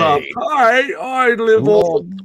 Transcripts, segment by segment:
Okay. I live Lord. on.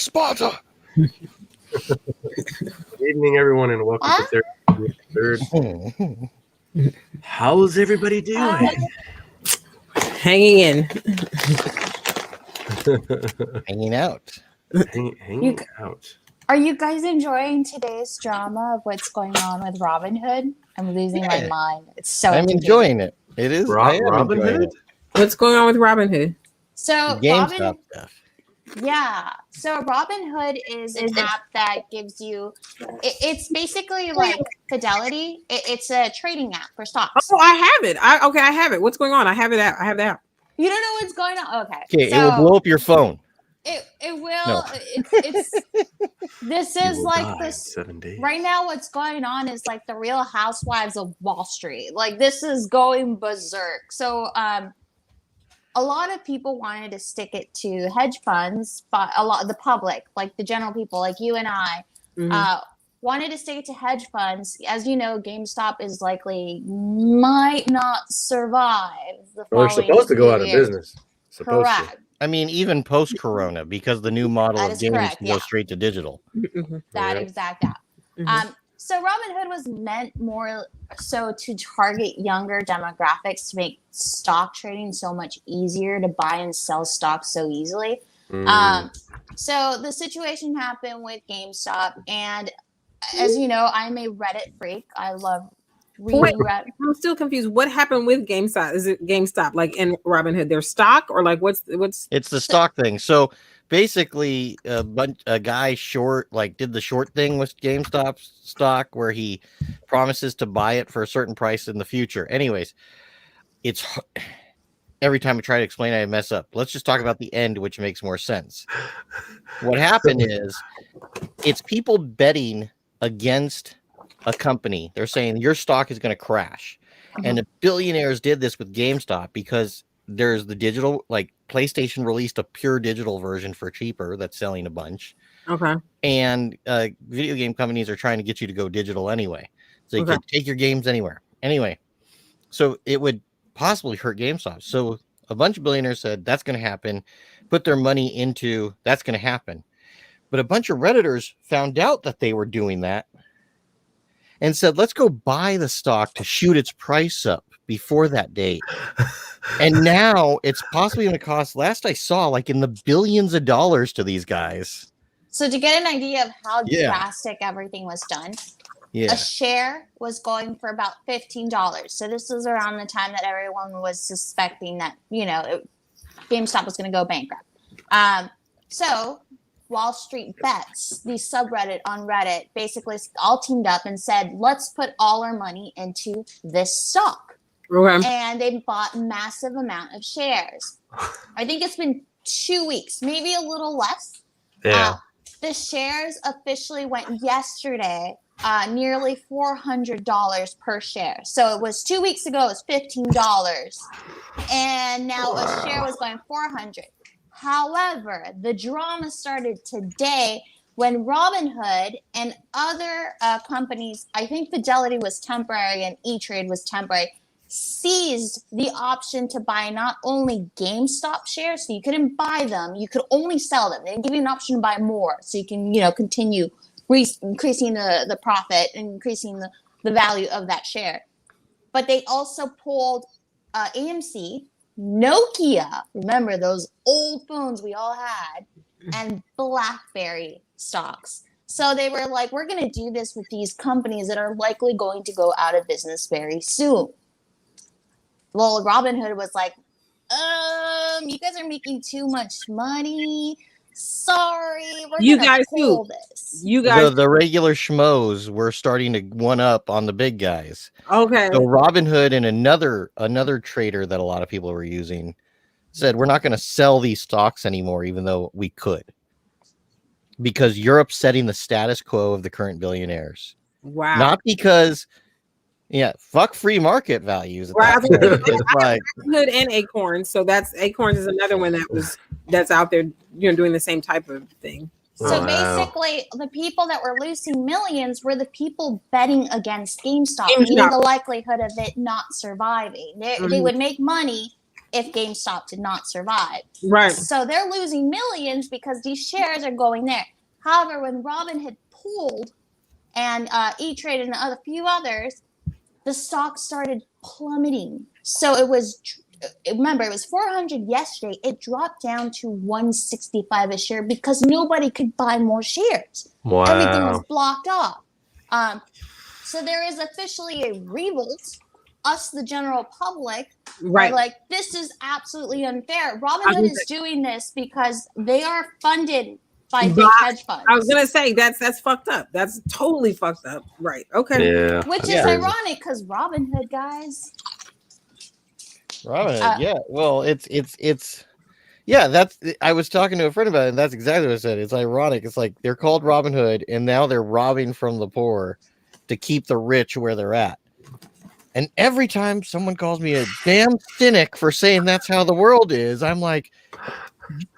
Sparta. Good evening, everyone, and welcome to Third. How's everybody doing? Hanging in. Hanging out. Hanging out. Are you guys enjoying today's drama of what's going on with Robinhood? I'm losing my mind. It's so I'm enjoying it. It is. I am Robin enjoying Hood? it. What's going on with Robinhood? So GameStop stuff. Yeah. So Robinhood is an app that gives you, it's basically like Fidelity. It's a trading app for stocks. Oh, I have it. I have it. What's going on? I have it out. I have the app. You don't know what's going on? Okay. Okay, it will blow up your phone. It will. No. It's this You is will like die in this 7 days. right now. What's going on is like the Real Housewives of Wall Street. Like this is going berserk. So a lot of people wanted to stick it to hedge funds, but a lot of the public, like the general people, like you and I, wanted to stick it to hedge funds. As you know, GameStop is likely might not survive the Well, they're following supposed to go few out of years. business. Supposed Correct. I mean, even post-corona, because the new model That of is games correct, can go yeah. straight to digital. That Yeah. exact app. So Robinhood was meant more so to target younger demographics to make stock trading so much easier to buy and sell stocks so easily. So the situation happened with GameStop, and as you know, I'm a Reddit freak. I love reading Reddit. I'm still confused. What happened with GameStop? Is it GameStop like in Robinhood? Their stock or like what's? It's the stock thing. So basically, a guy did the short thing with GameStop stock where he promises to buy it for a certain price in the future. Anyways, it's every time I try to explain, I mess up. Let's just talk about the end, which makes more sense. What happened is, it's people betting against a company. They're saying your stock is going to crash, and the billionaires did this with GameStop because there's the digital, like PlayStation released a pure digital version for cheaper that's selling a bunch. Okay. And video game companies are trying to get you to go digital anyway, so you can take your games anywhere. Anyway, so it would possibly hurt GameStop. So a bunch of billionaires said that's going to happen, put their money into that's going to happen. But a bunch of Redditors found out that they were doing that and said, let's go buy the stock to shoot its price up before that date. And now it's possibly going to cost, last I saw, like in the billions of dollars to these guys. So to get an idea of how drastic everything was done, a share was going for about $15. So this was around the time that everyone was suspecting that, GameStop was going to go bankrupt. So Wall Street Bets, the subreddit on Reddit, basically all teamed up and said, let's put all our money into this stock. Okay. And they bought a massive amount of shares. I think it's been 2 weeks, maybe a little less. Yeah. The shares officially went yesterday, nearly $400 per share. So it was 2 weeks ago, it was $15. And now a share was going $400. However, the drama started today when Robinhood and other companies, I think Fidelity was temporary and E-Trade was temporary, seized the option to buy not only GameStop shares, so you couldn't buy them, you could only sell them. They didn't give you an option to buy more, so you can, continue increasing the profit and increasing the value of that share. But they also pulled AMC, Nokia, remember those old phones we all had, and BlackBerry stocks. So they were like, we're going to do this with these companies that are likely going to go out of business very soon. Well, Robinhood was like, you guys are making too much money. Sorry, we're going to pull this. You guys, the regular schmoes were starting to one up on the big guys. Okay. So Robinhood and another trader that a lot of people were using said, we're not going to sell these stocks anymore, even though we could, because you're upsetting the status quo of the current billionaires. Wow. Not because, fuck free market values. Right. It's like Robinhood and Acorns. So Acorns is another one that's out there, doing the same type of thing. So basically, the people that were losing millions were the people betting against GameStop, meaning the likelihood of it not surviving. They would make money if GameStop did not survive. Right. So they're losing millions because these shares are going there. However, when Robinhood pulled and E-Trade and a few others, the stock started plummeting. So it was remember, it was 400 yesterday. It dropped down to 165 a share because nobody could buy more shares. Wow. Everything was blocked off. So there is officially a revolt. Us, the general public, Right. are like, this is absolutely unfair. Robinhood is doing this because they are funded by big hedge funds. I was gonna say that's fucked up. That's totally fucked up. Right. Okay. Yeah. Which is ironic because Robinhood, guys. Robinhood, yeah. Well, it's yeah. That's I was talking to a friend about it, and that's exactly what I said. It's ironic. It's like they're called Robinhood, and now they're robbing from the poor to keep the rich where they're at. And every time someone calls me a damn cynic for saying that's how the world is, I'm like,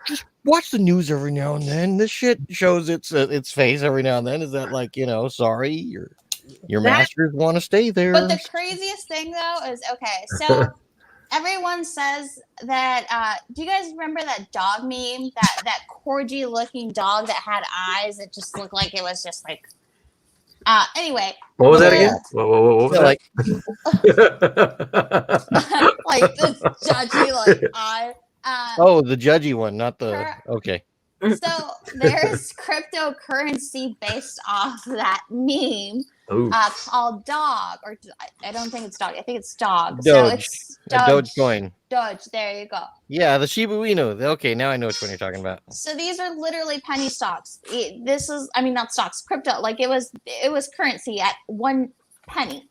just watch the news every now and then. This shit shows its face every now and then. Is that like, sorry, your masters want to stay there? But the craziest thing though is, okay, so everyone says that. Do you guys remember that dog meme? That corgi looking dog that had eyes that just looked like it was just like. Anyway. What was that again? What was that? Like this judgy like eye. The judgy one, not the okay. So there's cryptocurrency based off that meme called Dog, or I don't think it's Dog. I think it's Dog. Doge. So it's Dogecoin. Doge. There you go. Yeah, the Shiba Inu. Okay, now I know which one you're talking about. So these are literally penny stocks. This is, I mean, not stocks, crypto. Like it was currency at 1 penny.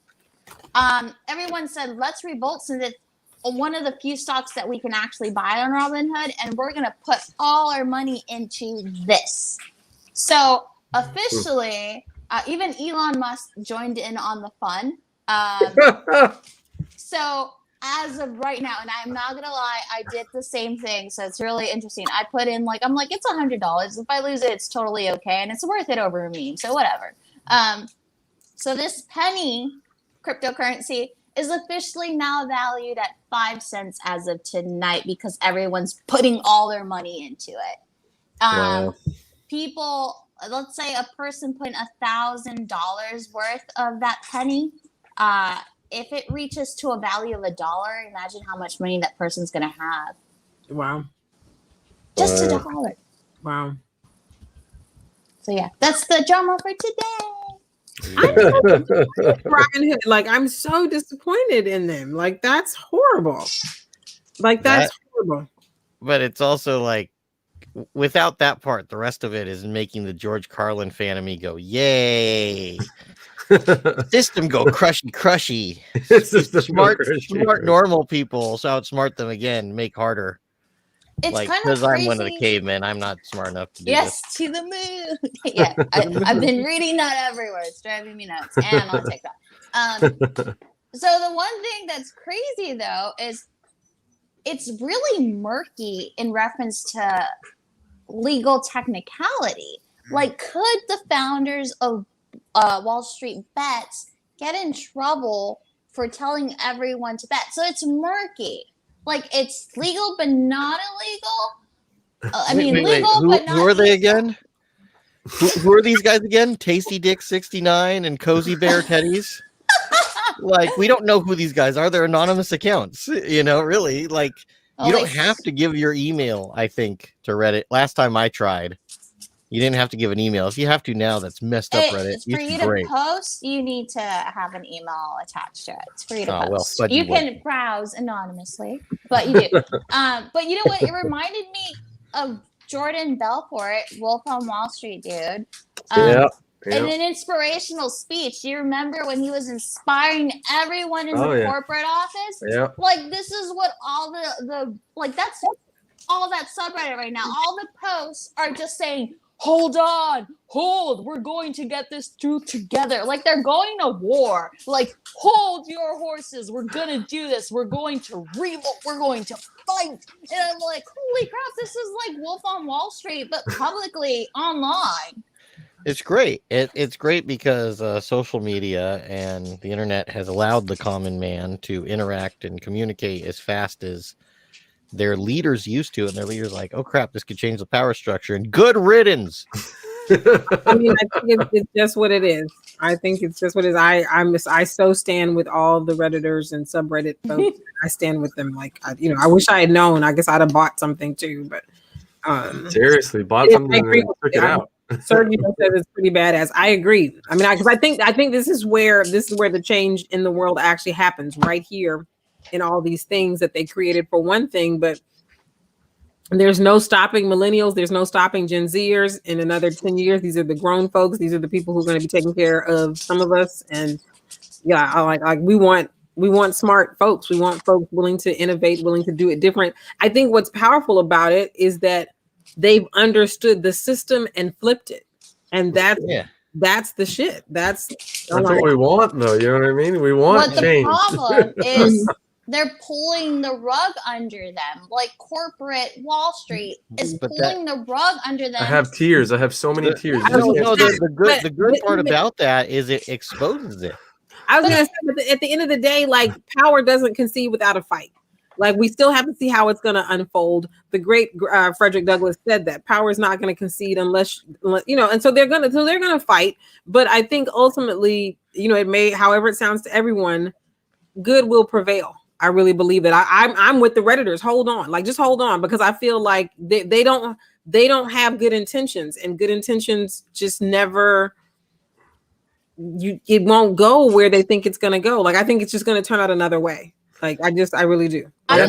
Everyone said, let's revolt since it's one of the few stocks that we can actually buy on Robinhood, and we're gonna put all our money into this. So officially, even Elon Musk joined in on the fun. So as of right now, and I'm not gonna lie, I did the same thing. So it's really interesting. I put in I'm like, it's $100. If I lose it, it's totally okay, and it's worth it over a meme. So whatever. So this penny cryptocurrency is officially now valued at 5 cents as of tonight because everyone's putting all their money into it. Wow. People, let's say a person put $1,000 worth of that penny. If it reaches to a value of $1, imagine how much money that person's going to have. Wow. Just $1. Wow. So yeah, that's the drama for today. Robinhood, I'm so disappointed in them. Like, that's horrible. That's horrible. But it's also like, without that part, the rest of it is making the George Carlin fan of me go, yay. System go crushy. Smart normal people so outsmart them again, make harder. It's kind of because crazy. I'm one of the cavemen. I'm not smart enough to do yes, this. to the moon. Yeah, I've been reading that everywhere. It's driving me nuts. And on TikTok. So the one thing that's crazy though is it's really murky in reference to legal technicality. Like, could the founders of Wall Street Bets get in trouble for telling everyone to bet? So it's murky. Like, it's legal but not illegal. I mean, legal but not. Who are they legal. again? Who are these guys again? Tasty Dick 69 and Cozy Bear Teddies. We don't know who these guys are. They're anonymous accounts. Really. You don't have to give your email, I think, to Reddit. Last time I tried, you didn't have to give an email. If you have to now, that's messed up, Reddit. For you to post, you need to have an email attached to it. It's for you to post. Well, you can browse anonymously, but you do. But you know what? It reminded me of Jordan Belfort, Wolf on Wall Street, dude. In an inspirational speech. Do you remember when he was inspiring everyone in the corporate office? Yeah. This is what all the that's all that subreddit right now. All the posts are just saying, hold on, we're going to get this through together. They're going to war. Hold your horses, we're gonna do this, we're going to revolt, we're going to fight. And I'm like, holy crap, this is like Wolf on Wall Street, but publicly online. It's great. It's great because social media and the internet has allowed the common man to interact and communicate as fast as their leaders used to, and their leaders like, oh crap, this could change the power structure, and good riddance. I mean, I think it's just what it is. I think it's just what it is. I so stand with all the Redditors and subreddit folks. I stand with them. Like, I wish I had known. I guess I'd have bought something too. But seriously, bought something and then took it out. Sergio says it's pretty badass. I agree. I mean, because I think this is where the change in the world actually happens, right here in all these things that they created for one thing, but there's no stopping millennials. There's no stopping Gen Zers. In another 10 years, these are the grown folks. These are the people who are going to be taking care of some of us. And yeah, we want smart folks. We want folks willing to innovate, willing to do it different. I think what's powerful about it is that they've understood the system and flipped it. And that's the shit. That's what we want, though. You know what I mean? We want change. The problem is they're pulling the rug under them. Like corporate Wall Street is pulling the rug under them. I have tears. I have so many tears. The good part about that is it exposes it. I was going to say, but at the end of the day, like, power doesn't concede without a fight. Like, we still have to see how it's going to unfold. The great Frederick Douglass said that power is not going to concede unless and so they're going to fight. But I think ultimately, it may, however it sounds to everyone, good will prevail. I really believe that. I'm with the Redditors. Hold on, like, just hold on, because I feel like they don't have good intentions, and good intentions just never. It won't go where they think it's going to go. Like, I think it's just going to turn out another way. Like, I really do. I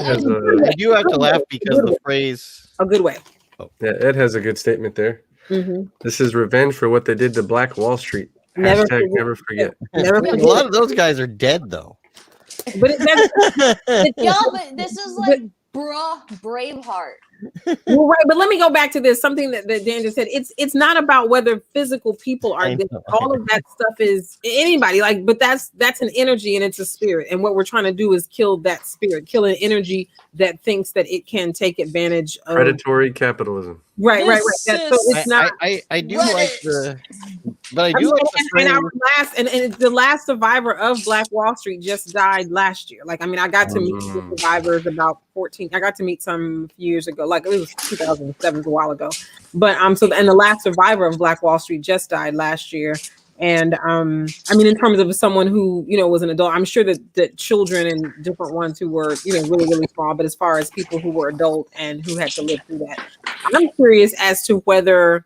do have to laugh because the phrase a good way. Oh. Yeah, Ed has a good statement there. Mm-hmm. This is revenge for what they did to Black Wall Street. Never forget. Never forget. A lot of those guys are dead, though. But but this is like, bruh, Braveheart. Well, right, but let me go back to this. Something that Dan just said. It's not about whether physical people are dead. All of that stuff is anybody. Like, but that's an energy and it's a spirit. And what we're trying to do is kill that spirit, kill an energy that thinks that it can take advantage of predatory capitalism. Right. So it's not. I do like the, but I do like the phrase. And the last survivor of Black Wall Street just died last year. Like, I mean, I got to meet the survivors about 14. I got to meet some a few years ago. Like, it was 2007, a while ago. But and the last survivor of Black Wall Street just died last year. And I mean, in terms of someone who was an adult, I'm sure that children and different ones who were really, really small. But as far as people who were adult and who had to live through that, I'm curious as to whether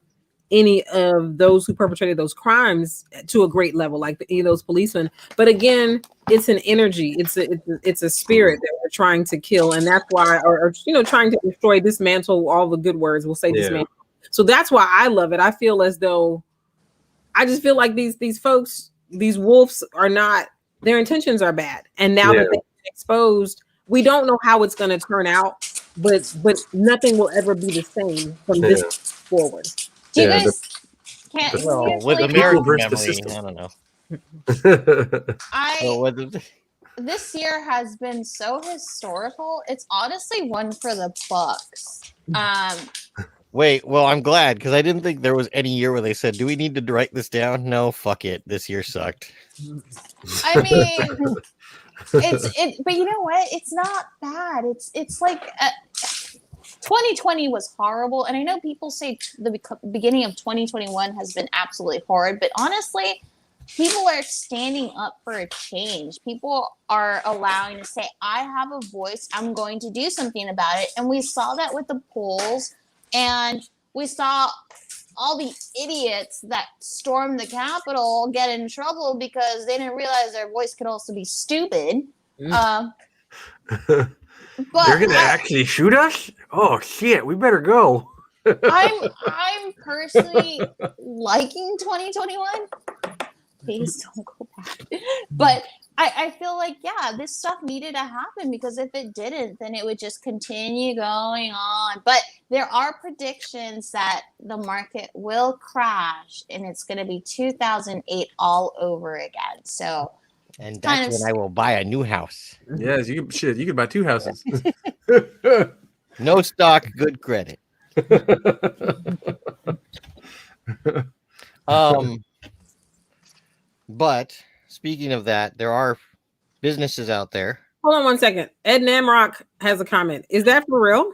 any of those who perpetrated those crimes to a great level, like any of those policemen. But again, it's an energy. It's a spirit that we're trying to kill, and that's why, or trying to destroy, dismantle. All the good words we'll say dismantle. So that's why I love it. I feel as though. I just feel like these folks, these wolves are not, their intentions are bad. And now that they've been exposed, we don't know how it's going to turn out, but nothing will ever be the same from this forward. Do you guys with American memory, I don't know. This year has been so historical. It's honestly one for the books. Wait, well, I'm glad, because I didn't think there was any year where they said, do we need to write this down? No, fuck it. This year sucked. I mean, but you know what? It's not bad. It's like 2020 was horrible. And I know people say the beginning of 2021 has been absolutely horrid, but honestly, people are standing up for a change. People are allowing to say, I have a voice. I'm going to do something about it. And we saw that with the polls. And we saw all the idiots that stormed the Capitol get in trouble because they didn't realize their voice could also be stupid. But they're gonna actually shoot us? Oh shit, we better go. I'm personally liking 2021. Please don't go back. But I feel like, this stuff needed to happen, because if it didn't, then it would just continue going on. But there are predictions that the market will crash and it's going to be 2008 all over again. So, and that's when I will buy a new house. Yes, you could buy 2 houses. No stock, good credit. But speaking of that, there are businesses out there. Hold on one second. Ed Namrock has a comment. Is that for real?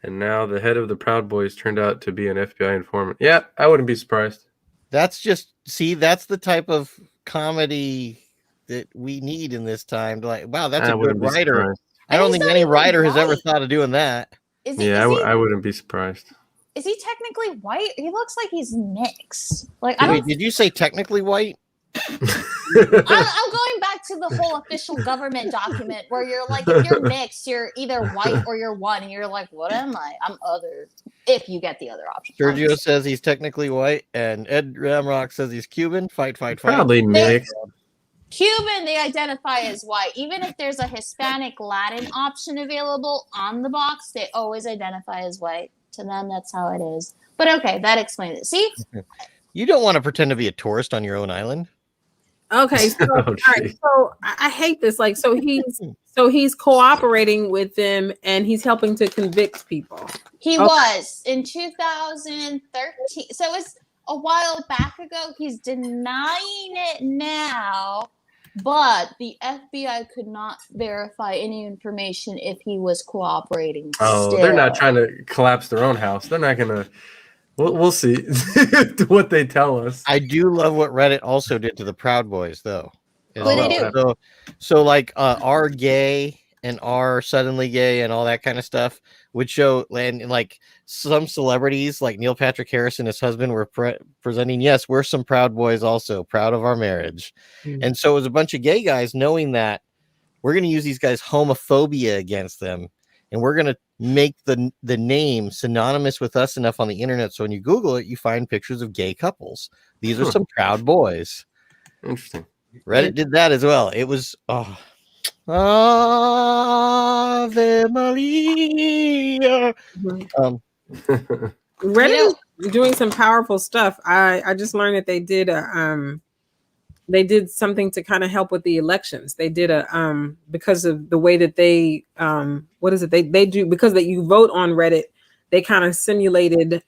And now the head of the Proud Boys turned out to be an FBI informant. Yeah, I wouldn't be surprised. That's the type of comedy that we need in this time. Like, wow, that's a good writer. Surprised. I don't he's think not any even writer has ever white. thought of doing that. Is he? Yeah, I wouldn't be surprised. Is he technically white? He looks like he's mixed. Like Wait, did you say technically white? I'm going back to the whole official government document where you're like, if you're mixed, you're either white or you're one, and you're like, what am I? I'm other. If you get the other option. Sergio says he's technically white, and Ed Ramrock says he's Cuban. Fight. Probably mixed. Cuban, they identify as white. Even if there's a Hispanic Latin option available on the box, they always identify as white. To them, that's how it is. But okay, that explains it. See? You don't want to pretend to be a tourist on your own island. Okay, so, all right, so I hate this. Like, so he's cooperating with them and he's helping to convict people. He was in 2013. So it's a while back ago. He's denying it now, but the FBI could not verify any information if he was cooperating. Oh, they're not trying to collapse their own house. They're not gonna. We'll see what they tell us. I do love what Reddit also did to the Proud Boys, though. What they do? So like our gay and our suddenly gay and all that kind of stuff would show, and like some celebrities like Neil Patrick Harris and his husband were presenting, yes, we're some Proud Boys also, proud of our marriage. And so it was a bunch of gay guys knowing that we're going to use these guys' homophobia against them, and we're going to make the name synonymous with us enough on the internet so when you Google it, you find pictures of gay couples. These are some Proud Boys. Interesting. Reddit did that as well. It was Ave Maria. Reddit is doing some powerful stuff. I just learned that they did something to kind of help with the elections. They did because of the way that they they do, because that you vote on Reddit, they kind of simulated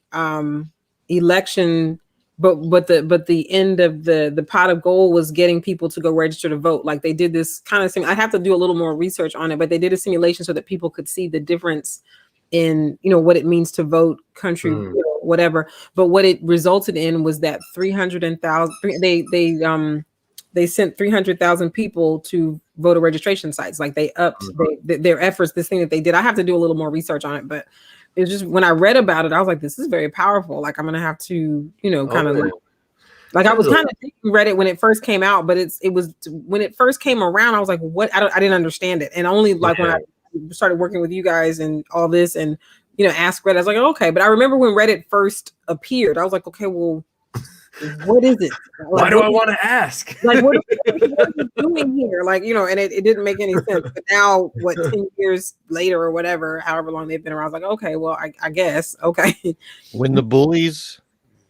election, but the end of the pot of gold was getting people to go register to vote. Like they did this kind of thing. I have to do a little more research on it, but they did a simulation so that people could see the difference in what it means to vote, country, whatever. But what it resulted in was that 300,000 they sent 300,000 people to voter registration sites. Like they upped their efforts. This thing that they did, I have to do a little more research on it, but it's just when I read about it, I was like, this is very powerful. Like I'm gonna have to kind of like I was kind of thinking Reddit when it first came out, but it was when it first came around, I was like, what? I didn't understand it, and only like when I started working with you guys and all this, and ask Reddit, I was like, okay. But I remember when Reddit first appeared, I was like, okay, well, what is it? Like, why do I want to ask? Like, what are you doing here? Like, and it didn't make any sense. But now, 10 years later or whatever, however long they've been around, I was like, okay, well, I guess, okay. When the bullies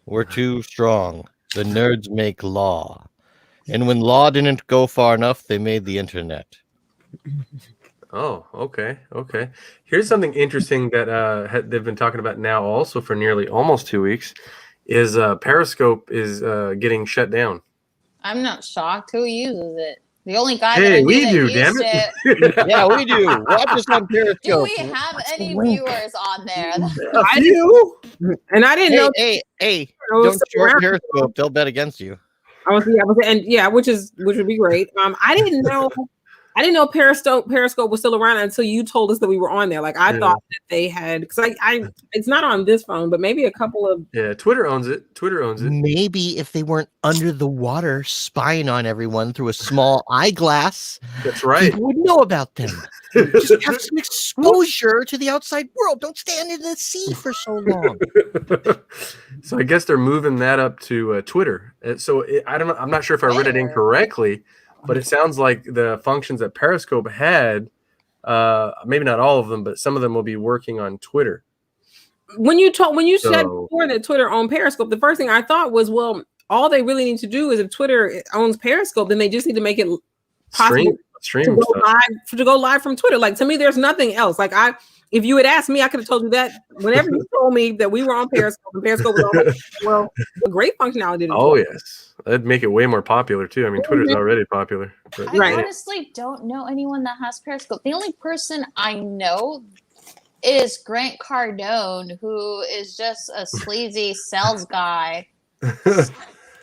were too strong, the nerds make law. And when law didn't go far enough, they made the internet. Oh, okay. Here's something interesting that they've been talking about now also for nearly almost 2 weeks is Periscope is getting shut down. I'm not shocked. Who uses it? The only guy that we do, damn it. Yeah, we do. Watch us on Periscope. Do we have any viewers on there? I do. And I didn't know. Hey, don't short Periscope. They'll bet against you. which would be great. I didn't know Periscope was still around until you told us that we were on there. Like I thought that they had, because it's not on this phone, but maybe a couple of. Yeah, Twitter owns it. Maybe if they weren't under the water spying on everyone through a small eyeglass, that's right, you would know about them. Just have some exposure to the outside world. Don't stand in the sea for so long. So I guess they're moving that up to Twitter. So I don't know. I'm not sure if I read it incorrectly. But it sounds like the functions that Periscope had, maybe not all of them, but some of them will be working on Twitter. When you said before that Twitter owned Periscope, the first thing I thought was, well, all they really need to do is if Twitter owns Periscope, then they just need to make it possible to go live from Twitter. Like to me, there's nothing else. Like if you had asked me, I could have told you that whenever you told me that we were on Periscope and Periscope was on, well, a great functionality. Yes. That'd make it way more popular too. I mean, Twitter's already popular. But, I honestly don't know anyone that has Periscope. The only person I know is Grant Cardone, who is just a sleazy sales guy.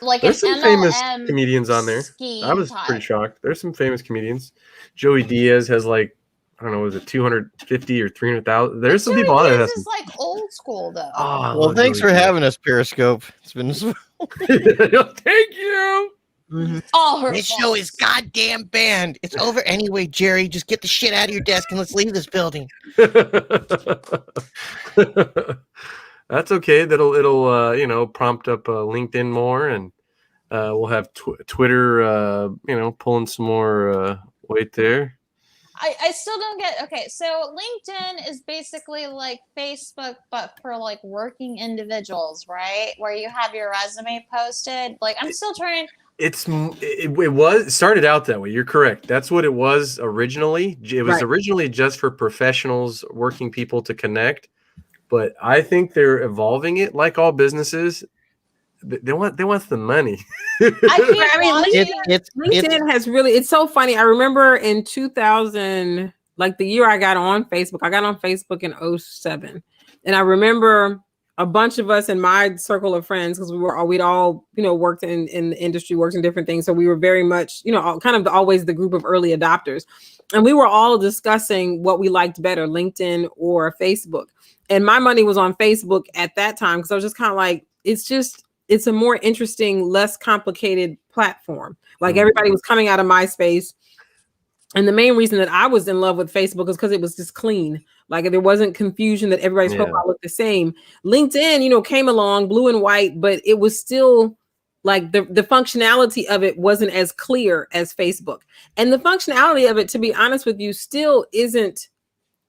like There's an some famous MLM comedians on there. scheme I was type. pretty shocked. There's some famous comedians. Joey Diaz has like, I don't know, was it 250 or 300,000? There's some Joey people on there. Diaz That's is like old school though. Well, thanks for having us, Periscope. It's been Thank you. All her this fault. show is goddamn banned. It's over anyway, Jerry. Just get the shit out of your desk and let's leave this building. That's okay. It'll prompt up LinkedIn more, and we'll have Twitter pulling some more weight there. I still don't get. Okay, so LinkedIn is basically like Facebook, but for like working individuals, right? Where you have your resume posted. Like, I'm still trying. It started out that way. You're correct. That's what it was originally. It was originally just for professionals, working people to connect. But I think they're evolving it, like all businesses. They want the money. LinkedIn has really. It's so funny. I remember in 2000, like the year I got on Facebook. I got on Facebook in 2007, and I remember a bunch of us in my circle of friends, because we'd all worked in the industry, worked in different things, so we were very much kind of always the group of early adopters, and we were all discussing what we liked better, LinkedIn or Facebook. And my money was on Facebook at that time, because I was just kind of like, it's a more interesting, less complicated platform. Like everybody was coming out of MySpace. And the main reason that I was in love with Facebook is because it was just clean. Like there wasn't confusion that everybody's profile looked the same. LinkedIn, came along blue and white, but it was still like the functionality of it wasn't as clear as Facebook. And the functionality of it, to be honest with you, still isn't,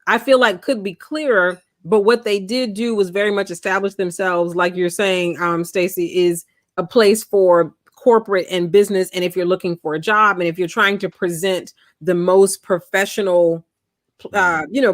I feel like could be clearer. But what they did do was very much establish themselves, like you're saying, Stacey, is a place for corporate and business. And if you're looking for a job, and if you're trying to present the most professional,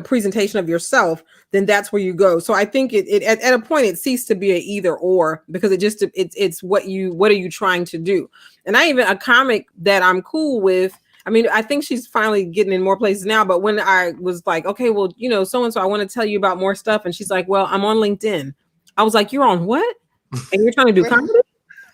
presentation of yourself, then that's where you go. So I think it at a point it ceased to be a either or, because it's what are you trying to do? And a comic that I'm cool with. I mean, I think she's finally getting in more places now. But when I was like, okay, well, so-and-so, I want to tell you about more stuff. And she's like, well, I'm on LinkedIn. I was like, you're on what? And you're trying to do comedy?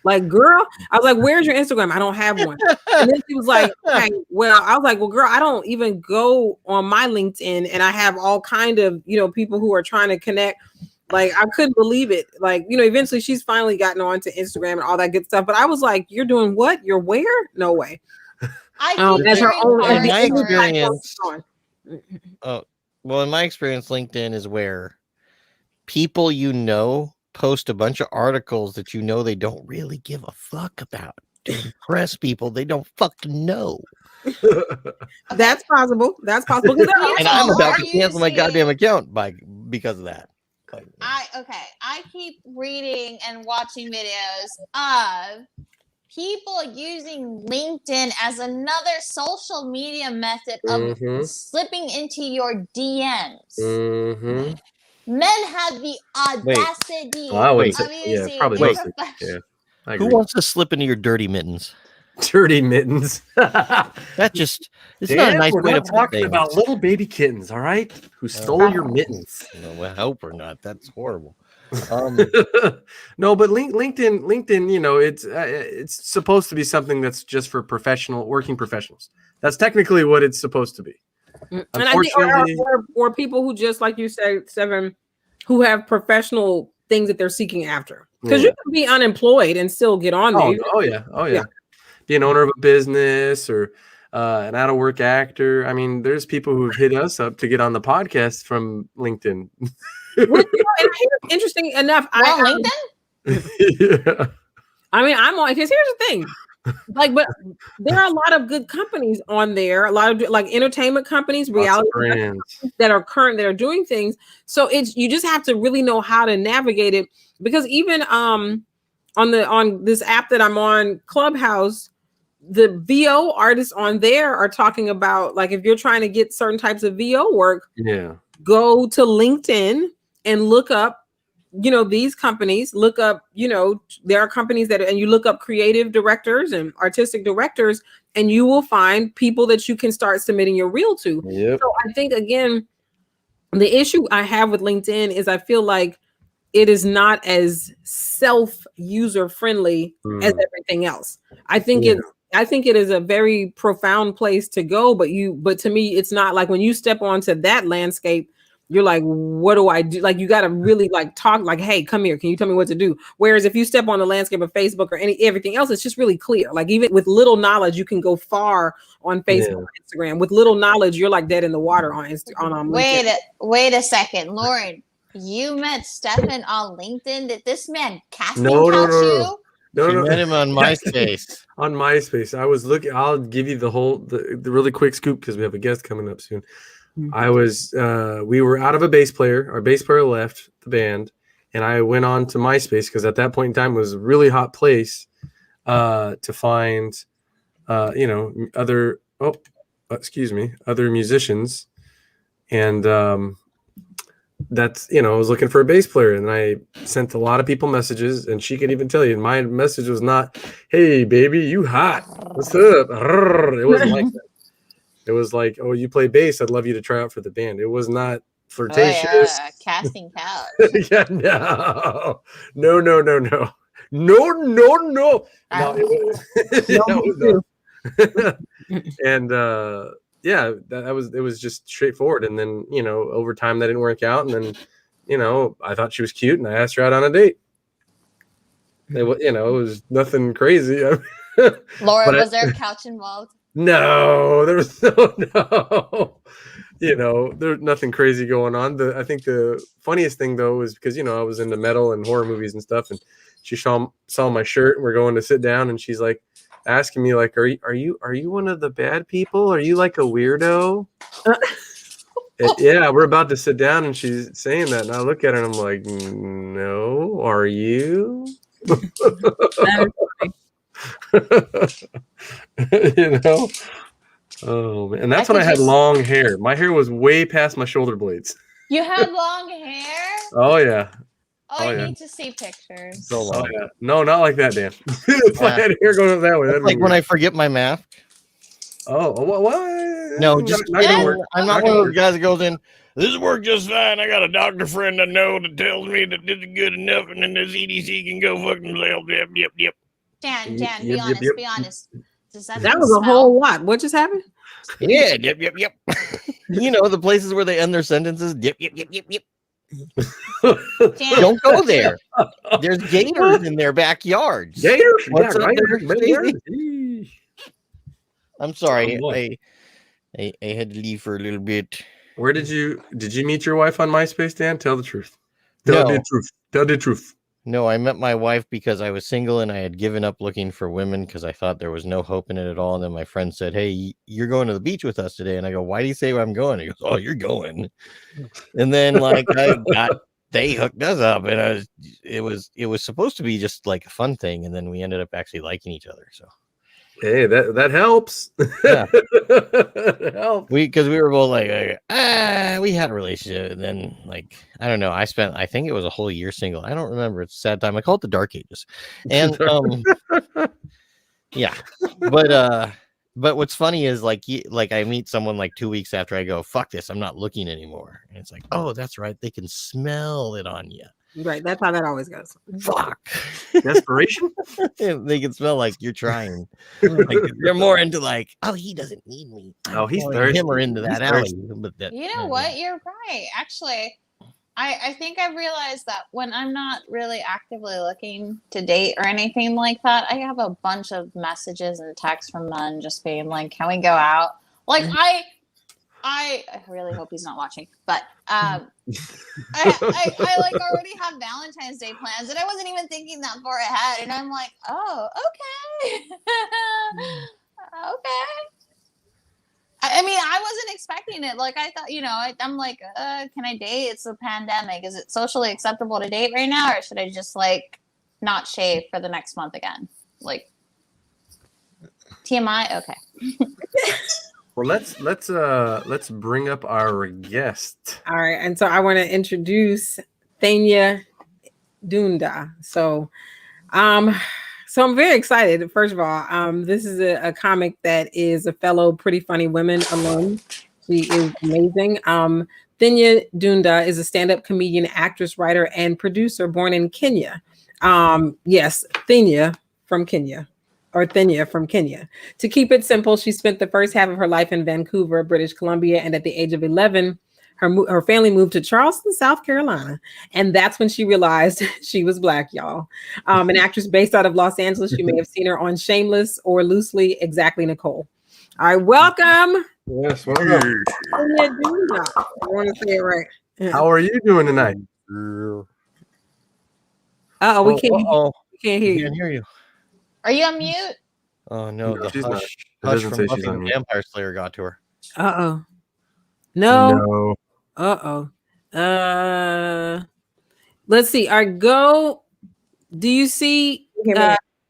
Like, girl, I was like, where's your Instagram? I don't have one. And then she was like, okay, well, I was like, well, girl, I don't even go on my LinkedIn. And I have all kind of, people who are trying to connect. Like, I couldn't believe it. Like, eventually she's finally gotten on to Instagram and all that good stuff. But I was like, you're doing what? You're where? No way. In my experience, in my experience, LinkedIn is where people post a bunch of articles that they don't really give a fuck about to impress people they don't fucking know. That's possible. That's possible. And I'm about to cancel my goddamn account because of that. I keep reading and watching videos of people using LinkedIn as another social media method of slipping into your DMs. Men have the audacity of using Who wants to slip into your dirty mittens? Dirty mittens. It's not a nice way to talk about little baby kittens, all right? Who stole your mittens? No, I hope or not. That's horrible. No, but LinkedIn, it's supposed to be something that's just for working professionals. That's technically what it's supposed to be. And I think, or people who, just like you said, Seven, who have professional things that they're seeking after. Because you can be unemployed and still get on there. Oh yeah. Be an owner of a business or an out of work actor. I mean, there's people who've hit us up to get on the podcast from LinkedIn. Interesting enough, LinkedIn. Yeah. I mean, I'm on, because here's the thing. But there are a lot of good companies on there, a lot of like entertainment companies, reality companies that are doing things. So you just have to really know how to navigate it, because even on this app that I'm on, Clubhouse, the VO artists on there are talking about, like, if you're trying to get certain types of VO work, go to LinkedIn and look up these companies, look up, there are companies and you look up creative directors and artistic directors, and you will find people that you can start submitting your reel to. So I think, again, the issue I have with LinkedIn is I feel like it is not as self-user friendly as everything else. I think it is a very profound place to go, but to me, it's not like when you step onto that landscape, you're like, what do I do? Like, you got to really like talk like, hey, come here. Can you tell me what to do? Whereas if you step on the landscape of Facebook or everything else, it's just really clear. Like, even with little knowledge, you can go far on Facebook, Instagram. With little knowledge, you're like dead in the water on LinkedIn. Wait a second, Lauren. You met Stefan on LinkedIn. Did this man casting couch you? No, met him on MySpace. On MySpace, I was looking. I'll give you the really quick scoop because we have a guest coming up soon. We were out of a bass player. Our bass player left the band, and I went on to MySpace because at that point in time it was a really hot place to find, other musicians, and that's, I was looking for a bass player, and I sent a lot of people messages, and she could even tell you my message was not, "Hey baby, you hot, what's up?" It wasn't like that. It was like, "Oh, you play bass, I'd love you to try out for the band." It was not flirtatious. Oh, yeah. Casting couch. Yeah, no. And it was just straightforward. And then, over time that didn't work out. And then, I thought she was cute and I asked her out on a date. It was nothing crazy. Laura, was there a couch involved? No, there was no. There's nothing crazy going on. I think the funniest thing though was because I was into metal and horror movies and stuff, and she saw my shirt. And we're going to sit down, and she's like asking me like, "Are you one of the bad people? Are you like a weirdo?" Yeah, we're about to sit down, and she's saying that, and I look at her and I'm like, "No, are you?" Oh man, and that's when I had long hair. My hair was way past my shoulder blades. You had long hair? Oh yeah. I need to see pictures. So long. Yeah. No, not like that, Dan. If I had hair going that way, that'd like be when weird. I forget my mask. Oh, what? No, just I'm not one of those guys that goes in. This worked just fine. I got a doctor friend I know that tells me that this is good enough, and then the CDC can go fuck themselves. Yep. Dan, be honest. Does that was a whole lot. What just happened? Yeah, yep. The places where they end their sentences. Yep. Dan. Don't go there. There's gators in their backyards. Gators? What's Yeah, up right there? I'm sorry. Oh, I had to leave for a little bit. Where did you meet your wife on MySpace, Dan? Tell the truth. Tell the truth. No, I met my wife because I was single and I had given up looking for women because I thought there was no hope in it at all. And then my friend said, "Hey, you're going to the beach with us today." And I go, "Why do you say I'm going?" He goes, "Oh, you're going." And then they hooked us up, and it was supposed to be just like a fun thing, and then we ended up actually liking each other. So hey, that helps. Yeah. It helps. Because we were both like, we had a relationship, and then I don't know. I think it was a whole year single. I don't remember. It's a sad time. I call it the dark ages, and yeah. But what's funny is I meet someone like 2 weeks after I go, "Fuck this, I'm not looking anymore," and it's like, oh, that's right. They can smell it on you. Right, that's how that always goes. Fuck. Desperation. They can smell like you're trying. They're more into oh, he doesn't need me. Oh, he's thirsty. Him or into that alley. But You know what? You're right. Actually, I think I've realized that when I'm not really actively looking to date or anything like that, I have a bunch of messages and texts from men just being like, "Can we go out?" Like I really hope he's not watching, but I already have Valentine's Day plans, and I wasn't even thinking that far ahead. And I'm like, oh, okay, okay. I mean, I wasn't expecting it. Like, I thought, I'm like, can I date? It's a pandemic. Is it socially acceptable to date right now, or should I just not shave for the next month again? Like, TMI. Okay. Well, let's bring up our guest. All right, and so I want to introduce Thania Dunda. So I'm very excited. First of all, this is a comic that is a fellow Pretty Funny Women alum. She is amazing. Thinya Dunda is a stand-up comedian, actress, writer, and producer born in Kenya. Yes, Thinya from Kenya. Or Thinya from Kenya. To keep it simple, she spent the first half of her life in Vancouver, British Columbia, and at the age of 11, her family moved to Charleston, South Carolina, and that's when she realized she was Black, y'all. An actress based out of Los Angeles, you may have seen her on Shameless or loosely Exactly Nicole. All right, welcome. Yes, welcome. I want to say it right. How are you doing tonight? Oh, we can't hear We you. can't hear you. Are you on mute? Oh no, No, the she's not. hush It doesn't from say Buffy she's on the mute. Vampire Slayer got to her. Uh-oh. No. No. Uh-oh. Let's see. Do you see?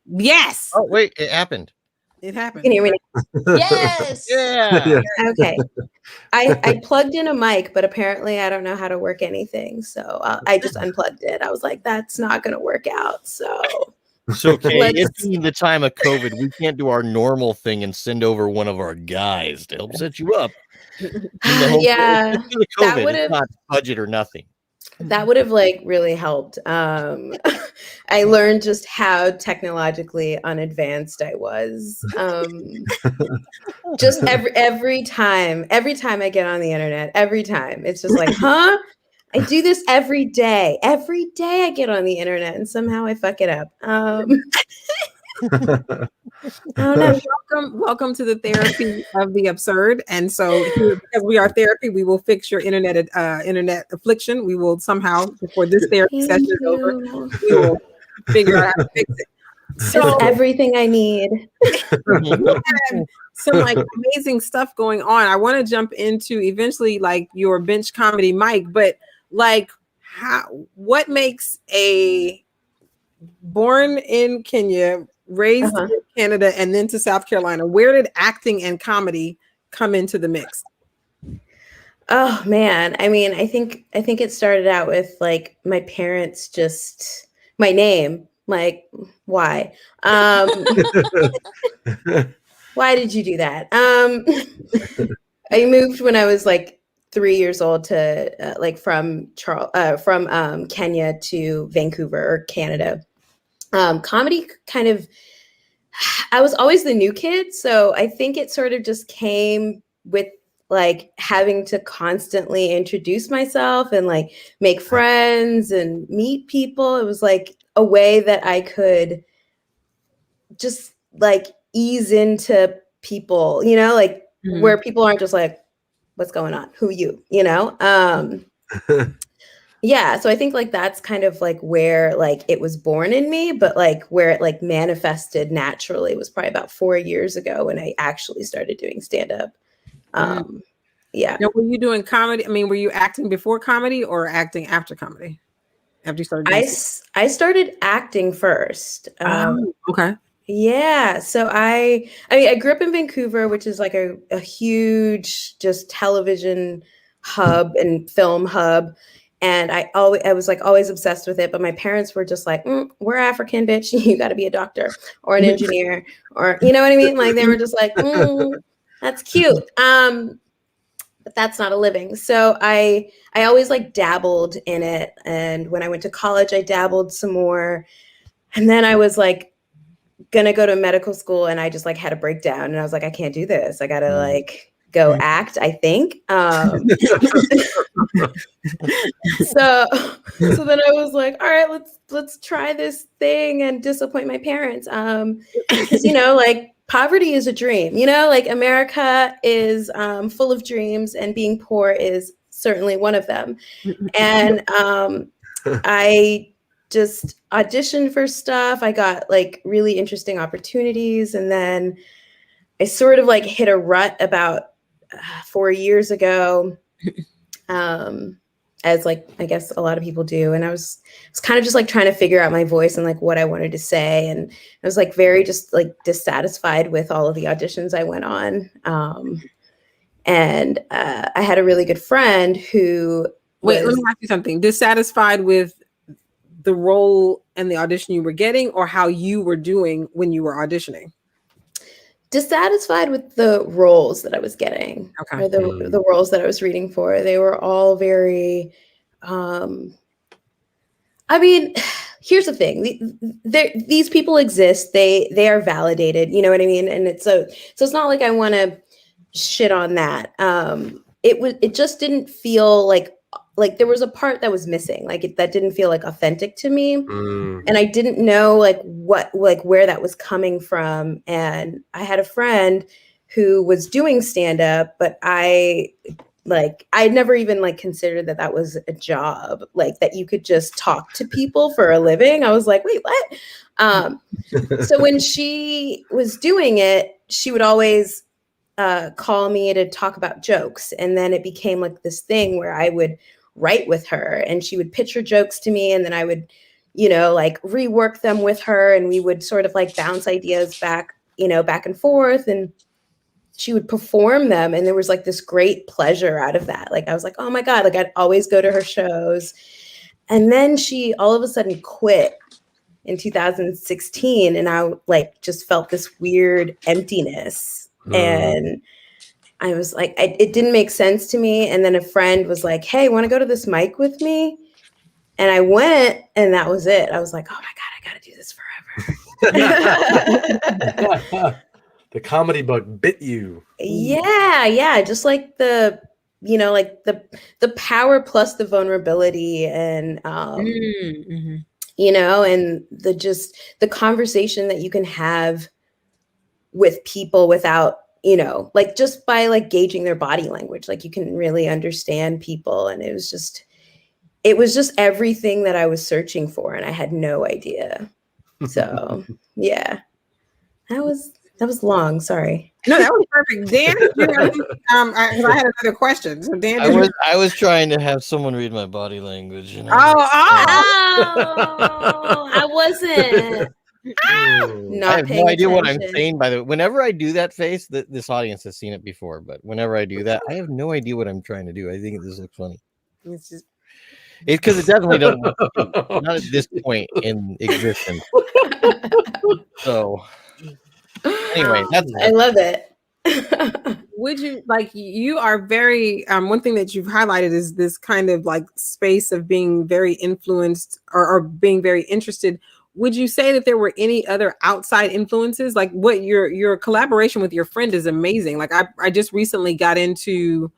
Yes. Oh wait, it happened. It happened. You can hear me Yes. Yeah. Yes. now? Okay. I plugged in a mic, but apparently I don't know how to work anything. So I just unplugged it. I was like, that's not going to work out. So It's okay. Let's- It's in the time of COVID. We can't do our normal thing and send over one of our guys to help set you up. Yeah, it's due to that COVID. would've- It's not budget or nothing. that would have like really helped. I learned just how technologically unadvanced I was. Just every time I get on the internet, every time it's just like, huh? I do this every day. Every day I get on the internet and somehow I fuck it up. Oh no. Welcome to the therapy of the absurd. And so, because we are therapy, we will fix your internet affliction. We will somehow, before this therapy Thank session is over, you. we will figure out how to fix it. So, It's everything I need. some like amazing stuff going on. I want to jump into eventually like your bench comedy, Mike, but like what makes a born in Kenya, raised in Canada, and then to South Carolina, where did acting and comedy come into the mix? Oh man, I mean, I think it started out with like my parents just my name, like why? Why did you do that? I moved when I was like 3 years old to from Kenya to Vancouver, or Canada. Comedy kind of, I was always the new kid, so I think it sort of just came with like having to constantly introduce myself and like make friends and meet people. It was like a way that I could just like ease into people, you know, like where people aren't just like, what's going on? Who you know? Yeah. So I think like that's kind of like where like it was born in me, but like where it like manifested naturally was probably about 4 years ago when I actually started doing stand-up. Yeah. Now, were you doing comedy? I mean, were you acting before comedy or acting after comedy? After you started doing I started acting first. Okay. Yeah. So I mean, I grew up in Vancouver, which is like a huge just television hub and film hub. And I was like always obsessed with it. But my parents were just like, we're African, bitch. You got to be a doctor or an engineer, or, you know what I mean? Like they were just like, that's cute. But that's not a living. So I always like dabbled in it. And when I went to college, I dabbled some more. And then I was like gonna go to medical school, and I just like had a breakdown, and I was like, I can't do this. I gotta like go act, I think. So then I was like, all right, let's try this thing and disappoint my parents. Because you know, like poverty is a dream, you know, like America is full of dreams, and being poor is certainly one of them. And I just auditioned for stuff. I got like really interesting opportunities. And then I sort of like hit a rut about 4 years ago, as like, I guess a lot of people do. And I was kind of just like trying to figure out my voice and like what I wanted to say. And I was like very just like dissatisfied with all of the auditions I went on. And I had a really good friend who Wait, let me ask you something. Dissatisfied with the role and the audition you were getting, or how you were doing when you were auditioning? dissatisfied with the roles that I was getting, Okay. or the roles that I was reading for. They were all very, I mean, here's the thing: these people exist. They are validated. You know what I mean? And it's so it's not like I want to shit on that. It just didn't feel like there was a part that was missing. Like that didn't feel like authentic to me. And I didn't know where that was coming from. And I had a friend who was doing stand up, but I never even considered that was a job, like that you could just talk to people for a living. I was like, wait, what? So when she was doing it, she would always call me to talk about jokes. And then it became like this thing where I would write with her and she would pitch her jokes to me. And then I would, rework them with her. And we would sort of bounce ideas back and forth. And she would perform them. And there was this great pleasure out of that. I was like, oh my God, I'd always go to her shows. And then she all of a sudden quit in 2016. And I just felt this weird emptiness. And I was like, it didn't make sense to me. And then a friend was like, hey, want to go to this mic with me? And I went, and that was it. I was like, oh my God, I got to do this forever. The comedy bug bit you. Yeah. Just the power plus the vulnerability and, and the conversation that you can have with people without, just by gauging their body language, you can really understand people. And it was just everything that I was searching for. And I had no idea. So yeah, that was long. Sorry. No, that was perfect. Dan, I had another question. So Dan, I was trying to have someone read my body language. Oh, I wasn't. I have no idea what I'm saying. By the way, whenever I do that face, this audience has seen it before, but whenever I do that, I have no idea what I'm trying to do. I think this looks funny. It's because it definitely doesn't look not at this point in existence. So anyway, I love it. Would you you are very one thing that you've highlighted is this kind of space of being very influenced or being very interested. Would you say that there were any other outside influences? What your collaboration with your friend is amazing. I just recently got into,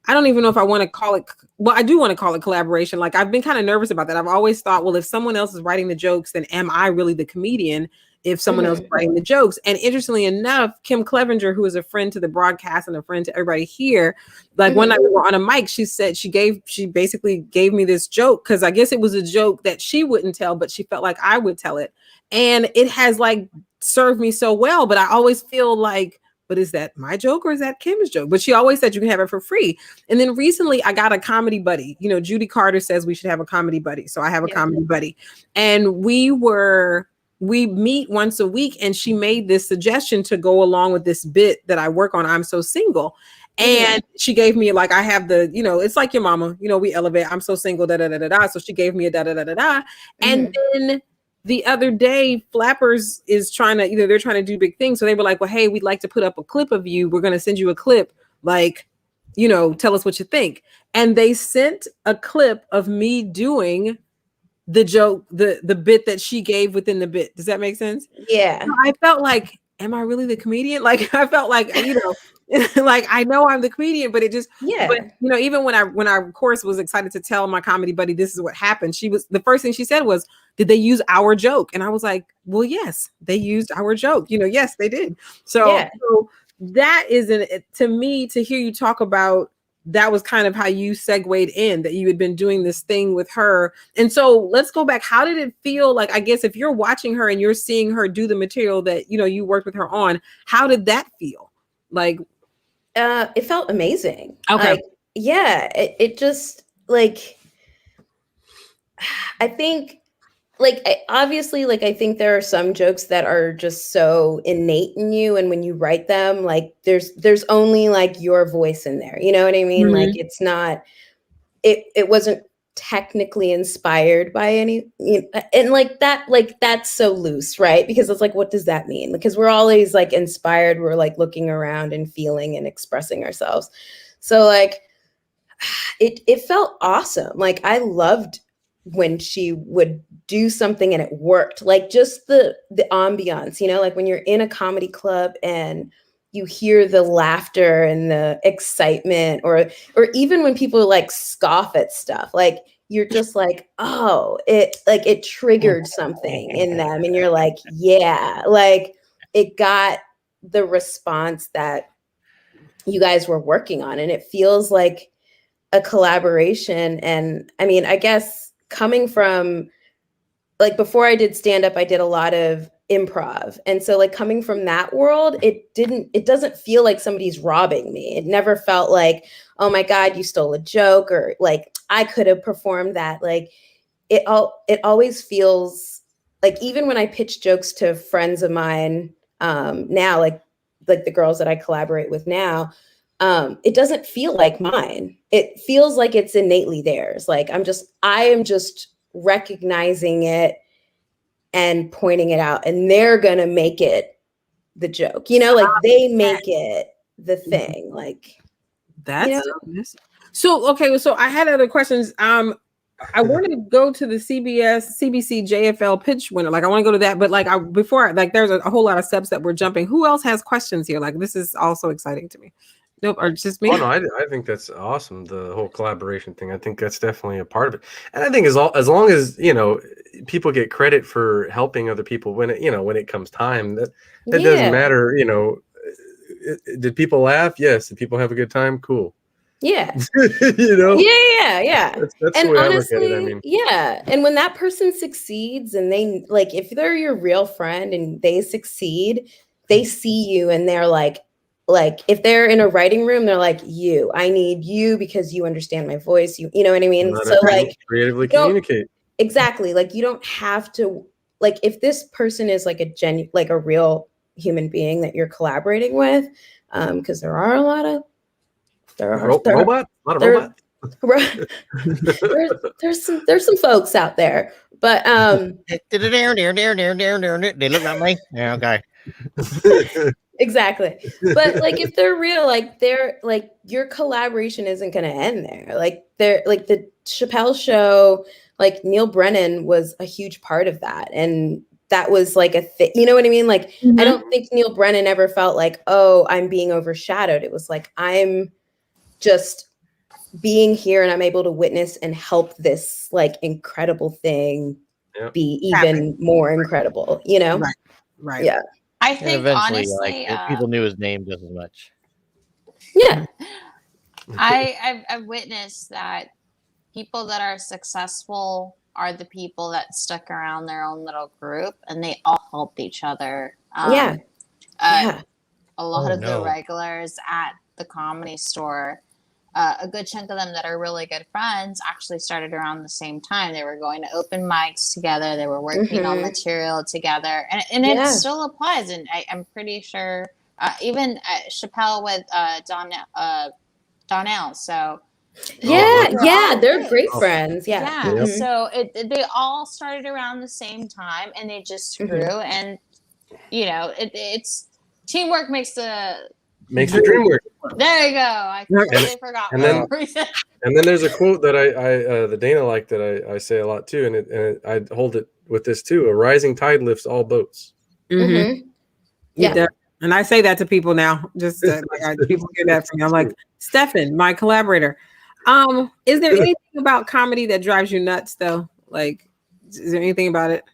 I don't even know if I want to call it, well, I do want to call it collaboration. I've been kind of nervous about that. I've always thought, well, if someone else is writing the jokes, then am I really the comedian if someone else is writing the jokes? And interestingly enough, Kim Clevenger, who is a friend to the broadcast and a friend to everybody here, one night we were on a mic, she said, she basically gave me this joke, because I guess it was a joke that she wouldn't tell, but she felt like I would tell it. And it has served me so well, but I always feel but is that my joke or is that Kim's joke? But she always said you can have it for free. And then recently I got a comedy buddy. Judy Carter says we should have a comedy buddy. So I have a comedy buddy. And we meet once a week, and she made this suggestion to go along with this bit that I work on, I'm So Single. And she gave me I have the, it's like your mama, we elevate, I'm so single, da da da da da. So she gave me a da da da da da. And then the other day, Flappers is trying to, they're trying to do big things. So they were like, well, hey, we'd like to put up a clip of you. We're going to send you a clip. Tell us what you think. And they sent a clip of me doing the joke, the bit that she gave within the bit. Does that make sense? Yeah. So I felt like, am I really the comedian? I felt like, I know I'm the comedian, but it just, but even when I of course was excited to tell my comedy buddy, this is what happened. The first thing she said was, did they use our joke? And I was like, well, yes, they used our joke. Yes, they did. So that isn't, to me, to hear you talk about, that was kind of how you segued in, that you had been doing this thing with her. And so let's go back. How did it feel? I guess if you're watching her and you're seeing her do the material that, you worked with her on, how did that feel? It felt amazing. Okay. It just I think obviously I think there are some jokes that are just so innate in you, and when you write them, there's only your voice in there, you know what I mean? It's not, it wasn't technically inspired by any, and like that's so loose, right? Because it's like, what does that mean? Because we're always like inspired, we're like looking around and feeling and expressing ourselves. So like it felt awesome. Like I loved when she would do something and it worked. Like just the ambiance, like when you're in a comedy club and you hear the laughter and the excitement, or even when people like scoff at stuff, like you're just like, oh, it triggered something in them, and you're like, yeah, like it got the response that you guys were working on, and it feels like a collaboration. And I mean, I guess coming from like before I did stand up, I did a lot of improv. And so like coming from that world, it doesn't feel like somebody's robbing me. It never felt like, oh my God, you stole a joke, or like I could have performed that. Like it always feels like, even when I pitch jokes to friends of mine now, like the girls that I collaborate with now, it doesn't feel like mine. It feels like it's innately theirs. Like I am just recognizing it and pointing it out, and they're gonna make it the joke, like they make it the thing. Like that's so okay. So I had other questions. I wanted to go to the CBC JFL pitch winner. Like I want to go to that, but like there's a whole lot of steps that we're jumping. Who else has questions here? Like this is also exciting to me. Nope, or just me. Oh no, I think that's awesome. The whole collaboration thing. I think that's definitely a part of it. And I think as long as people get credit for helping other people when it comes time, that doesn't matter. Did people laugh? Yes. Did people have a good time? Cool. Yeah. Yeah. That's And the way honestly, I look at it. I mean, yeah. And when that person succeeds, and they like, if they're your real friend and they succeed, they see you and they're like if they're in a writing room, they're like, I need you because you understand my voice. You know what I mean? So like creatively communicate. Exactly. Like you don't have to, like, if this person is like a real human being that you're collaborating with, because there are a lot of robot. There's some folks out there, but they look like me. Yeah, okay. Exactly. But like if they're real, like they're like, your collaboration isn't going to end there. Like they're like the Chappelle show, like Neil Brennan was a huge part of that, and that was like a thing. You know what I mean? Like I don't think Neil Brennan ever felt like, oh, I'm being overshadowed. It was like, I'm just being here and I'm able to witness and help this like incredible thing be even more incredible, Right. Yeah. I think eventually, honestly, like people knew his name just as much. Yeah. I've witnessed that people that are successful are the people that stuck around their own little group and they all helped each other. Yeah. A lot of the regulars at the Comedy Store, a good chunk of them that are really good friends actually started around the same time. They were going to open mics together. They were working on material together, and it still applies. And I'm pretty sure even Chappelle with Donnell. So they're great friends. Yeah. So they all started around the same time, and they just grew. And it's teamwork makes the dream work. There you go. I totally forgot. And then there's a quote that I the Dana like that I say a lot too, and I hold it with this too: a rising tide lifts all boats. Yeah. And I say that to people now. Just people hear that from me. I'm like, Stefan, my collaborator. Is there anything about comedy that drives you nuts though? Like, is there anything about it?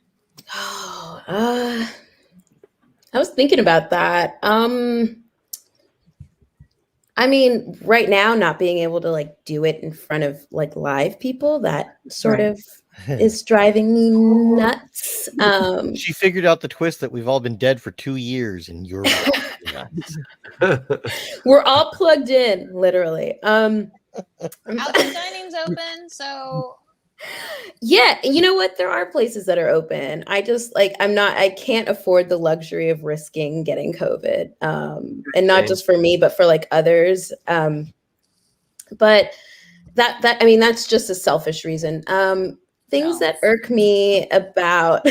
I was thinking about that. I mean, right now, not being able to like do it in front of like live people, that sort of is driving me nuts. She figured out the twist that we've all been dead for 2 years, and you're nuts. We're all plugged in, literally. Outdoor dining's open, so yeah, you know what? There are places that are open. I just like I can't afford the luxury of risking getting COVID. And not just for me, but for like others. But I mean, that's just a selfish reason. Things that irk me about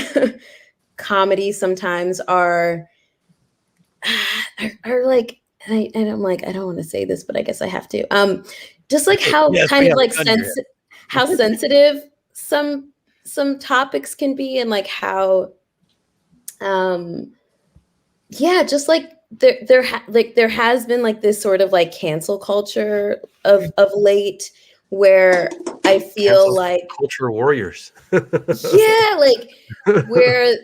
comedy sometimes are like, and I'm like, I don't want to say this, but I guess I have to. Just like how kind of like how sensitive some topics can be, and like how, yeah, just like there has been like this sort of like cancel culture of late, where I feel Cancel like culture warriors. yeah, like where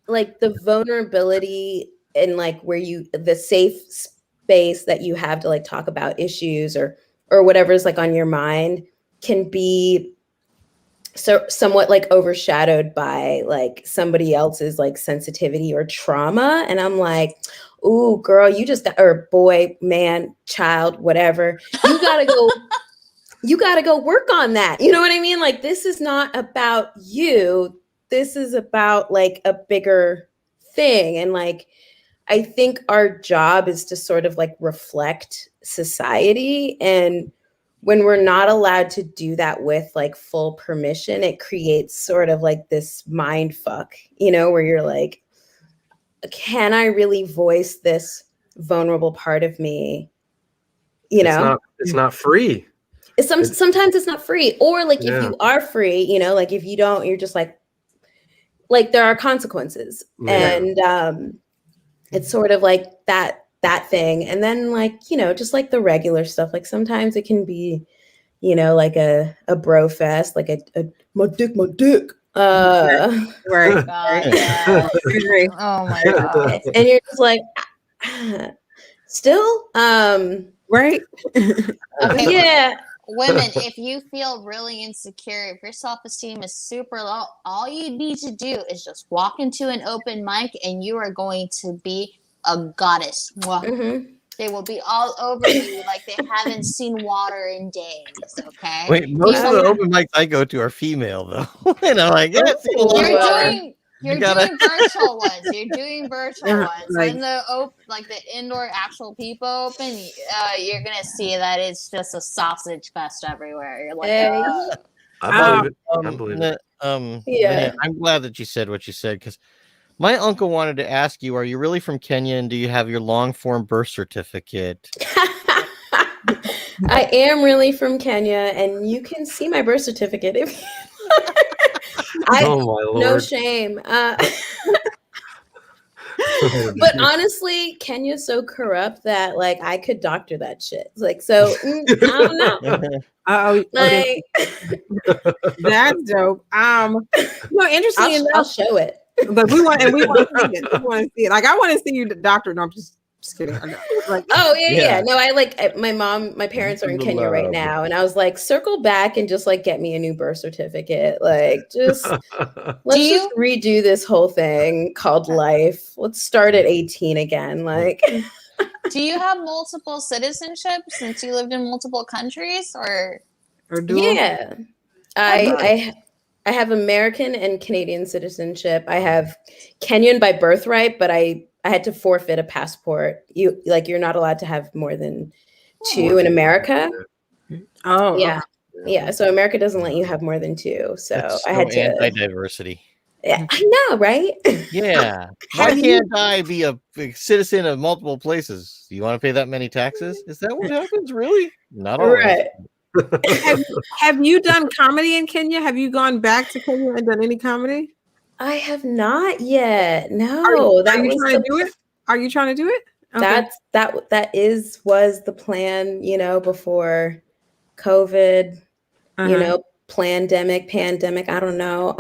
like the vulnerability and like where the safe space that you have to like talk about issues or whatever's like on your mind can be so somewhat like overshadowed by like somebody else's like sensitivity or trauma. And I'm like, ooh, girl, you just or boy, man, child, whatever, you gotta go work on that. You know what I mean? Like, this is not about you. This is about like a bigger thing. And like, I think our job is to sort of like reflect society. And when we're not allowed to do that with like full permission, it creates sort of like this mind fuck, you know, where you're like, can I really voice this vulnerable part of me? You know, it's not free. Sometimes it's not free, or like if you are free, you know, like if you don't, you're just like there are consequences, and it's sort of like that thing. And then like, you know, just like the regular stuff, like sometimes it can be, you know, like a bro fest, like a my dick Right. God, yeah. Oh my God. and you're just like still right. Okay, yeah. Women, if you feel really insecure, if your self-esteem is super low, all you need to do is just walk into an open mic and you are going to be a goddess. Mm-hmm. They will be all over you like they haven't seen water in days, okay? Wait, most of the open mics I go to are female, though. And I'm like, yeah, You're doing virtual ones. You're doing virtual ones. Like, When the indoor actual people open, you're gonna see that it's just a sausage fest everywhere. You're like, I believe it. I believe it. Yeah. I'm glad that you said what you said, because my uncle wanted to ask you, are you really from Kenya, and do you have your long form birth certificate? I am really from Kenya, and you can see my birth certificate if oh my Lord. No shame. But honestly, Kenya's so corrupt that like I could doctor that shit. Like, so I don't know. Like, that's dope. No, interesting enough, I'll show it. But we want to see it. We want to see it. Like, I want to see you, doctor. No, I'm just kidding. Like, oh yeah. No, my parents are in Kenya right now, and I was like, circle back and just like get me a new birth certificate. Like, just let's just redo this whole thing called life. Let's start at 18 again. Like, do you have multiple citizenship since you lived in multiple countries, or dual? Yeah, I have American and Canadian citizenship. I have Kenyan by birthright, but I had to forfeit a passport. You're not allowed to have more than 2 in America. Oh, yeah. Okay. Yeah. So America doesn't let you have more than 2. So I had to anti-diversity. Yeah, I know, right? Yeah. Why can't I be a citizen of multiple places? Do you want to pay that many taxes? Is that what happens? Really? Not always. Right. Have you done comedy in Kenya? Have you gone back to Kenya and done any comedy? I have not yet. No. Are you trying to do it? Are you trying to do it? Okay. That was the plan, you know, before COVID, you know, pandemic, I don't know.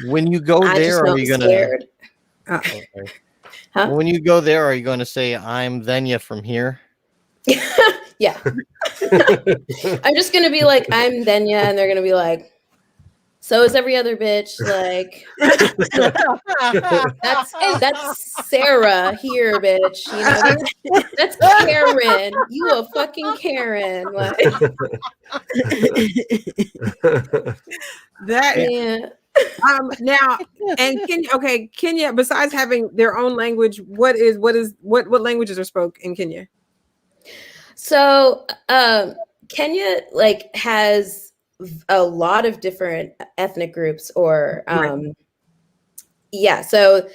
When you go there, are you gonna Huh? When you go there, are you gonna say I'm Thenya from here? Yeah. I'm just gonna be like, I'm Thenya, and they're gonna be like, so is every other bitch. Like, that's Sarah here, bitch. You know, that's Karen. You a fucking Karen. Like, now, and Kenya, besides having their own language, what languages are spoke in Kenya? So Kenya like has a lot of different ethnic groups, or so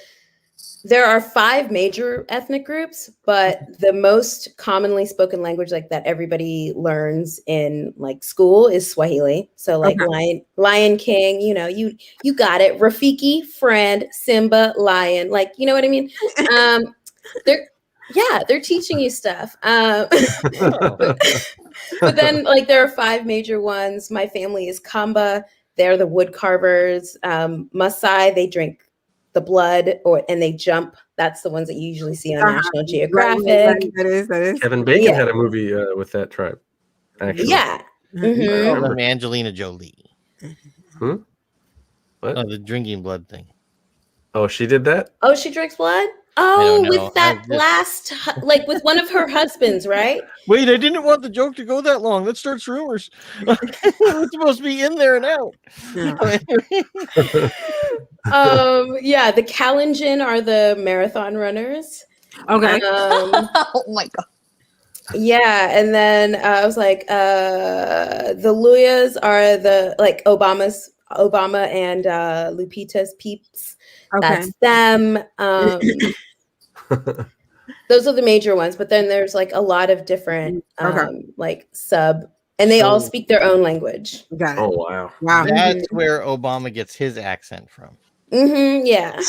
there are 5 major ethnic groups, but the most commonly spoken language like that everybody learns in like school is Swahili. So like Lion King, you got it. Rafiki, friend, Simba, lion, like, you know what I mean? They're teaching you stuff. But then like there are 5 major ones. My family is Kamba. They're the wood carvers. Maasai, they drink the blood and they jump. That's the ones that you usually see on National Geographic. That is. Kevin Bacon had a movie with that tribe, actually. Yeah. I'm Angelina Jolie. What? Oh, the drinking blood thing. Oh, she did that? Oh, she drinks blood? Oh, with that last, like with one of her husbands, right? Wait, I didn't want the joke to go that long. That starts rumors. It's supposed to be in there and out. The Kalenjin are the marathon runners. Okay. Oh my god. Yeah, and then I was like, the Luyas are the like Obama and Lupita's peeps. Okay. That's them. Those are the major ones, but then there's like a lot of different like sub, and they all speak their own language. Got it. Oh wow. That's where Obama gets his accent from. Yeah.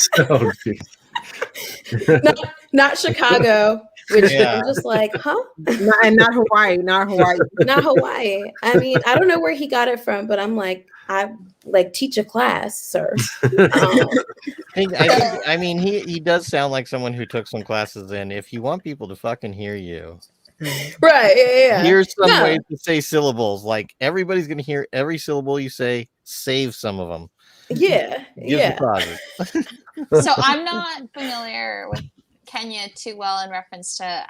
not Chicago, which I'm just like, huh? Not Hawaii. Not Hawaii. I mean, I don't know where he got it from, but I'm like, I like teach a class, sir. I mean, he does sound like someone who took some classes in. If you want people to fucking hear you, right? Yeah. Here's some ways to say syllables. Like everybody's gonna hear every syllable you say. Save some of them. Yeah. So I'm not familiar with Kenya too well in reference to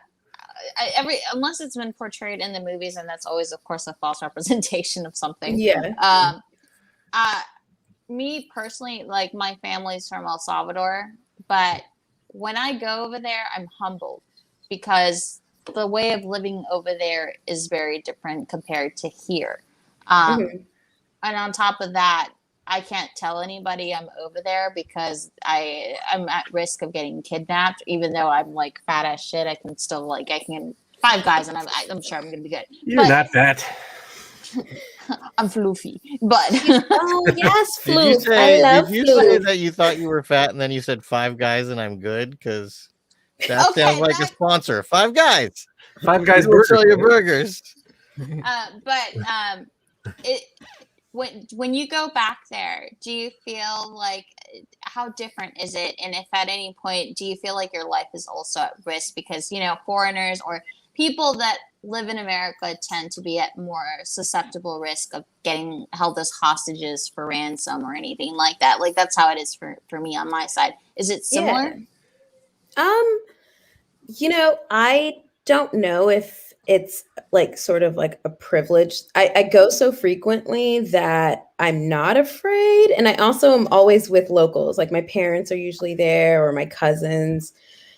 unless it's been portrayed in the movies, and that's always, of course, a false representation of something. Yeah. Me personally, like my family's from El Salvador, but when I go over there, I'm humbled because the way of living over there is very different compared to here. And on top of that, I can't tell anybody I'm over there because I'm at risk of getting kidnapped. Even though I'm like fat as shit, I can still I can 5 guys, and I'm sure I'm gonna be good. You're not fat. I'm floofy, but oh yes, floof. I love Did you floof. say that you thought you were fat, and then you said 5 guys, and I'm good? Because that sounds like a sponsor. 5 guys. 5 guys will sell your burgers. When you go back there, do you feel like how different is it? And if at any point do you feel like your life is also at risk because foreigners or people that live in America tend to be at more susceptible risk of getting held as hostages for ransom or anything like that? Like that's how it is for me on my side. Is it similar? I don't know if it's like sort of like a privilege. I go so frequently that I'm not afraid. And I also am always with locals. Like my parents are usually there or my cousins.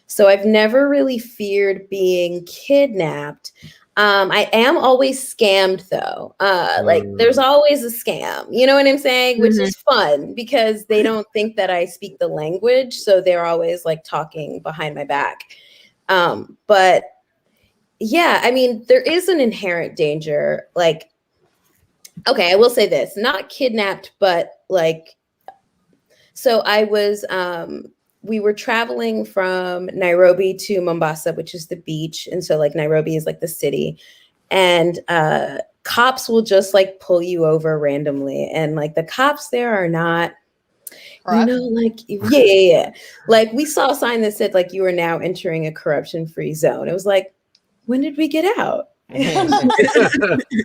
So I've never really feared being kidnapped. I am always scammed though. Like there's always a scam, you know what I'm saying? Which is fun because they don't think that I speak the language. So they're always like talking behind my back. But yeah, I mean, there is an inherent danger. Like, okay, I will say this, not kidnapped, but like, so I was, we were traveling from Nairobi to Mombasa, which is the beach. And so like Nairobi is like the city, and cops will just like pull you over randomly. And like the cops there are not, like, yeah. Like we saw a sign that said like, you are now entering a corruption-free zone. It was like, when did we get out? Can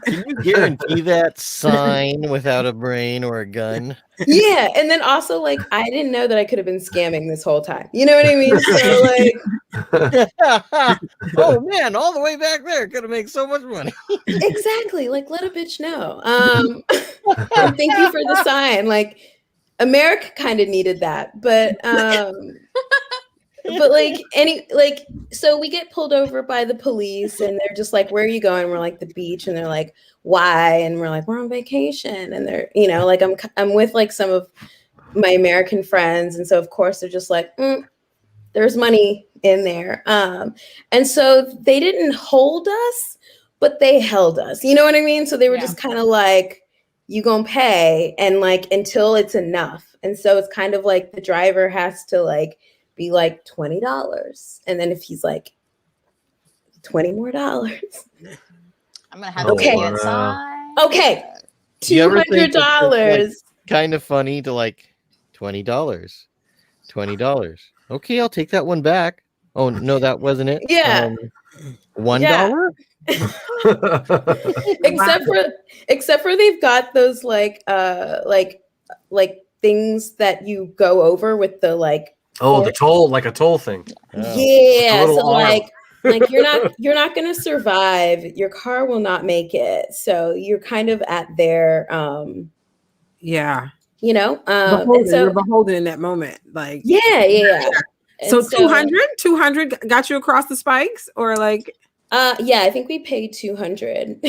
you guarantee that sign without a brain or a gun? Yeah. And then also like, I didn't know that I could have been scamming this whole time. You know what I mean? So like, oh man, all the way back there could have made so much money. Exactly. Like let a bitch know. And thank you for the sign. Like America kind of needed that, but but so we get pulled over by the police and they're just like, where are you going? We're like, the beach. And they're like, why? And we're like, we're on vacation. And they're, like I'm with like some of my American friends. And so of course they're just like, there's money in there. And so they didn't hold us, but they held us. You know what I mean? So they were just kind of like, you gonna pay and like until it's enough. And so it's kind of like the driver has to like be like $20. And then if he's like $20 more, I'm gonna have to pay inside. Okay. $200. Kind of funny to like $20. Okay, I'll take that one back. Oh no, that wasn't it. Yeah. $1. Except for they've got those like things that you go over with the like the toll, like a toll thing. Yeah, so like you're not gonna survive. Your car will not make it. So you're kind of at their you're beholden in that moment. Like yeah. So 200 got you across the spikes or like I think we paid 200.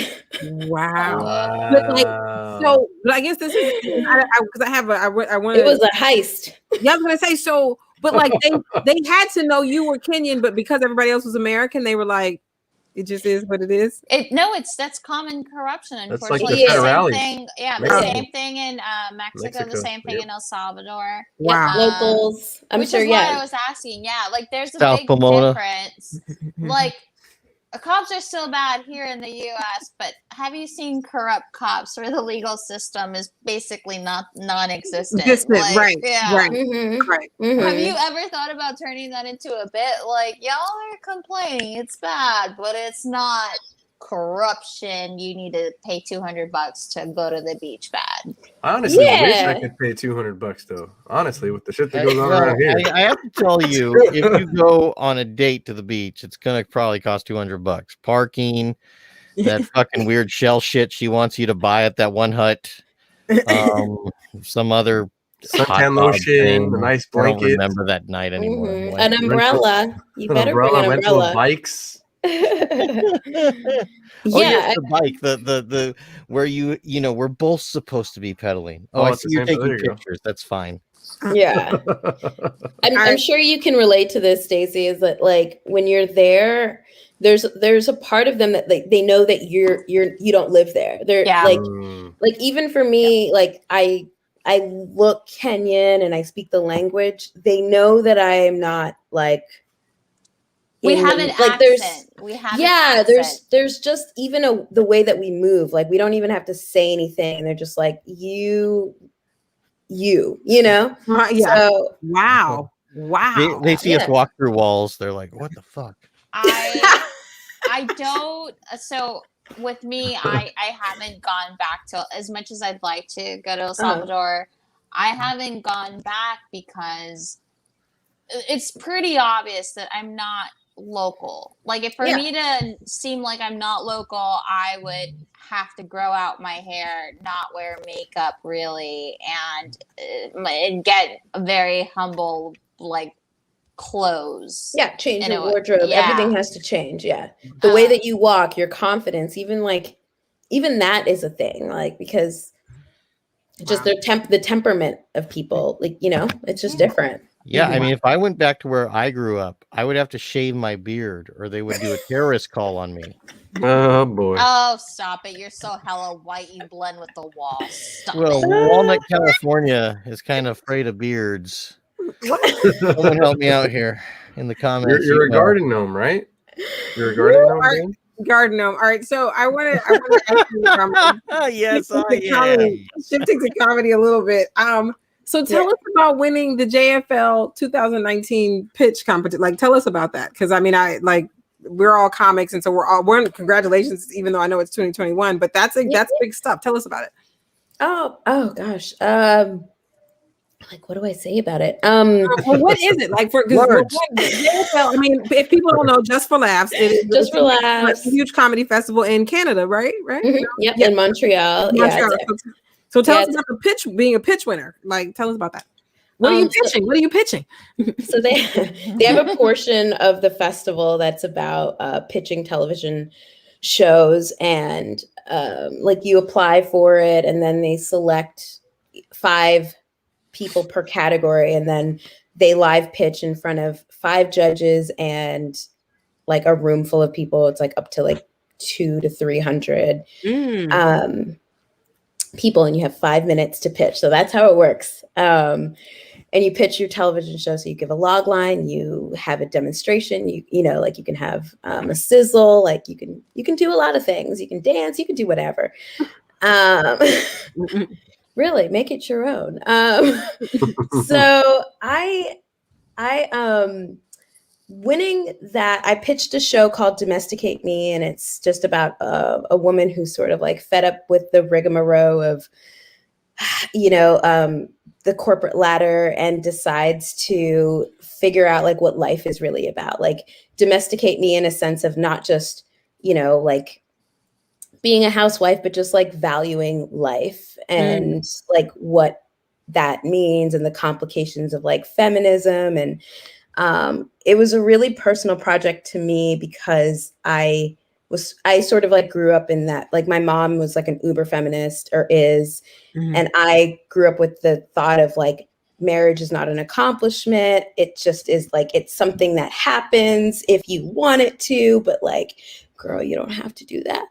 Wow. But I guess this is because I wanted. It was a heist. Yeah, I was gonna say so, but like they had to know you were Kenyan, but because everybody else was American, they were like, it just is what it is. That's common corruption. Unfortunately, that's like the same thing. Yeah, the same thing in Mexico, the same thing in El Salvador. Wow, locals. Which is why I was asking. Yeah, like there's a big difference. Like. Cops are still bad here in the U.S., but have you seen corrupt cops where the legal system is basically non-existent? Right. Mm-hmm. Right. Mm-hmm. Have you ever thought about turning that into a bit? Like, y'all are complaining it's bad, but it's not corruption. You need to pay $200 to go to the beach bad. I honestly wish I could pay $200 though. Honestly, with the shit that goes on around here. I have to tell you, if you go on a date to the beach, it's gonna probably cost $200. Parking, that fucking weird shell shit she wants you to buy at that one hut, some other suntan lotion, a nice blanket. I don't remember that night anymore. Mm-hmm. An umbrella. You better bring an umbrella. Bikes. The bike, the where we're both supposed to be pedaling. I see you're taking pictures. That's fine. Yeah. I'm sure you can relate to this, Stacey, is that like when you're there, there's a part of them that they know that you don't live there. They're like even for me, like I look Kenyan and I speak the language. They know that I am not like we have an accent. There's just even the way that we move. Like we don't even have to say anything. They're just like you know. Yeah. So, wow. They see us walk through walls. They're like, what the fuck? I don't. So with me, I haven't gone back to as much as I'd like to go to El Salvador. I haven't gone back because it's pretty obvious that I'm not local. Like if for me to seem like I'm not local, I would have to grow out my hair, not wear makeup really, and get very humble like clothes. Yeah, change your wardrobe. Everything has to change. Yeah, the way that you walk, your confidence, even that is a thing. Like because just the temperament of people, like it's just different. Yeah, I mean, if I went back to where I grew up, I would have to shave my beard, or they would do a terrorist call on me. Oh boy! Oh, stop it! You're so hella white, you blend with the wall. Stop it. Walnut, California is kind of afraid of beards. Someone help me out here in the comments. You're a garden gnome, right? You're a garden gnome. Garden gnome. All right, so I want to ask you, yes, I am. Shifting to comedy a little bit. So tell us about winning the JFL 2019 pitch competition. Like, tell us about that, because I mean, we're all comics, and so we're congratulations, even though I know it's 2021, but that's big stuff. Tell us about it. Oh gosh. Like, what do I say about it? Well, what is it like for JFL? I mean, if people don't know, Just for Laughs, it is Just for Laughs, a huge comedy festival in Canada, right? Mm-hmm. Yep, in Montreal. So tell us about the pitch, being a pitch winner. Like, tell us about that. What are you pitching? What are you pitching? So they have a portion of the festival that's about pitching television shows, and like you apply for it, and then they select 5 people per category, and then they live pitch in front of 5 judges and like a room full of people. It's like up to like 200 to 300 people, and you have 5 minutes to pitch. So that's how it works. And you pitch your television show. So you give a log line, you have a demonstration, you know, like you can have a sizzle, like you can do a lot of things. You can dance, you can do whatever. Really make it your own. So I winning that, I pitched a show called Domesticate Me, and it's just about a woman who's sort of like fed up with the rigmarole of, you know, the corporate ladder, and decides to figure out like what life is really about. Like domesticate me in a sense of not just, you know, like being a housewife, but just like valuing life and like what that means, and the complications of like feminism. And it was a really personal project to me because I sort of like grew up in that, like my mom was like an uber feminist, or is, and I grew up with the thought of like marriage is not an accomplishment. It just is like, it's something that happens if you want it to, but like, girl, you don't have to do that.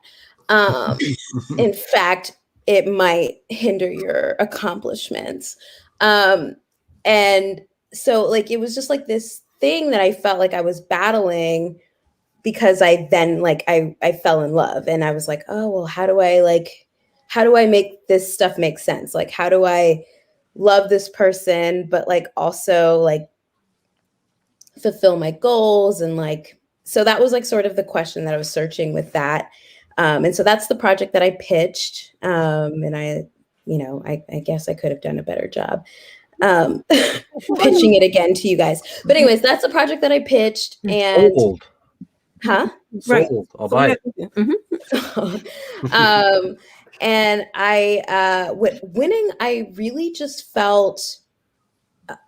In fact, it might hinder your accomplishments. And so like, it was just like this thing that I felt like I was battling, because I then like, I fell in love, and I was like, oh, well, how do I make this stuff make sense? Like, how do I love this person, but like also like fulfill my goals? And like, so that was like sort of the question that I was searching with that. And so that's the project that I pitched. And I, you know, I guess I could have done a better job pitching it again to you guys. But anyways, that's the project that I pitched. And huh? Right. I'll buy it. And with winning, I really just felt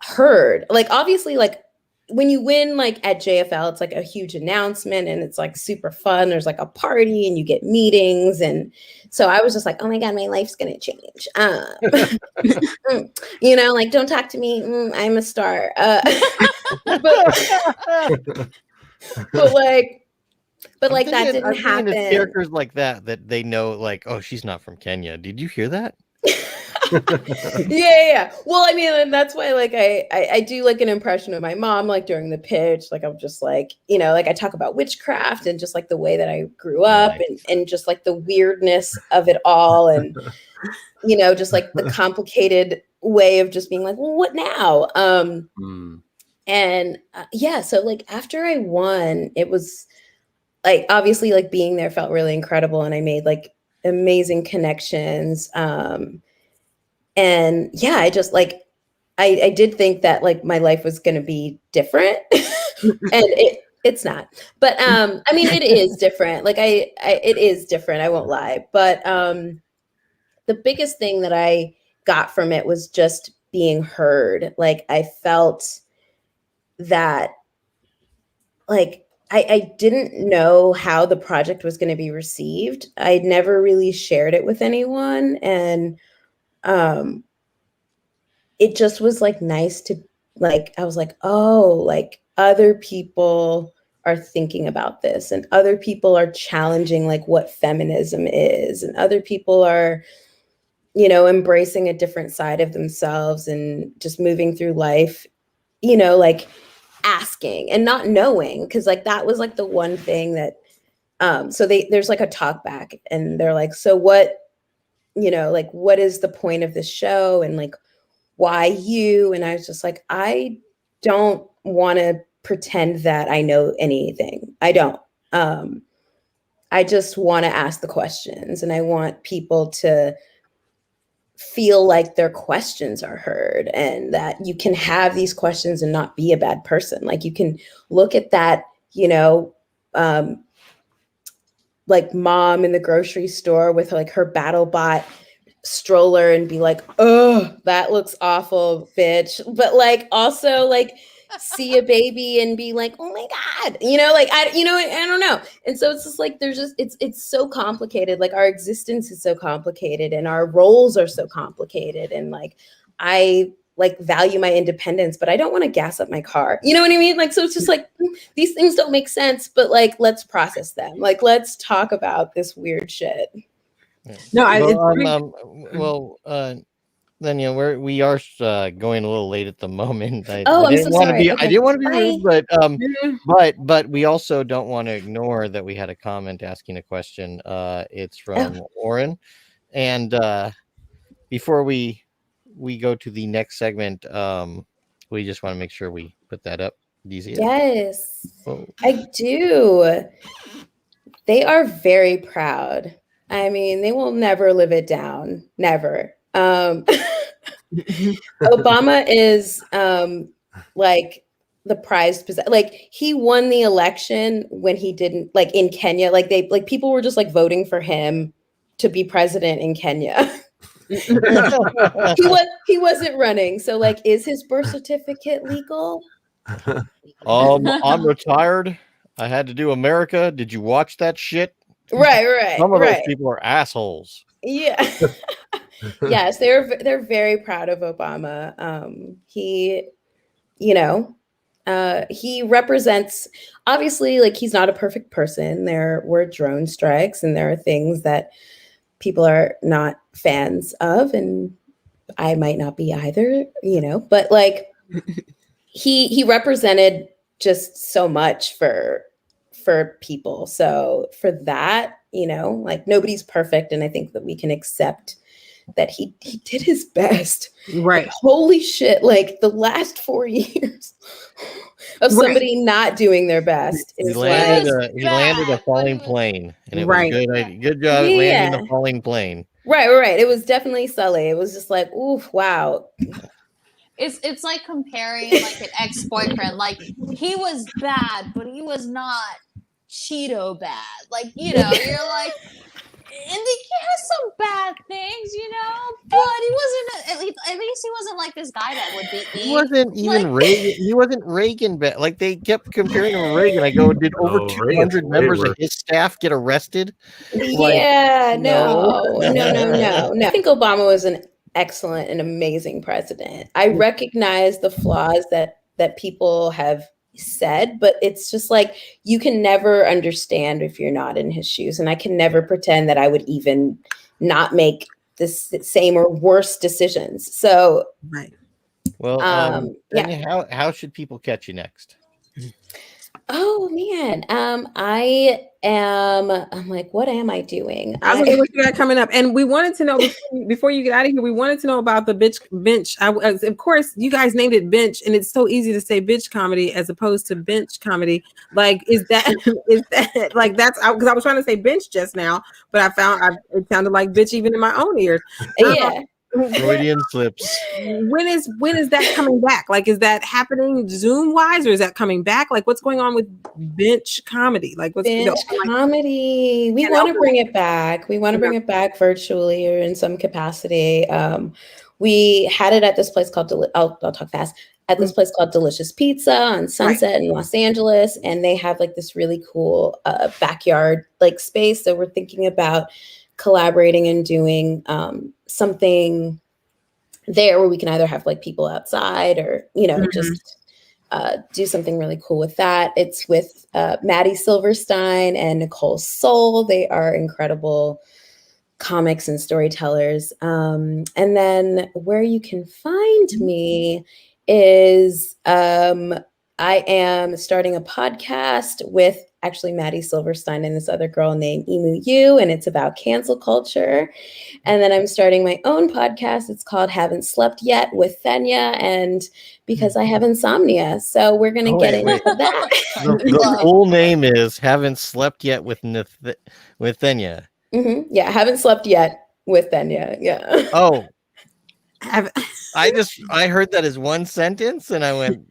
heard. Like, obviously, like when you win, like at JFL, it's like a huge announcement, and it's like super fun. There's like a party, and you get meetings. And so I was just like, oh my God, my life's going to change. You know, like, don't talk to me. I'm a star. But like that didn't happen. It's characters like that they know, like, oh, she's not from Kenya. Did you hear that? Yeah. Well, I mean, and that's why like I do like an impression of my mom, like during the pitch. Like I'm just like, you know, like I talk about witchcraft and just like the way that I grew up, and just like the weirdness of it all, and you know, just like the complicated way of just being like, well, what now? And yeah, so like after I won, it was like, obviously like being there felt really incredible, and I made like amazing connections. And yeah, I just like, I did think that like my life was going to be different and it's not, but I mean, it is different. Like it is different. I won't lie. But the biggest thing that I got from it was just being heard. Like I felt that like, I didn't know how the project was going to be received. I'd never really shared it with anyone. And it just was like nice to like, I was like, oh, like other people are thinking about this, and other people are challenging like what feminism is, and other people are, you know, embracing a different side of themselves and just moving through life, you know, like asking and not knowing, because like that was like the one thing that so there's like a talk back, and they're like, so what, you know, like what is the point of this show, and like why you? And I was just like, I don't want to pretend that I know anything. I don't. I just want to ask the questions, and I want people to feel like their questions are heard, and that you can have these questions and not be a bad person. Like you can look at that, you know, like mom in the grocery store with like her BattleBot stroller and be like, oh, that looks awful, bitch. But like also like see a baby and be like, oh my God, like I don't know. And so it's just like there's just it's so complicated. Like our existence is so complicated and our roles are so complicated. And like I like value my independence, but I don't want to gas up my car. You know what I mean? Like so it's just like these things don't make sense, but like let's process them. Like let's talk about this weird shit. No, then we are going a little late at the moment. I I'm didn't so want to sorry. be Okay. I didn't want to be Bye. rude, but we also don't want to ignore that we had a comment asking a question. It's from Oren, and before we go to the next segment, we just want to make sure we put that up. Do you see it? Yes, I do. They are very proud. I mean, they will never live it down. Never. Obama is like the prized possession. Like he won the election when he didn't, like in Kenya, like people were just like voting for him to be president in Kenya. he wasn't running. So like, is his birth certificate legal? I'm retired. I had to do America. Did you watch that shit? Right. Some of those people are assholes. Yeah. Yes, they're very proud of Obama. He he represents, obviously, like he's not a perfect person. There were drone strikes and there are things that people are not fans of, and I might not be either, but like he represented just so much for people. So for that, like nobody's perfect, and I think that we can accept that he did his best. Right. But holy shit, like the last 4 years of somebody not doing their best is he landed a falling plane, and it was good. Good job at landing the falling plane. Right. It was definitely Sully. It was just like, oof, wow. It's like comparing like an ex-boyfriend. Like he was bad, but he was not Cheeto bad. Like, you're like, and he has some bad things, but he wasn't. At least he wasn't like this guy that would be. He wasn't even Reagan. He wasn't Reagan bad. Like they kept comparing him to Reagan. I go, did over 200 members of his staff get arrested? Yeah, no. I think Obama was an excellent and amazing president. I recognize the flaws that people have said, but it's just like you can never understand if you're not in his shoes, and I can never pretend that I would even not make the same or worse decisions. So well, how should people catch you next? Oh man, I'm like, what am I doing? I was what you got coming up, and we wanted to know before you get out of here. We wanted to know about the bench. Of course, you guys named it bench, and it's so easy to say bitch comedy as opposed to bench comedy. Like, is that like that's because I was trying to say bench just now, but I found it sounded like bitch even in my own ears. Yeah. Freudian slips. When is that coming back? Like, is that happening Zoom wise, or is that coming back? Like, what's going on with bench comedy? Like, what's bench comedy? We want to bring it back. We want to bring it back virtually or in some capacity. We had it at this place called I'll talk fast. At this place called Delicious Pizza on Sunset in Los Angeles, and they have like this really cool backyard like space. So we're thinking about collaborating and doing something there where we can either have like people outside or just do something really cool with that. It's with Maddie Silverstein and Nicole Soul. They are incredible comics and storytellers. And then where you can find me is I am starting a podcast with actually Maddie Silverstein and this other girl named Emu Yu, and it's about cancel culture. And then I'm starting my own podcast. It's called Haven't Slept Yet with Thenya, and because I have insomnia. So we're going to get into that. The full name is Haven't Slept Yet with Thenya. Mm-hmm. Yeah, Haven't Slept Yet with Thenya. Yeah. Oh. I heard that as one sentence and I went,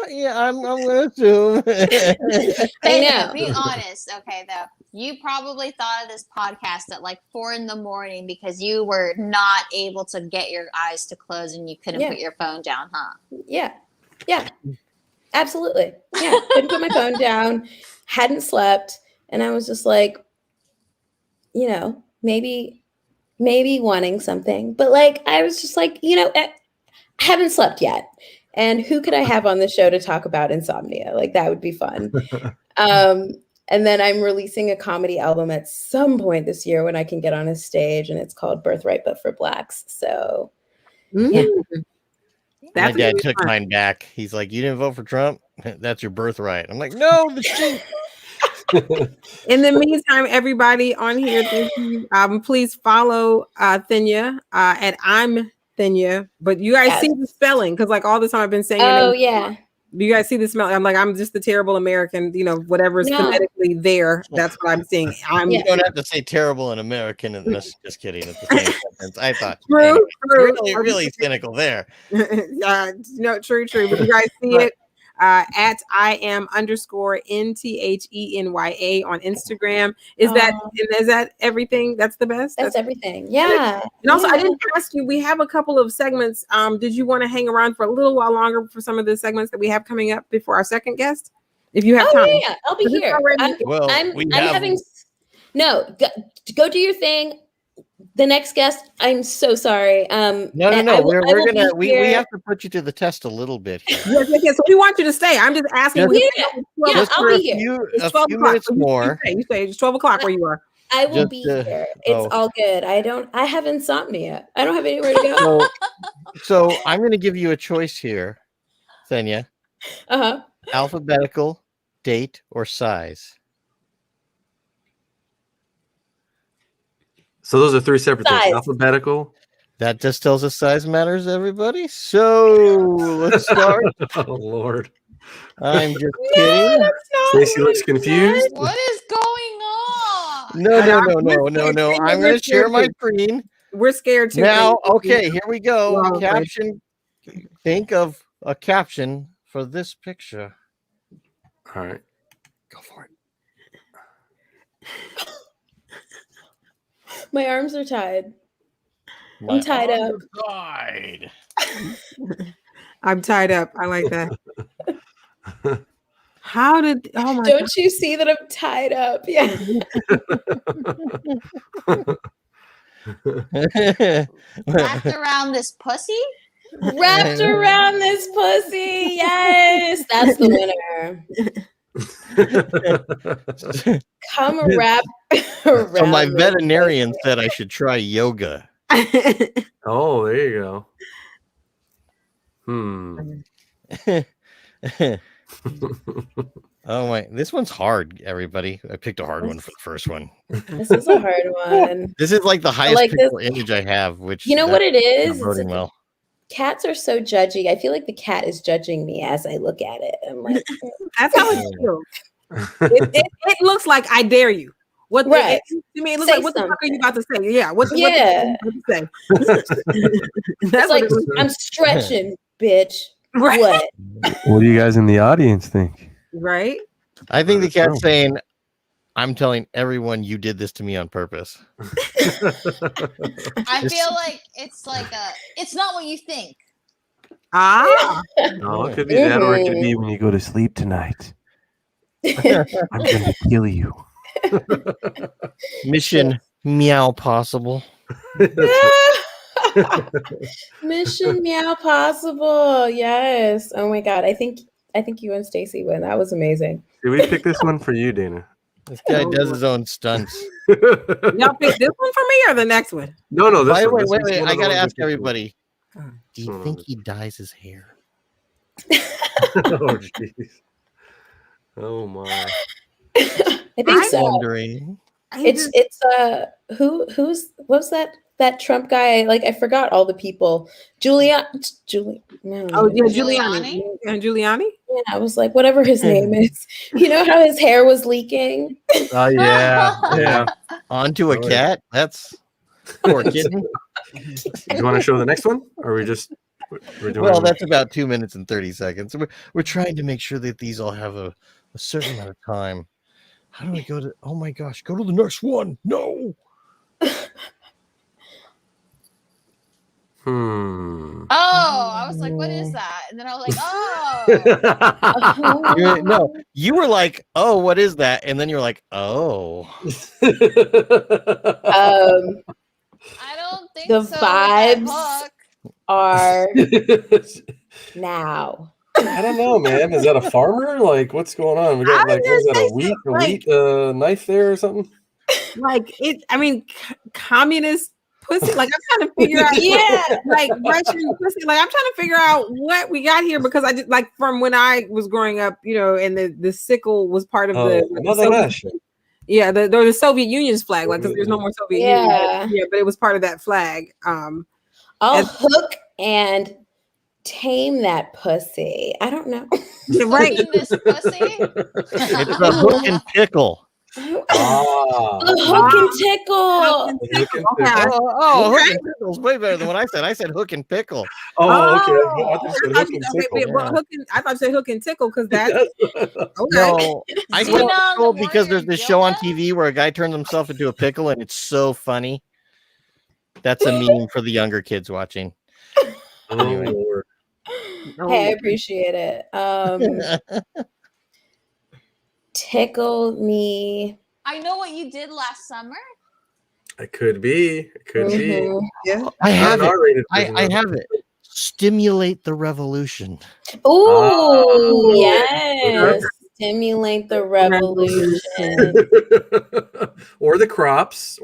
Yeah, I'm gonna assume. Hey, be honest, okay? Though you probably thought of this podcast at like 4 a.m. because you were not able to get your eyes to close and you couldn't put your phone down, huh? Yeah, absolutely. Yeah, couldn't put my phone down, hadn't slept, and I was just like, maybe wanting something, but like I was just like, I haven't slept yet, and who could I have on the show to talk about insomnia? Like that would be fun. And then I'm releasing a comedy album at some point this year when I can get on a stage, and it's called Birthright But for Blacks. So yeah. My dad took mine back. He's like, "You didn't vote for Trump? That's your birthright." I'm like, "No, the sheep." In the meantime, everybody on here, thank you. Please follow Thenya at I'm Thenya. But you guys see the spelling because like all the time I've been saying. Oh yeah. Do you guys see the smell? I'm like, I'm just the terrible American, whatever is phonetically there. That's what I'm seeing. You don't have to say terrible in American and just kidding at the same sentence. I thought true. Really cynical there. True. But you guys see it at IAM_NTHENYA on Instagram. Is that everything? That's the best? That's everything. Yeah. And also, I didn't ask you, we have a couple of segments. Did you want to hang around for a little while longer for some of the segments that we have coming up before our second guest? If you have time. Yeah, I'll be here. Go do your thing. The next guest, I'm so sorry. No. We have to put you to the test a little bit here. Yes. So we want you to stay. I'm just asking. I'll be here. A few minutes more. You say it's 12 o'clock where you are. I will be here. It's all good. I have insomnia. I don't have anywhere to go. So I'm going to give you a choice here, Thenya. Alphabetical, date, or size. So those are three separate things. Alphabetical. That just tells us size matters, everybody. So let's start. Oh Lord. I'm just kidding. Stacey looks confused. What is going on? No. I'm going to share my screen. We're scared too. Now, okay, here we go. Caption. Think of a caption for this picture. All right. Go for it. My arms are tied. I'm tied up. I'm tied up. I like that. Don't you see that I'm tied up? Yeah. Wrapped around this pussy? Wrapped around this pussy. Yes. That's the winner. Come wrap around. So my veterinarian said I should try yoga. Oh, there you go. Oh my, this one's hard, everybody. I picked a hard one for the first one. This is a hard one. This is like the highest pixel image I have, which what it is? Voting well. Cats are so judgy. I feel like the cat is judging me as I look at it. I'm like, that's how it feels. It looks like I dare you. What? Right. It looks like what the fuck are you about to say? Yeah. What are you about to say? That's like I'm stretching, bitch. Right. What do you guys in the audience think? Right. I think the cat's saying, "I'm telling everyone you did this to me on purpose." I feel like it's not what you think. No, it could be that, or it could be when you go to sleep tonight. I'm going to kill you. Mission meow possible. Mission meow possible. Yes. Oh my god. I think you and Stacey win. That was amazing. Did we pick this one for you, Dana? This guy does his own stunts. Y'all pick this one for me or the next one? No. This wait. one I gotta ask everybody. Do you think he dyes his hair? Oh jeez. Oh my. I think so. Wondering. Who's what was that Trump guy? Like I forgot all the people. Giuliani. Giuliani. Giuliani? Yeah, I was like, whatever his name is. You know how his hair was leaking? Oh yeah. Onto a cat? That's poor kitten. You want to show the next one? Or we just We're doing Well, that's about 2 minutes and 30 seconds. We're trying to make sure that these all have a certain amount of time. How do I go to? Oh my gosh, go to the next one. No. Oh, I was like, what is that? And then I was like, oh. No, you were like, oh, what is that? And then you were like, oh. I don't think The so. vibes are now. I don't know, man. Is that a farmer? Like, what's going on? We got like, what is that? A wheat knife there or something? Like it. I mean, communist pussy. Like I'm trying to figure out. Like Russian pussy. Like I'm trying to figure out what we got here because I just like from when I was growing up, and the sickle was part of the Soviet. Yeah, the Soviet Union's flag, like because there's no more Soviet Union. Yeah, but it was part of that flag. I'll hook and tame that pussy. I don't know. Right. This pussy? It's a hook and tickle. Hook and tickle. Hook and tickle's way better than what I said. I said hook and pickle. Oh, okay. I thought you said hook and tickle because that's okay. No, I said tickle because there's this show on TV where a guy turns himself into a pickle and it's so funny. That's a meme for the younger kids watching. Anyway. Hey, I appreciate it. Tickle me. I know what you did last summer. It could be. Yeah, I have it. I have it. Stimulate the revolution. Oh, yes. Stimulate the revolution. or the crops,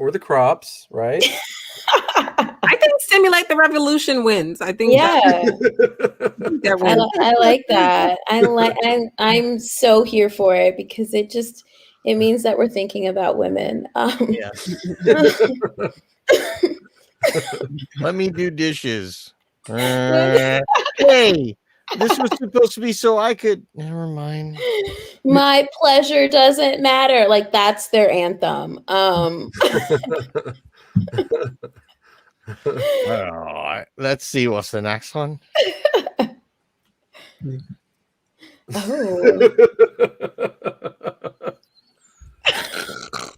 right? I think stimulate the revolution wins. I think I like that. I'm so here for it because it means that we're thinking about women. Let me do dishes. Hey, this was supposed to be so I could. Never mind. My pleasure doesn't matter. Like that's their anthem. Let's see what's the next one.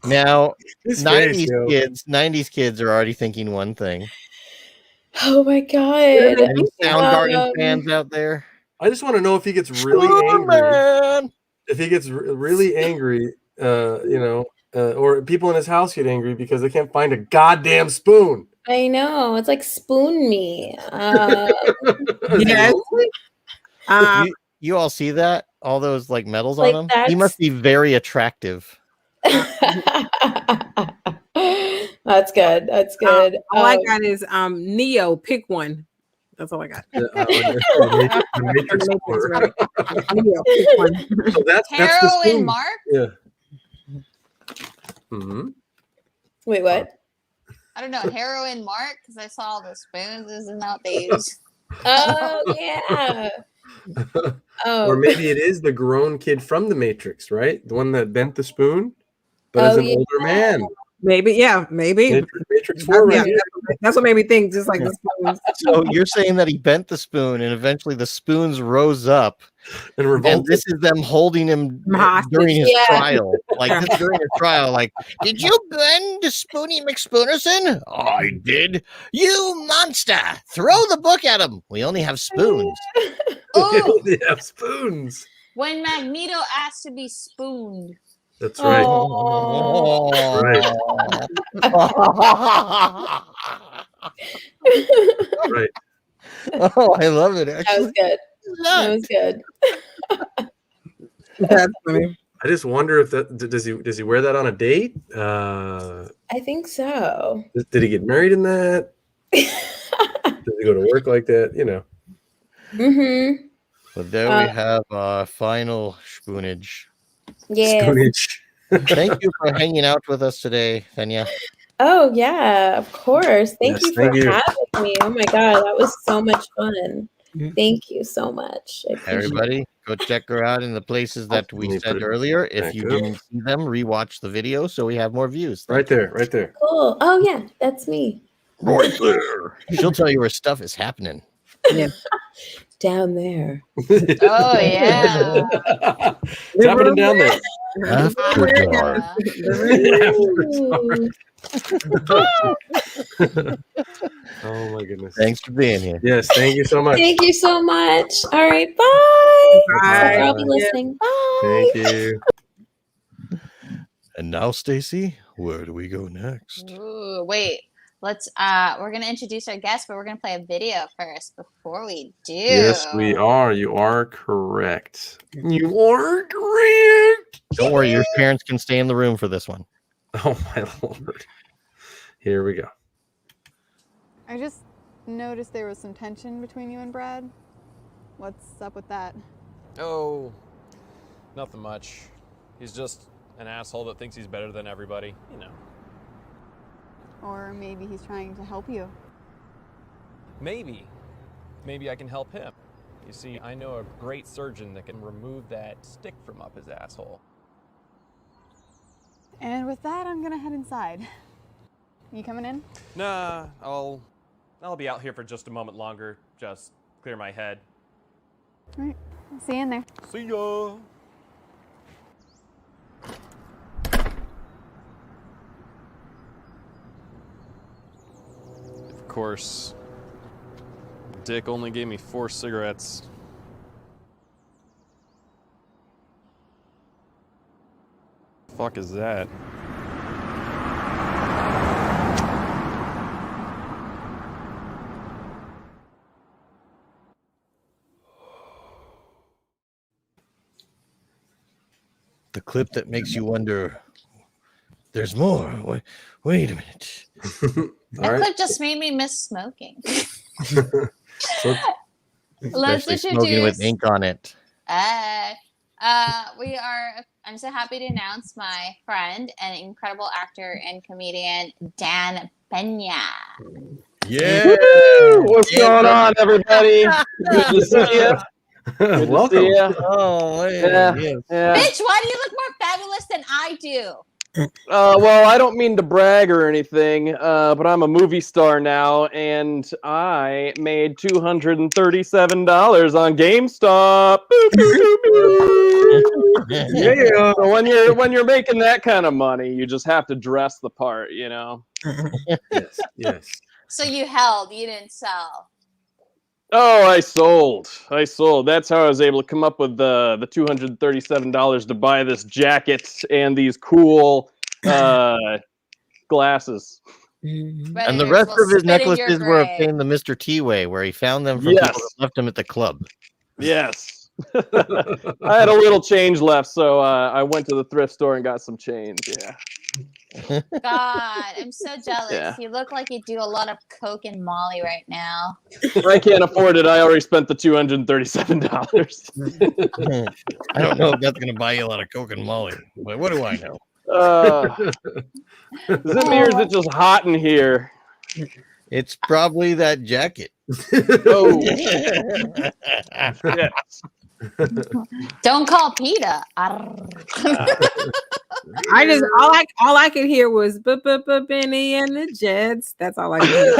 Now 90s kids are already thinking one thing. Oh my god. Any Soundgarden fans out there? I just want to know if he gets really angry. If he gets really angry, or people in his house get angry because they can't find a goddamn spoon. I know. It's like spoon me. Yes. You all see that? All those like medals on him? He must be very attractive. That's good. That's good. All I got is Neo. Pick one. That's all I got. The Matrix Neo, pick one. So that's Harrow and Mark? Yeah. Mm-hmm. Wait, what? I don't know. Harrow and Mark? Because I saw the spoons. Isn't that they use? Oh, yeah. Or maybe it is the grown kid from the Matrix, right? The one that bent the spoon, but as an older man. Maybe, yeah, maybe. Matrix 4 right here. That's what made me think, just like the spoons. So you're saying that he bent the spoon and eventually the spoons rose up and this is them holding him during his trial. Like this during his trial, like, did you bend Spoony McSpoonerson? I did. You monster! Throw the book at him. We only have spoons. Oh, they have spoons. When Magneto asked to be spooned. That's right. Right. Right. Oh, I love it. Actually. That was good. That's funny. I just wonder if does he wear that on a date? I think so. Did he get married in that? Does he go to work like that? Mm-hmm. So there we have final spoonage. Yeah. Spoonage. Thank you for hanging out with us today, Fenya. Oh yeah, of course. Thank you for having me. Oh my god, that was so much fun. Thank you so much. Everybody, go check her out in the places that we said earlier. If you didn't see them, rewatch the video so we have more views. Right there. Cool. Oh yeah, that's me. Right there. She'll tell you where stuff is happening. Yeah. Down there. Oh yeah. It's happening down there. After dark. Ooh. Oh my goodness. Thanks for being here. Yes, thank you so much. Thank you so much. All right, bye. Bye. For all the listening. Bye. Thank you. And now, Stacy, where do we go next? Ooh, wait. Let's we're gonna introduce our guest, but we're gonna play a video first before we do. Yes, we are. You are correct. You are correct. Don't worry, your parents can stay in the room for this one. Oh my Lord. Here we go. I just noticed there was some tension between you and Brad. What's up with that? Oh, nothing much. He's just an asshole that thinks he's better than everybody, you know. Or maybe he's trying to help you. Maybe I can help him. You see, I know a great surgeon that can remove that stick from up his asshole. And with that, I'm gonna head inside. You coming in? Nah, I'll be out here for just a moment longer, just clear my head. All right, see you in there. See ya! Of course, Dick only gave me 4 cigarettes. Fuck is that? The clip that makes you wonder, there's more. Wait a minute. That clip just made me miss smoking. Let's Especially smoking with introduce. ink on it. I'm so happy to announce my friend and incredible actor and comedian Dan Pena. Yeah. What's going on, everybody? Good to see you. Welcome. Oh, Yeah. yes. Yeah. Bitch, why do you look more fabulous than I do? Well, I don't mean to brag or anything, but I'm a movie star now, and I made $237 on GameStop. Yeah. So when you're making that kind of money, you just have to dress the part, you know. Yes. Yes. So you held, you didn't sell. Oh, I sold. That's how I was able to come up with the $237 to buy this jacket and these cool glasses. And the rest of his necklaces were obtained the Mr. T way, where he found them from people that left him at the club. Yes. I had a little change left, so I went to the thrift store and got some change. Yeah. God, I'm so jealous. Yeah. You look like you do a lot of coke and Molly right now. I can't afford it. I already spent the $237. I don't know if that's going to buy you a lot of Coke and Molly, but what do I know? Is it me or is it just hot in here? It's probably that jacket. Oh. Yes. Don't call PETA. I just all I could hear was Benny and the Jets. That's all I could hear.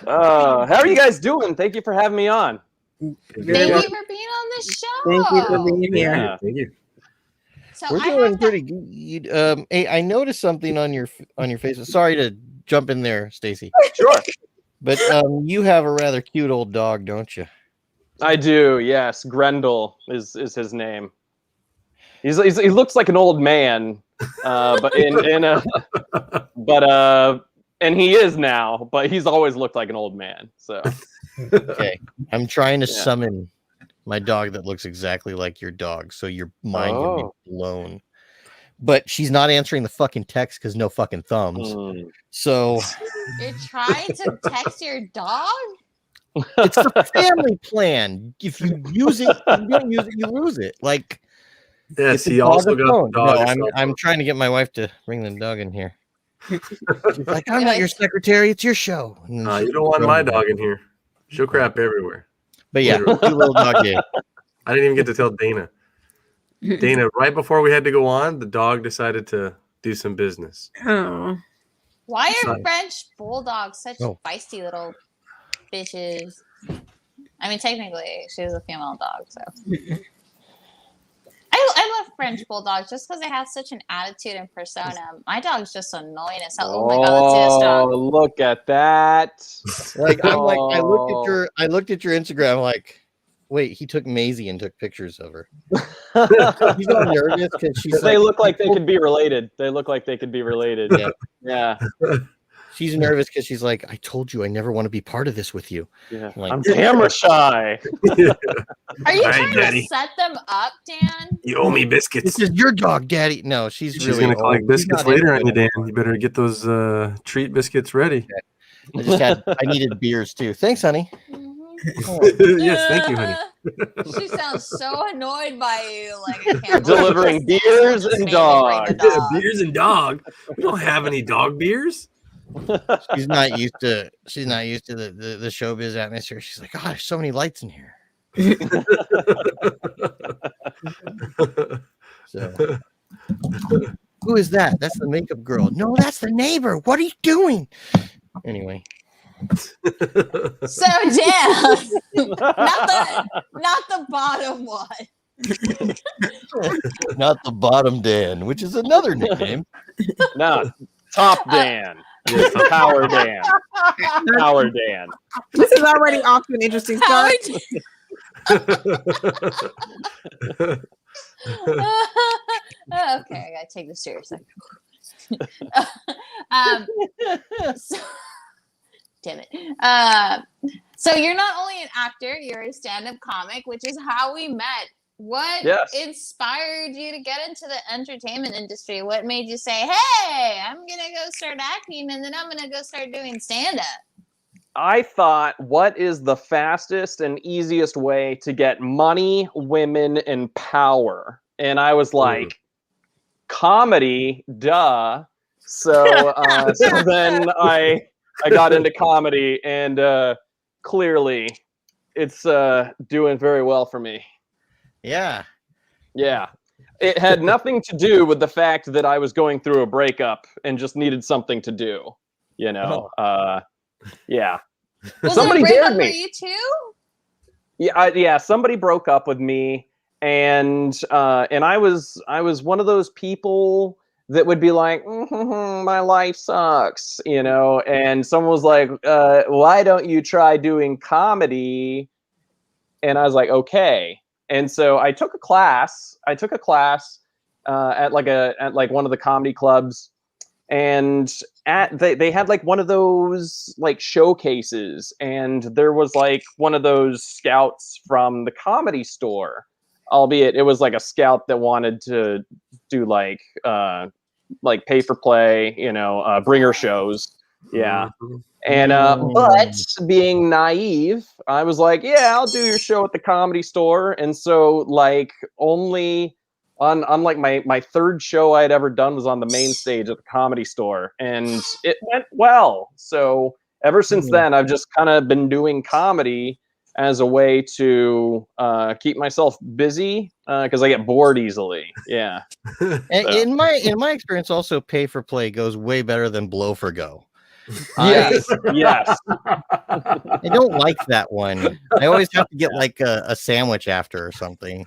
How are you guys doing? Thank you for having me on. Thank you for being on the show. Thank you for being here. Yeah. Thank you. So We're doing pretty good. Hey, I noticed something on your face. Sorry to jump in there, Stacy. Sure. But you have a rather cute old dog, don't you? I do. Yes, Grendel is his name. He looks like an old man, but and he is now, but he's always looked like an old man. So okay, I'm trying to summon my dog that looks exactly like your dog, so your mind can be blown. But she's not answering the fucking text because no fucking thumbs. So you're trying to text your dog? It's the family plan. If you use it, you don't use it, you lose it. Like, yes, he also got the dog. No, I'm trying to get my wife to bring the dog in here. She's like, I'm not your secretary, it's your show. You don't want my dog in here. She'll crap everywhere. But yeah, cute little dog game. I didn't even get to tell Dana. Dana, right before we had to go on, the dog decided to do some business. Oh. Why are Sorry. French bulldogs such feisty little bitches? I mean, technically, she's a female dog, so. I love French bulldogs just because they have such an attitude and persona. My dog's just annoying as hell. Oh my god, let's see this dog. Look at that! Like I looked at your Instagram. Like, wait, he took Maisie and took pictures of her. He's all nervous because she's. They look like they could be related. They look like they could be related. Yeah. She's nervous because she's like, I told you I never want to be part of this with you. Yeah. Like, I'm camera shy. Are you trying to set them up, Dan? You owe me biscuits. This is your dog, Daddy. No, she's really gonna collect old. biscuits later on you, Dan. You better get those treat biscuits ready. I needed beers too. Thanks, honey. Yes, thank you, honey. She sounds so annoyed by you. Like I can't delivering beers and dog. Beers and dog. We don't have any dog beers. She's not used to the showbiz atmosphere. She's like, oh, there's so many lights in here. So, who is that? That's the makeup girl. No, that's the neighbor. What are you doing? Anyway. So Dan, not the bottom one. Not the bottom Dan, which is another nickname. No, top Dan. Power Dan. Power Dan. This is already off to an interesting start. Okay, I gotta take this seriously. Damn it. So you're not only an actor, you're a stand-up comic, which is how we met. What inspired you to get into the entertainment industry? What made you say, hey, I'm going to go start acting and then I'm going to go start doing stand-up? I thought, what is the fastest and easiest way to get money, women, and power? And I was like, comedy, duh. So then I got into comedy, and clearly it's doing very well for me. Yeah. It had nothing to do with the fact that I was going through a breakup and just needed something to do. You know, yeah. Was somebody it a breakup dared me. For you too? Yeah. Somebody broke up with me, and I was one of those people that would be like, my life sucks, you know. And someone was like, why don't you try doing comedy? And I was like, okay. And so I took a class. at one of the comedy clubs, and they had like one of those like showcases, and there was like one of those scouts from the Comedy Store, albeit it was like a scout that wanted to do like pay for play, you know, bringer shows. Yeah. And but being naive, I was like, yeah, I'll do your show at the Comedy Store. And so like only on like my third show I had ever done was on the main stage at the Comedy Store, and it went well. So ever since then, I've just kind of been doing comedy as a way to keep myself busy because I get bored easily. Yeah. And in my experience, also pay for play goes way better than blow for go. Yes. I don't like that one. I always have to get like a sandwich after or something.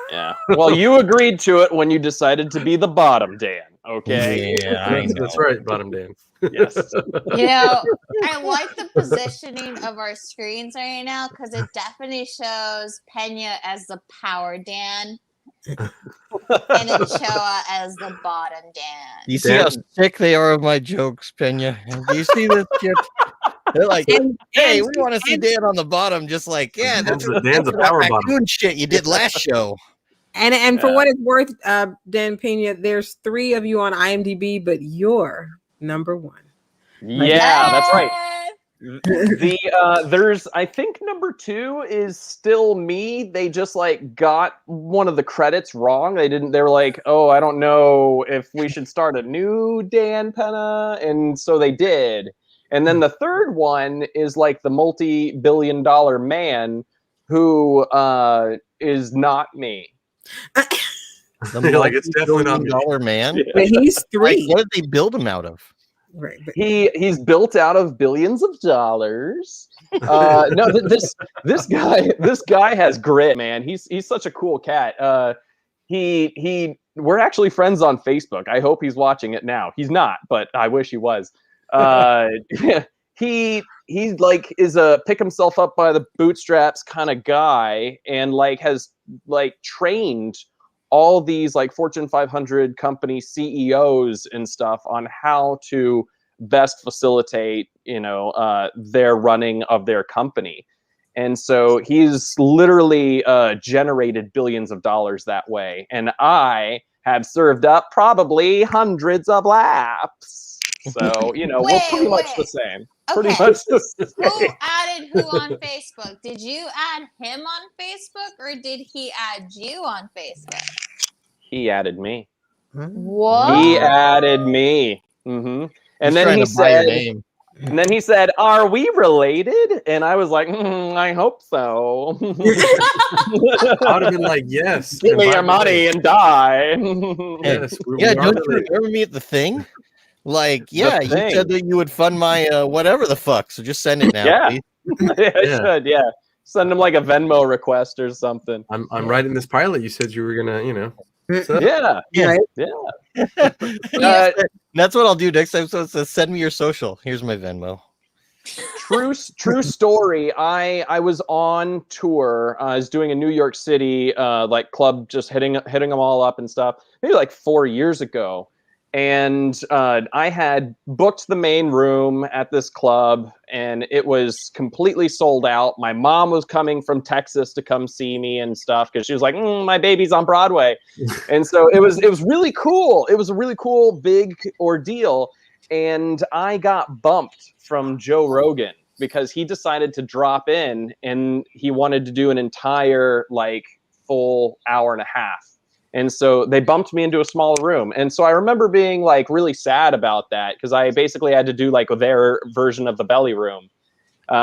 Yeah. Well, you agreed to it when you decided to be the bottom Dan. Okay. Yeah, I know. That's right, bottom Dan. Yes. You know, I like the positioning of our screens right now because it definitely shows Pena as the power Dan and Ochoa as the bottom Dan. You see how sick they are of my jokes, Pena? Do you see this shit? They're like, hey, we want to see Dan on the bottom. Just like, yeah, Dan's a power bottom. Shit you did last show. And for what it's worth, Dan Pena, there's 3 of you on IMDb, but you're number 1. Yeah, that's right. There's I think number 2 is still me. They just like got one of the credits wrong. They were like, oh, I don't know if we should start a new Dan Pena, and so they did. And then the third one is like the multi-billion-dollar man who is not me. The like it's definitely not me. $1 man. But he's 3. Like, what did they build him out of? Right. But He's built out of billions of dollars. No, this guy has grit, man. He's such a cool cat. We're actually friends on Facebook. I hope he's watching it now. He's not, but I wish he was. He like is a pick himself up by the bootstraps kind of guy, and like has like trained all these like Fortune 500 company CEOs and stuff on how to best facilitate, their running of their company. And so he's literally generated billions of dollars that way. And I have served up probably hundreds of laps. So, we're pretty much the same. Okay. Pretty much the same. Who added who on Facebook? Did you add him on Facebook or did he add you on Facebook? He added me. What? He added me. Mm-hmm. And then he said, "Are we related?" And I was like, I hope so. I would have been like, yes. Give me your money and die. Yes, Don't you remember me at the thing? Like, you said that you would fund my whatever the fuck. So just send it now. Yeah, I should. Yeah, send him like a Venmo request or something. I'm writing this pilot. You said you were gonna, So. Yeah. That's what I'll do next time. So it says, send me your social. Here's my Venmo. True story. I was on tour. I was doing a New York City like club, just hitting them all up and stuff. Maybe like 4 years ago. And I had booked the main room at this club, and it was completely sold out. My mom was coming from Texas to come see me and stuff because she was like, "My baby's on Broadway," and so it was really cool. It was a really cool big ordeal, and I got bumped from Joe Rogan because he decided to drop in, and he wanted to do an entire like full hour and a half. And so they bumped me into a small room. And so I remember being like really sad about that because I basically had to do like their version of the belly room,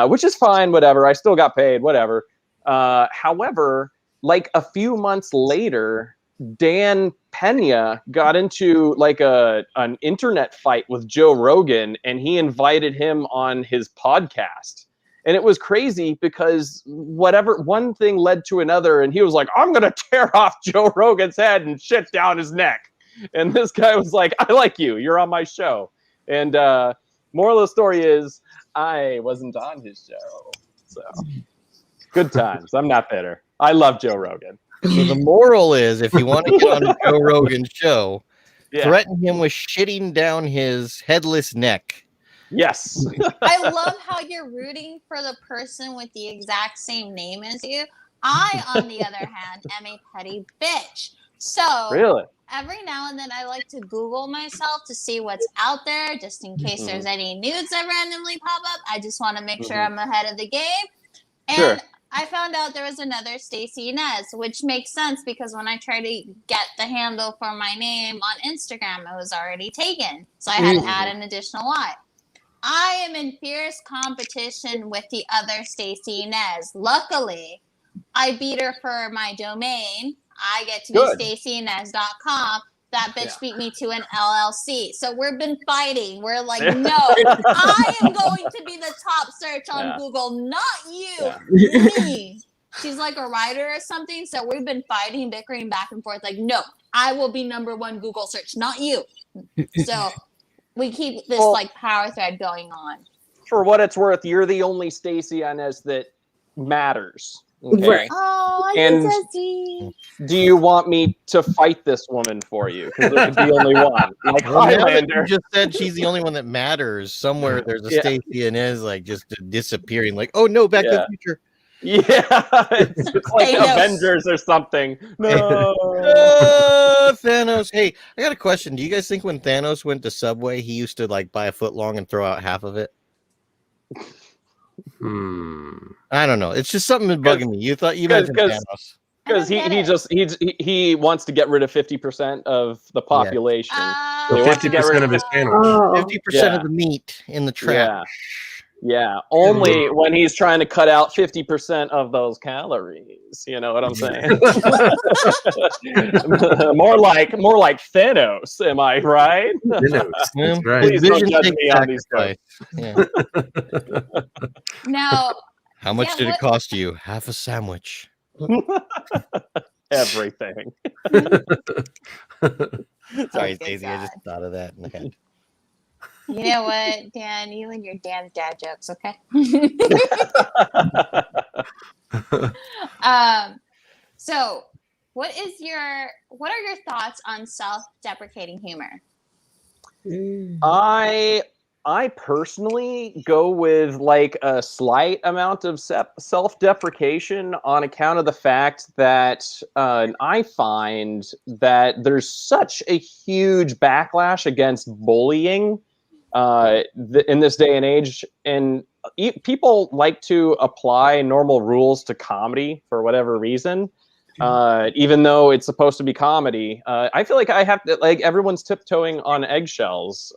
which is fine, whatever. I still got paid, whatever. However, like a few months later, Dan Pena got into like an internet fight with Joe Rogan, and he invited him on his podcast. And it was crazy because one thing led to another, and he was like, "I'm gonna tear off Joe Rogan's head and shit down his neck." And this guy was like, "I like you. You're on my show." And moral of the story is, I wasn't on his show. So good times. I'm not bitter. I love Joe Rogan. So the moral is, if you want to get on Joe Rogan's show, threaten him with shitting down his headless neck. Yes. I love how you're rooting for the person with the exact same name as you. I, on the other hand, am a petty bitch. So really, every now and then I like to Google myself to see what's out there, just in case there's any nudes that randomly pop up. I just want to make sure I'm ahead of the game. And I found out there was another Stacey Inez, which makes sense because when I tried to get the handle for my name on Instagram, it was already taken. So I had to add an additional Y. I am in fierce competition with the other Stacey Inez. Luckily, I beat her for my domain. I get to be StaceyInez.com. That bitch beat me to an LLC. So we've been fighting. We're like, no, I am going to be the top search on Google, not you, me. She's like a writer or something. So we've been fighting, bickering back and forth. Like, no, I will be #1 Google search, not you. So we keep this like power thread going on. For what it's worth, you're the only Stacey Inez that matters. Okay? Right. Oh, and so sweet. Do you want me to fight this woman for you? Because there's the only one. Like Highlander. You just said she's the only one that matters. Somewhere there's a Stacey Inez like just disappearing. Like, oh no, Back to the Future. Yeah, it's like Avengers or something. No. Thanos. Hey, I got a question. Do you guys think when Thanos went to Subway, he used to like buy a foot long and throw out half of it? I don't know. It's just something that's bugging me. You thought you mentioned Thanos because he wants to get rid of 50% of the population. So 50% of his channel. 50% of the meat in the trash. Yeah, only when he's trying to cut out 50% of those calories. You know what I'm saying? more like Thanos. Am I right? Thanos, that's right. Please don't judge me on these jokes. Yeah. Now, How much yeah, did it what- cost you? Half a sandwich. Everything. Sorry, Oh, good Daisy. I just God. thought of that in the head. You know what, Dan? You and your Dan's dad jokes, okay? So what are your thoughts on self-deprecating humor? I personally go with like a slight amount of self-deprecation on account of the fact that I find that there's such a huge backlash against bullying in this day and age, and people like to apply normal rules to comedy for whatever reason. Even though it's supposed to be comedy, I feel like I have to, like, everyone's tiptoeing on eggshells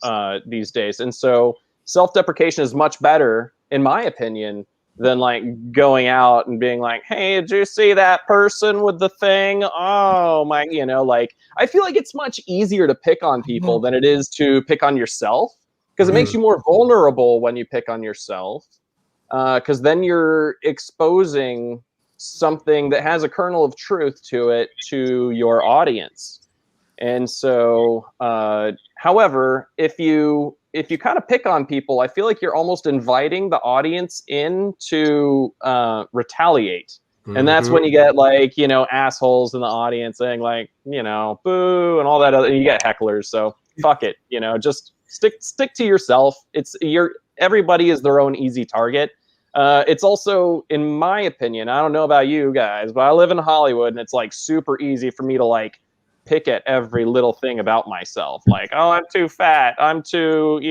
these days, and so self-deprecation is much better, in my opinion, than like going out and being like, "Hey, did you see that person with the thing? Oh my," like I feel like it's much easier to pick on people than it is to pick on yourself, because it makes you more vulnerable when you pick on yourself, because then you're exposing something that has a kernel of truth to it to your audience. And so however, if you kind of pick on people, I feel like you're almost inviting the audience in to retaliate. And that's when you get like, assholes in the audience saying like, boo and all that other, and you get hecklers. So fuck it, just stick to yourself. Everybody is their own easy target. It's also, in my opinion, I don't know about you guys, but I live in Hollywood, and it's like super easy for me to like pick at every little thing about myself. Like, oh, I'm too fat. I'm too,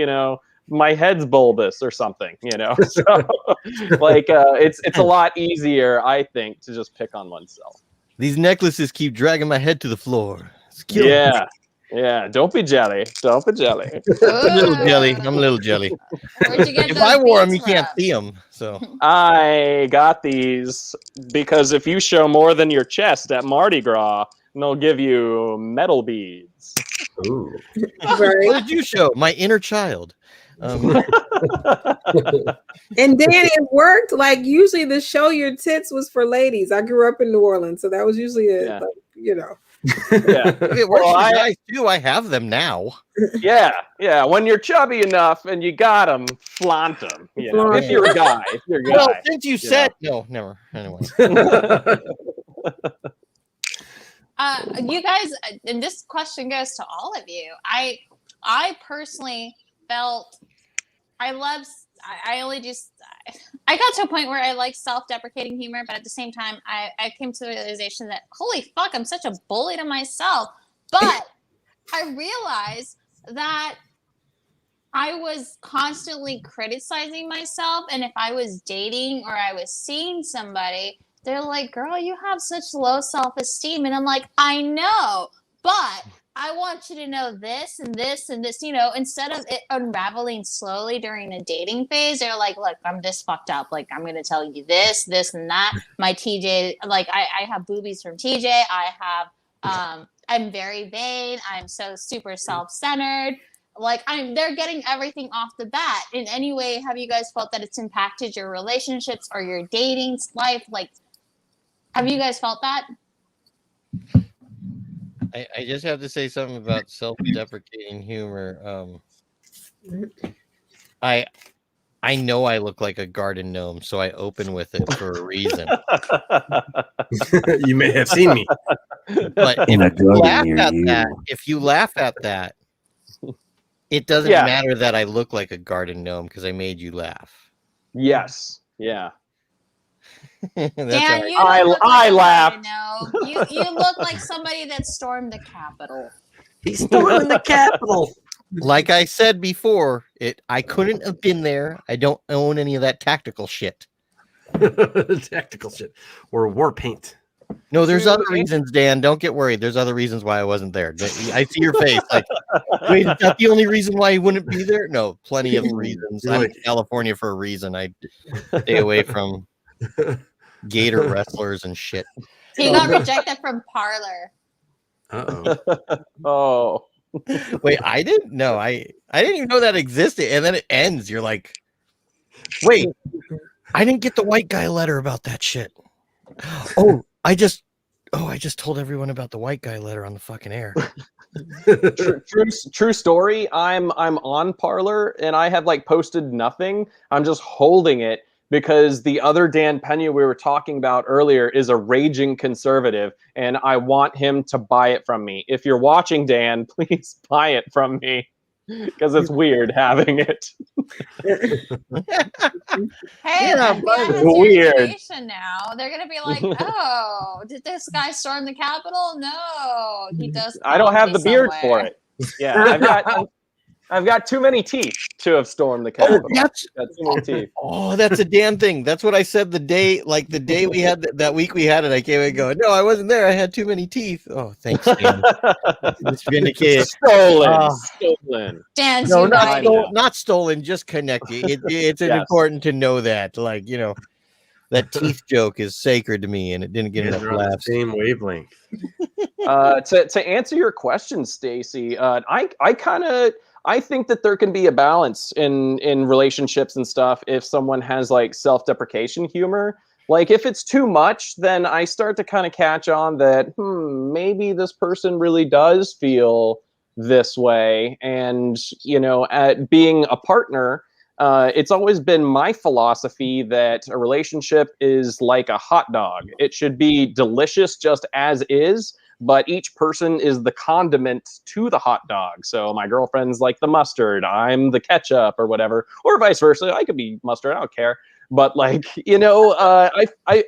my head's bulbous or something, So like, it's a lot easier, I think, to just pick on oneself. These necklaces keep dragging my head to the floor. It's killing me. Yeah, don't be jelly. Don't be jelly. I'm a little jelly. I'm a little jelly. Where'd you get If those I wore them, beads you can't from? see them. So I got these because if you show more than your chest at Mardi Gras, they'll give you metal beads. Ooh. What did you show? My inner child. And Dan, it worked. Like usually the show your tits was for ladies. I grew up in New Orleans, so that was usually it. Yeah. Like, Yeah. It works for guys too. I have them now. Yeah. When you're chubby enough and you got them, flaunt them. If you're a guy. Well, since you said no, never. Anyway. You guys, and this question goes to all of you. I personally felt I got to a point where I like self-deprecating humor, but at the same time, I came to the realization that, holy fuck, I'm such a bully to myself. But I realized that I was constantly criticizing myself, and if I was dating or I was seeing somebody, they're like, girl, you have such low self-esteem. And I'm like, I know, but I want you to know this and this and this, instead of it unraveling slowly during a dating phase, they're like, look, I'm this fucked up. Like, I'm going to tell you this, this, and that. My TJ, like, I have boobies from TJ. I have, I'm very vain. I'm so super self-centered. Like, they're getting everything off the bat. In any way, have you guys felt that it's impacted your relationships or your dating life? Like, have you guys felt that? I just have to say something about self-deprecating humor. I know I look like a garden gnome, so I open with it for a reason. You may have seen me. But if you laugh at that, it doesn't matter that I look like a garden gnome because I made you laugh. Yes. Yeah. Dan, right. I laughed. You look like somebody that stormed the Capitol. He's storming the Capitol. Like I said before, I couldn't have been there. I don't own any of that tactical shit. Tactical shit or war paint. No, there's Mm, other reasons, Dan. Don't get worried. There's other reasons why I wasn't there. I see your face. Like, wait, is that the only reason why he wouldn't be there? No, plenty of reasons. I'm in California for a reason. I stay away from gator wrestlers and shit. He got rejected from Parlor. Oh. Wait, I didn't know. I didn't even know that existed. And then it ends. You're like, wait, I didn't get the white guy letter about that shit. I just told everyone about the white guy letter on the fucking air. True story. I'm on Parlor and I have like posted nothing. I'm just holding it because the other Dan Pena we were talking about earlier is a raging conservative and I want him to buy it from me. If you're watching, Dan, please buy it from me because it's weird having it. Hey, Yeah, the FBI has weird. your information now. They're gonna be like, "Oh, did this guy storm the Capitol? No, he does." I don't have the comedy beard somewhere." for it. Yeah, I've got too many teeth to have stormed the Capitol. Got too many teeth. Oh, that's a damn thing. That's what I said the day we had that week we had it. I came and go, no, I wasn't there. I had too many teeth. Oh, thanks, Dan. It's vindicated. Stolen. Dan's No, right. not stolen. Just connected. It's important to know that. Like, that teeth joke is sacred to me, and it didn't get enough laughs. Same wavelength. To answer your question, Stacy, I think that there can be a balance in relationships and stuff if someone has like self-deprecation humor. Like if it's too much, then I start to kind of catch on that maybe this person really does feel this way. And at being a partner, it's always been my philosophy that a relationship is like a hot dog. It should be delicious just as is, but each person is the condiment to the hot dog. So my girlfriend's like the mustard, I'm the ketchup or whatever, or vice versa. I could be mustard, I don't care. But like,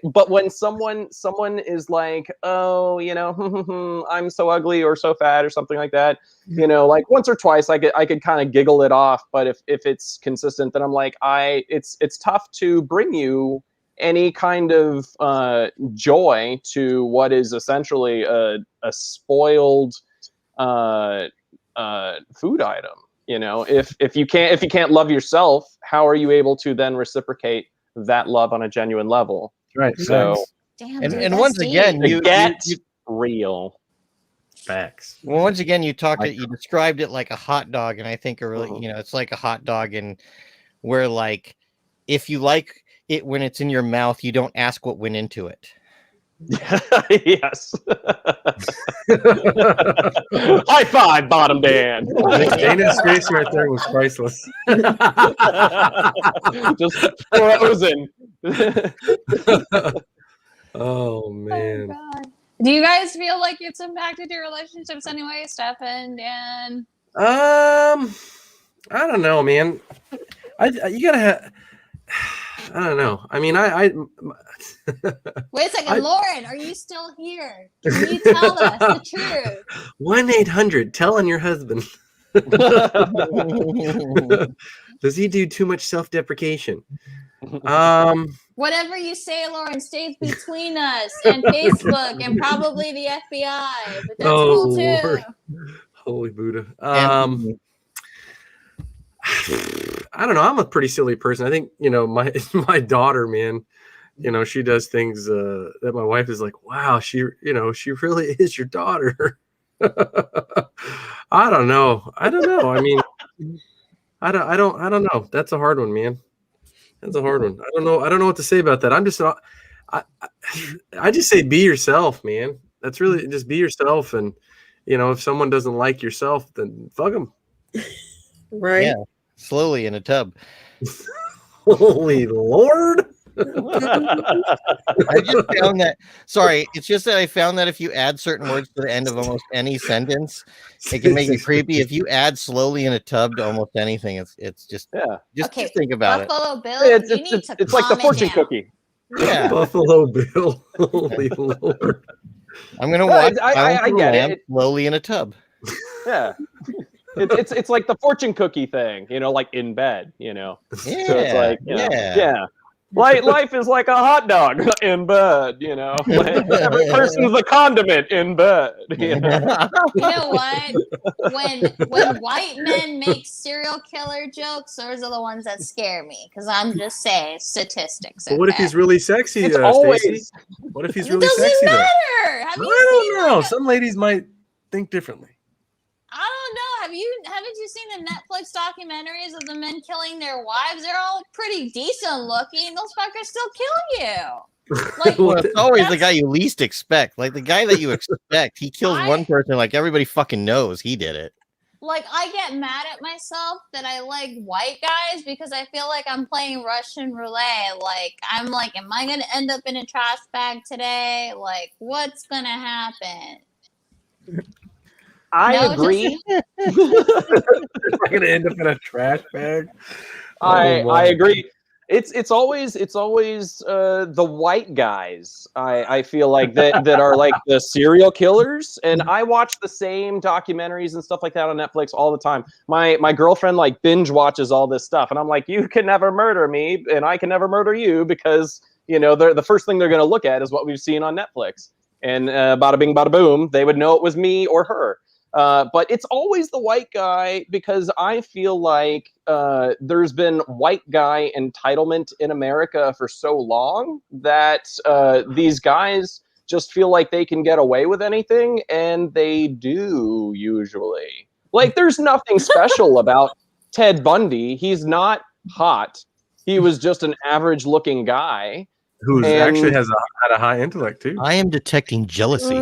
but when someone is like, oh, I'm so ugly or so fat or something like that, like once or twice I could kind of giggle it off. But if it's consistent, then I'm like, it's tough to bring you any kind of joy to what is essentially a spoiled food item. If you can't love yourself, how are you able to then reciprocate that love on a genuine level? Right. So, damn, and once again, you get real facts. Well, once again, you described it like a hot dog, and I think it's like a hot dog, and where like if you like it when it's in your mouth, you don't ask what went into it. Yes. High five, Bottom Dan. Dana's face right there was priceless. Just frozen. Oh man. Oh, God. Do you guys feel like it's impacted your relationships anyway, Stefan, Dan? I don't know, man. You gotta have. I don't know. I mean, Wait a second, Lauren, are you still here? Can you tell us the truth? 1-800 tell on your husband. Does he do too much self-deprecation? Whatever you say, Lauren, stays between us and Facebook and probably the FBI. But that's cool too. Lord. Holy Buddha. I don't know. I'm a pretty silly person. I think, my daughter, man, she does things that my wife is like, wow, she really is your daughter. I don't know. I mean, I don't know. That's a hard one, man. That's a hard one. I don't know what to say about that. I just say be yourself, man. That's really just be yourself. And, if someone doesn't like yourself, then fuck them. Right. Yeah. Slowly in a tub. Holy Lord. I just found that. Sorry, it's just that I found that if you add certain words to the end of almost any sentence, it can make it creepy. If you add slowly in a tub to almost anything, it's just just think about Buffalo Bill, it's like the fortune cookie. Yeah, Buffalo Bill. Holy Lord. I'm gonna watch. I get it. Slowly in a tub. Yeah. It's like the fortune cookie thing, like in bed, So it's like, yeah. Life is like a hot dog in bed, you know. Like, every person's a condiment in bed. You know? You know what? When white men make serial killer jokes, those are the ones that scare me. Because I'm just saying statistics. But what if okay? he's really sexy, It's Stacey? always What if he's It really doesn't sexy, though? matter. Have you I seen don't know. like, Some ladies might think differently. I don't know. Haven't you seen the Netflix documentaries of the men killing their wives? They're all pretty decent looking. Those fuckers still kill you. Like, Well, it's always the that's- guy you least expect. Like the guy that you expect, he kills one person. Like everybody fucking knows he did it. Like, I get mad at myself that I like white guys because I feel like I'm playing Russian roulette. Like, I'm like, am I gonna end up in a trash bag today? Like, what's gonna happen? I agree. Am I gonna end up in a trash bag? I agree. It's always the white guys. I feel like that are like the serial killers, and I watch the same documentaries and stuff like that on Netflix all the time. My girlfriend like binge watches all this stuff, and I'm like, you can never murder me, and I can never murder you because you know the first thing they're gonna look at is what we've seen on Netflix, and bada bing bada boom, they would know it was me or her. But it's always the white guy because I feel like there's been white guy entitlement in America for so long that these guys just feel like they can get away with anything, and they do usually. Like, there's nothing special about Ted Bundy. He's not hot. He was just an average-looking guy. Who actually had a high intellect too. I am detecting jealousy.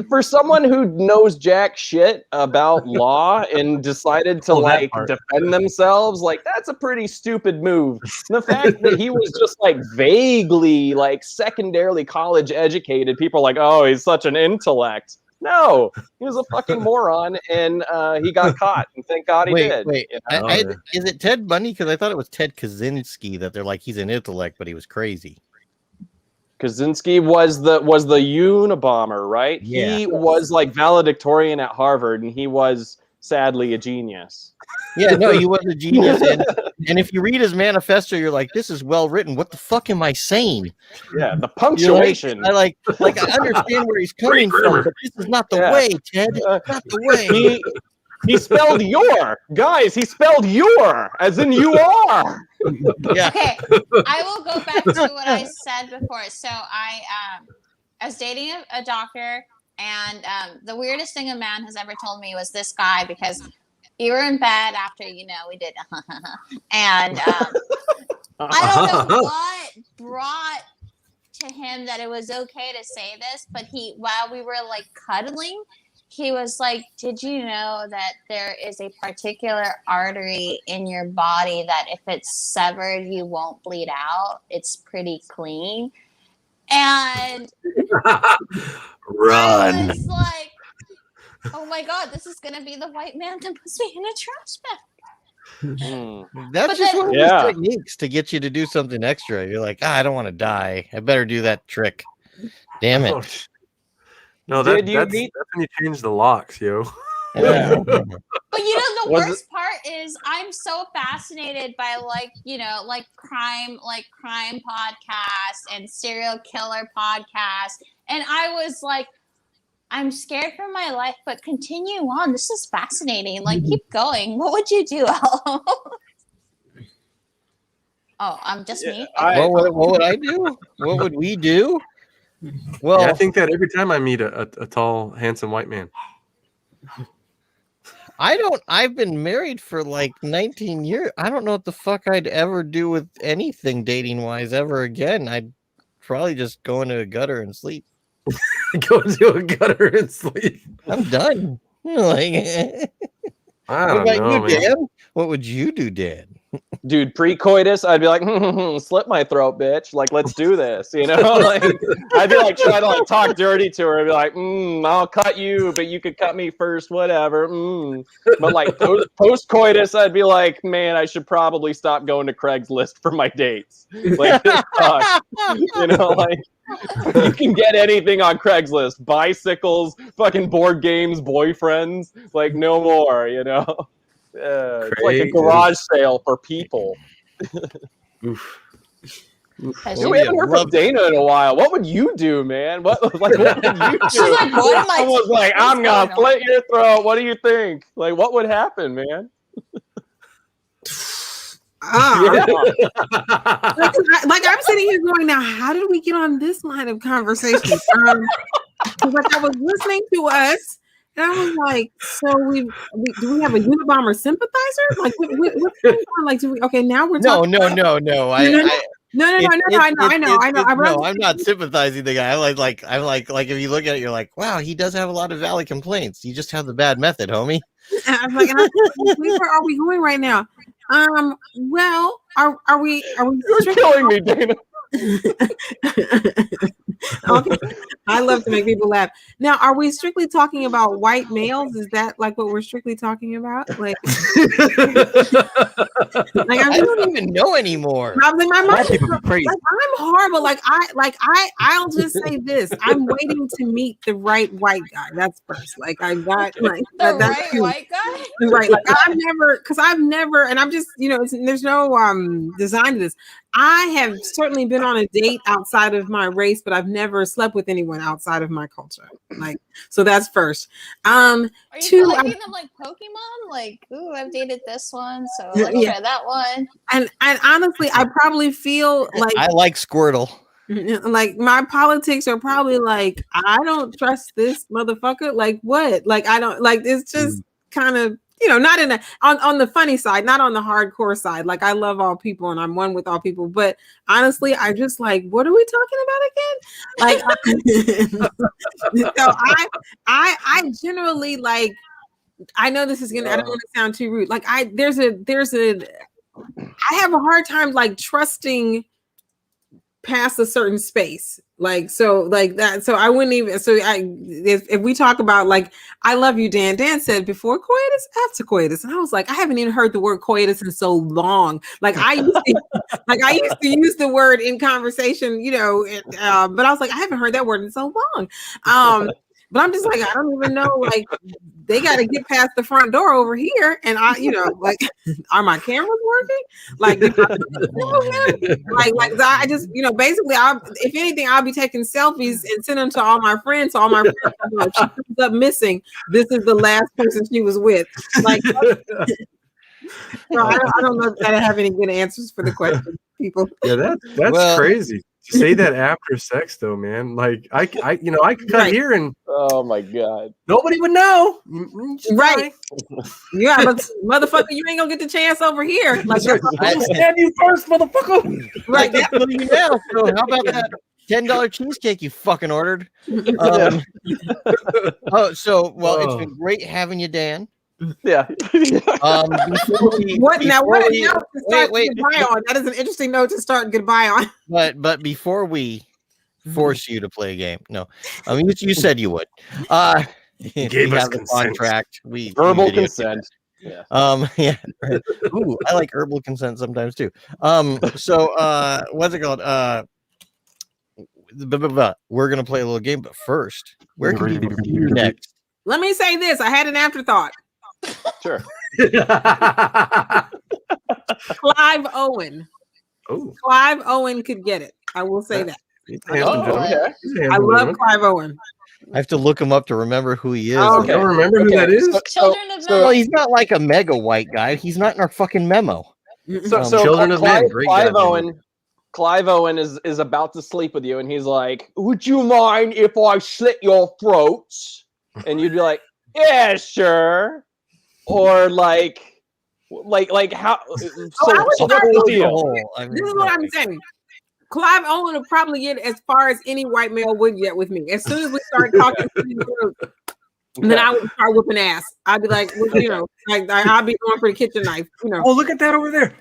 For someone who knows jack shit about law and decided to like defend themselves, like that's a pretty stupid move. And the fact that he was just like vaguely like secondarily college educated, people are like, oh, he's such an intellect. No, he was a fucking moron, and he got caught. And thank God he did. Wait, you know? is it Ted Bundy? Because I thought it was Ted Kaczynski that they're like he's an intellect, but he was crazy. Kaczynski was the Unabomber, right? Yeah. He was like valedictorian at Harvard, and he was sadly a genius. Yeah, no, he was a genius. And if you read his manifesto, you're like, this is well written. What the fuck am I saying? Yeah, the punctuation. I like I understand where he's coming from, but this is not the way, Ted. Not the way. He spelled your. Guys, he spelled your, as in you are. Yeah. Okay, I will go back to what I said before. So I was dating a doctor, and the weirdest thing a man has ever told me was this guy, because we were in bed after, we did, and I don't know what brought to him that it was okay to say this, but while we were like cuddling, he was like, did you know that there is a particular artery in your body that if it's severed, you won't bleed out? It's pretty clean. And Run. I was like, oh my God, this is going to be the white man that puts me in a trash bag. That's just one of his techniques to get you to do something extra. You're like, I don't want to die. I better do that trick. Damn it. No, that's when you change the locks, yo. Yeah. But the worst part is I'm so fascinated by crime podcasts and serial killer podcasts. And I was like, I'm scared for my life, but continue on. This is fascinating. Like, keep going. What would you do, Al? Oh, I'm just me. What would I do? What would we do? Well, I think that every time I meet a tall, handsome white man. I've been married for like 19 years. I don't know what the fuck I'd ever do with anything dating wise ever again. I'd probably just go into a gutter and sleep. Go into a gutter and sleep. I'm done. Like, I don't know, man. Dan? What would you do, Dan? Dude, pre-coitus, I'd be like, slit my throat, bitch. Like, let's do this, Like, I'd be like trying to like talk dirty to her. I'd be like, I'll cut you, but you could cut me first, whatever. But like post-coitus, I'd be like, man, I should probably stop going to Craigslist for my dates. Like, this sucks. Like, you can get anything on Craigslist: bicycles, fucking board games, boyfriends. Like, no more, It's like a garage sale for people. Oof. Has We she- haven't heard from Dana in a while. What would you do, man? What would you do? She's like, what am I? Someone's like, what's I'm gonna going on?" slit your throat. What do you think? Like, what would happen, man? Like I'm sitting here going, now how did we get on this line of conversation? Like I was listening to us, and I was like, so do we have a Unabomber sympathizer? Like what's going on? Like do we? Okay, now we're talking. No. No. I know. No, I'm not sympathizing the guy. I'm like if you look at it, you're like, wow, he does have a lot of valid complaints. You just have the bad method, homie. I'm like, where are we going right now? Well, are we? You're killing me, Dana. Okay, I love to make people laugh. Now, are we strictly talking about white males? Is that like what we're strictly talking about? Like I don't even know anymore. My mind people be crazy. like, I'm horrible. I'll just say this. I'm waiting to meet the right white guy. That's first. Like I got like The that's right true. white guy. Right. Like I've never, and I'm just, there's no design to this. I have certainly been on a date outside of my race, but I've never slept with anyone outside of my culture. Like, so that's first. Are you Two, collecting them like Pokemon? Like, ooh, I've dated this one, so let's try that one. and honestly, I probably feel like I like Squirtle. Like my politics are probably like, I don't trust this motherfucker. Like what? Like I don't like. It's just kind of, not in on the funny side, not on the hardcore side. Like I love all people and I'm one with all people, but honestly, I just like, what are we talking about again? Like, so I generally like. I know this is gonna. I don't want to sound too rude. Like I have a hard time like trusting past a certain space. Like so like that. So I wouldn't even. So if we talk about like, I love you, Dan. Dan said before coitus, after coitus, and I was like, I haven't even heard the word coitus in so long. Like I used to use the word in conversation, but I was like, I haven't heard that word in so long. But I'm just like, I don't even know. Like, they got to get past the front door over here, and like, are my cameras working? Like, I just, basically, if anything, I'll be taking selfies and send them to all my friends. So all my friends, if she comes up missing, this is the last person she was with. Like, so I don't know if I have any good answers for the question, people. Yeah, that's crazy. Say that after sex though, man. Like I could cut here and oh my god, nobody would know. Right? Yeah, but motherfucker, you ain't gonna get the chance over here. Like I stab you first, motherfucker. Right? That's what you know. So how about that $10 cheesecake you fucking ordered? It's been great having you, Dan. Yeah. What note to start goodbye on? That is an interesting note to start goodbye on. But before we force you to play a game, no, I mean you said you would. You gave us the contract. We verbal consent. Yeah. Yeah. Right. Ooh, I like herbal consent sometimes too. So what's it called? We're gonna play a little game, but first, where can people see you next? Let me say this. I had an afterthought. Sure. Clive Owen. Oh. Clive Owen could get it. I will say that. I love Clive Owen. I have to look him up to remember who he is. Oh, okay. I don't remember who that is. Children of Men. Well, he's not like a mega white guy. He's not in our fucking memo. So Children of Men, great Clive guy, Owen. Clive Owen is about to sleep with you, and he's like, "Would you mind if I slit your throat?" And you'd be like, "Yeah, sure." Or like how? This is what I'm saying. Clive Owen will probably get as far as any white male would get with me. As soon as we start talking, then I would start whipping ass. I'd be like, I'll be going for the kitchen knife. Oh, look at that over there.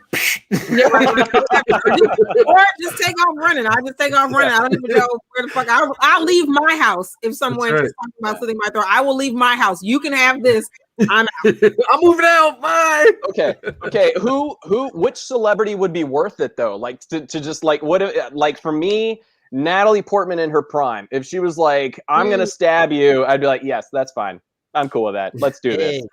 Or just take off running. I just take off running. I don't even know where the fuck. I'll leave my house if someone is talking about something my throat. I will leave my house. You can have this. I'm out. I'm moving out. Bye. Okay. Which celebrity would be worth it though? Like to just like like for me, Natalie Portman in her prime. If she was like, "I'm gonna stab you," I'd be like, "Yes, that's fine. I'm cool with that. Let's do this."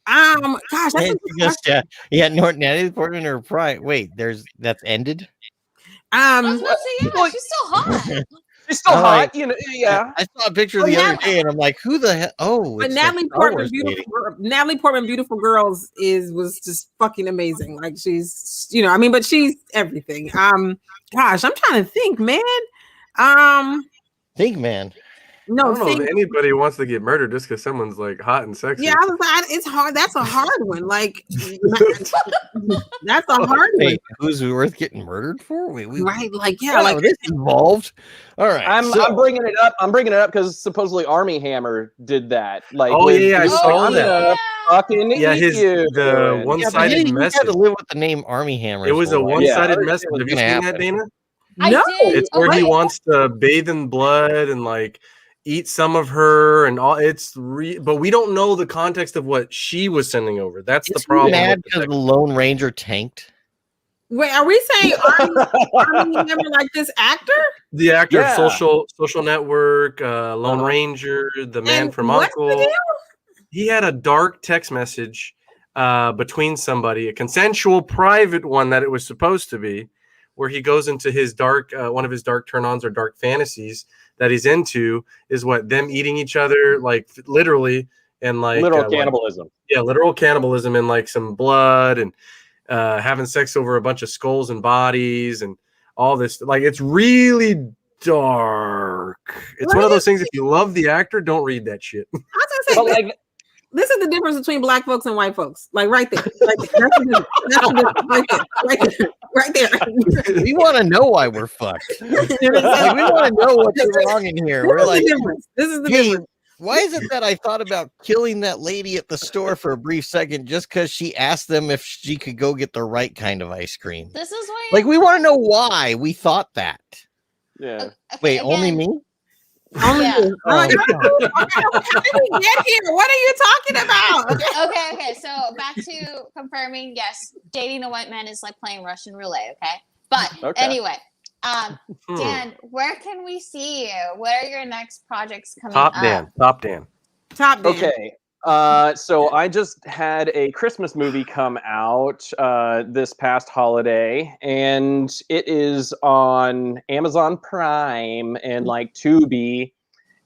Gosh, that's a good question. Natalie Portman or Prime. Wait, that's ended. I was about to say, yeah, she's still hot. She's still I'm hot, like, you know. Yeah, I saw a picture the other day, and I'm like, who the hell? Oh, But it's Natalie Star Portman, Wars lady. Natalie Portman, Beautiful Girls was just fucking amazing. Like she's, I mean, but she's everything. Gosh, I'm trying to think, man. Think, man. I don't know if anybody wants to get murdered just because someone's like hot and sexy. Yeah, I was like, it's hard. That's a hard one. Like, that's a hard one. Who's worth getting murdered for? Right? Like, yeah, like this involved. All right, I'm bringing it up. I'm bringing it up because supposedly Army Hammer did that. Like, I saw that. Fucking the one-sided message. You had to live with the name Army Hammer. It was a one-sided message. Have you seen that, Dana? No, it's where he wants to bathe in blood and like eat some of her and all. But we don't know the context of what she was sending over. That's the problem. Mad because the Lone Ranger tanked. Wait, are we saying Army Hammer like this actor? The actor of Social Network, Lone Ranger, the Man from Uncle. He had a dark text message between somebody, a consensual private one that it was supposed to be, where he goes into his dark, one of his dark turn-ons or dark fantasies that he's into is them eating each other, like literally, and like literal cannibalism. Literal cannibalism and like some blood and having sex over a bunch of skulls and bodies and all this. Like, it's really dark. It's one of those things. If you love the actor, don't read that shit. I was gonna say, this is the difference between black folks and white folks. Like right there. Right there. Right there. We want to know why we're fucked. We want to know what's wrong in here. We're like, this is the difference. Why is it that I thought about killing that lady at the store for a brief second just because she asked them if she could go get the right kind of ice cream? This is why. Like, we want to know why we thought that. Yeah. Wait, only me? Only you. How did we get here? What are you talking about? Okay. So back to confirming, yes, dating a white man is like playing Russian roulette. Okay, but anyway, Dan, where can we see you? What are your next projects coming up? Top Dan. Okay. So I just had a Christmas movie come out this past holiday, and it is on Amazon Prime and like Tubi,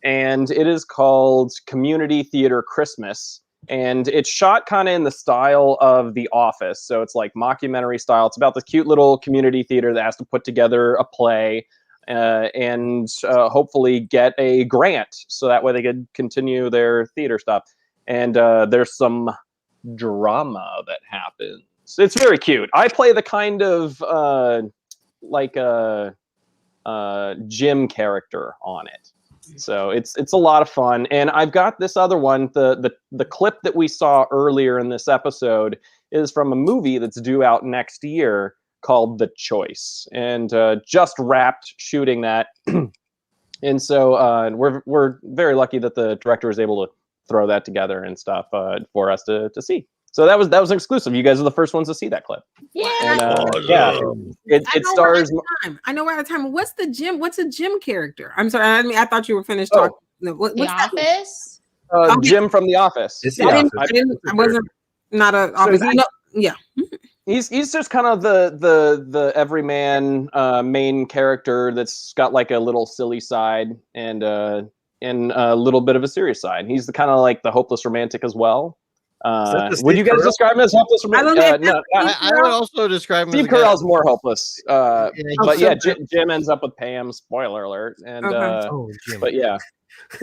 and it is called Community Theater Christmas, and it's shot kind of in the style of The Office, so it's like mockumentary style. It's about the cute little community theater that has to put together a play and hopefully get a grant so that way they could continue their theater stuff. And there's some drama that happens. It's very cute. I play the kind of like a gym character on it. So it's a lot of fun. And I've got this other one. The clip that we saw earlier in this episode is from a movie that's due out next year called The Choice. And just wrapped shooting that. And so we're very lucky that the director was able to throw that together and stuff for us to see. So that was exclusive. You guys are the first ones to see that clip. Yeah. And, it stars. I know we're out of time. What's the gym? What's a gym character? I'm sorry. I thought you were finished talking. What's The Office. Jim from The Office. I wasn't not a office. Yeah. He's just kind of the everyman main character that's got like a little silly side and a little bit of a serious side. He's the kind of like the hopeless romantic as well. Would you guys describe him as hopeless romantic? No, I would also describe him. Steve Carell's more hopeless. But yeah, Jim ends up with Pam. Spoiler alert. And but yeah.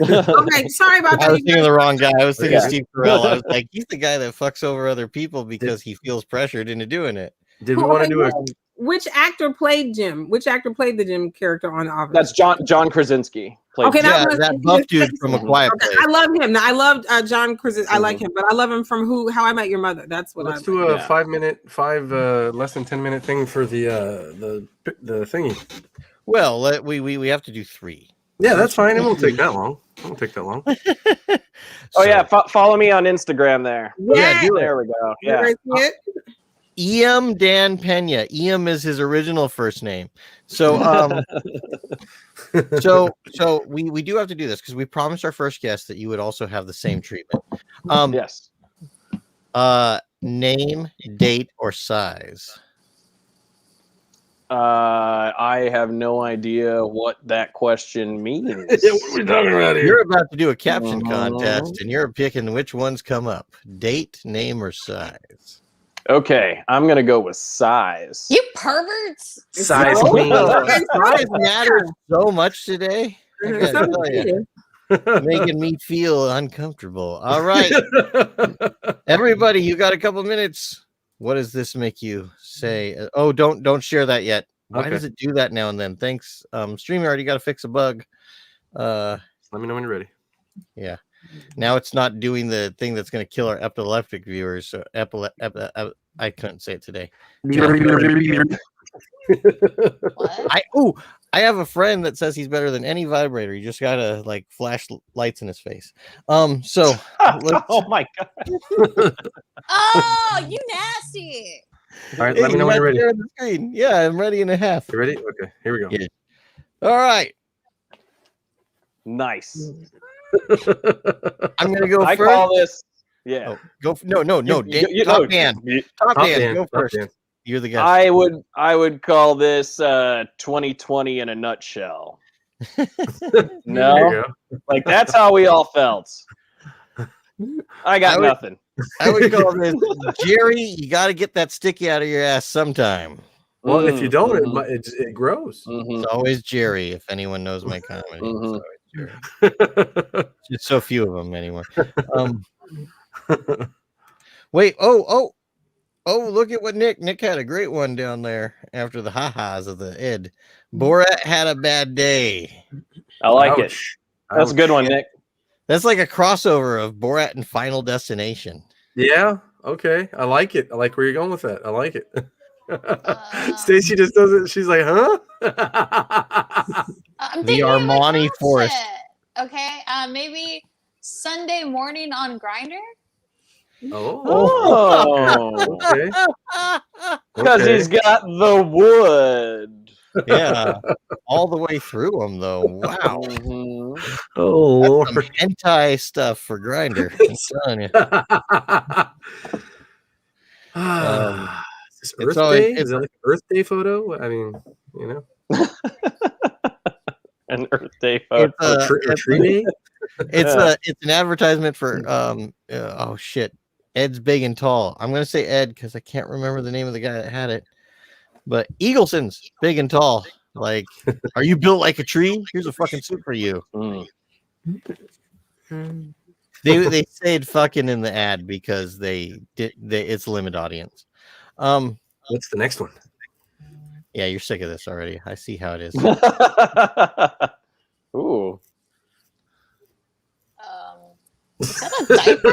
Okay, sorry about that. I was thinking the wrong guy. I was thinking Steve Carell. I was like, he's the guy that fucks over other people because he feels pressured into doing it. Did we want to do a? Which actor played Jim? Which actor played the Jim character on The Office? That's John Krasinski. Okay, that buff dude from A Quiet Place. I love him. I loved John Krasinski. I like him, but I love him from How I Met Your Mother. That's what. Let's do a 5 minute, less than 10 minute thing for the thingy. Well, we have to do 3. Yeah, that's fine. It won't take that long. Follow me on Instagram there. Yeah, there we go. Yeah. Iam Dan Pena. Iam is his original first name. So so we do have to do this because we promised our first guest that you would also have the same treatment. Yes. Name, date, or size. I have no idea what that question means. Yeah, what are we talking about You're here? about to do a caption Mhm. contest, and you're picking which ones come up: date, name, or size. Okay, I'm gonna go with size. You perverts! Size Oh, queen. size matters so much today. I It's gotta not tell you, making me feel uncomfortable. All right, everybody, you got a couple minutes. What does this make you say? Oh, don't share that yet. Why Okay. does it do that now and then? Thanks, StreamYard. You got to fix a bug. Let me know when you're ready. Yeah. Now it's not doing the thing that's going to kill our epileptic viewers. So I couldn't say it today. What? I have a friend that says he's better than any vibrator. You just gotta like flash lights in his face. So Oh my god! Oh, you nasty! All right, let me know when you're ready. The screen. Yeah, I'm ready in a half. You ready? Okay, here we go. Yeah. All right. Nice. I'm gonna go I first. call this. Yeah. Oh, go. No. Top Dan. Top Top Dan. Dan, Go top first. Dan. You're the guest. I would call this 2020 in a nutshell. There No, you go. like that's how we all felt. I got nothing. I would call this Jerry. You got to get that sticky out of your ass sometime. Well, if you don't, it grows. It's always Jerry. If anyone knows my comedy, it's always Jerry. There's so few of them anymore. Wait. Oh! Look at what Nick had a great one down there after the ha-has of the Ed. Borat had a bad day. I like it. That's a good one, Nick. That's like a crossover of Borat and Final Destination. Yeah. Okay. I like it. I like where you're going with that. I like it. Stacy just does it. She's like, huh? I'm The thinking of an Armani Forest. outfit. Okay, maybe Sunday morning on Grinder. Oh, okay. Because he's got the wood. Yeah, all the way through them though. Wow. Oh, Lord. Some hentai stuff for Grinder. I'm telling you. Is this Earth Day? Is it like an Earth Day photo? I mean, you know, an Earth Day photo. Tree Day. It's an advertisement for oh shit, Ed's Big and Tall. I'm gonna say Ed because I can't remember the name of the guy that had it. But Eagleson's Big and Tall. Like, are you built like a tree? Here's a fucking suit for you. They said fucking in the ad because it's limit audience. What's the next one? Yeah, you're sick of this already. I see how it is. Ooh. Is that a diaper?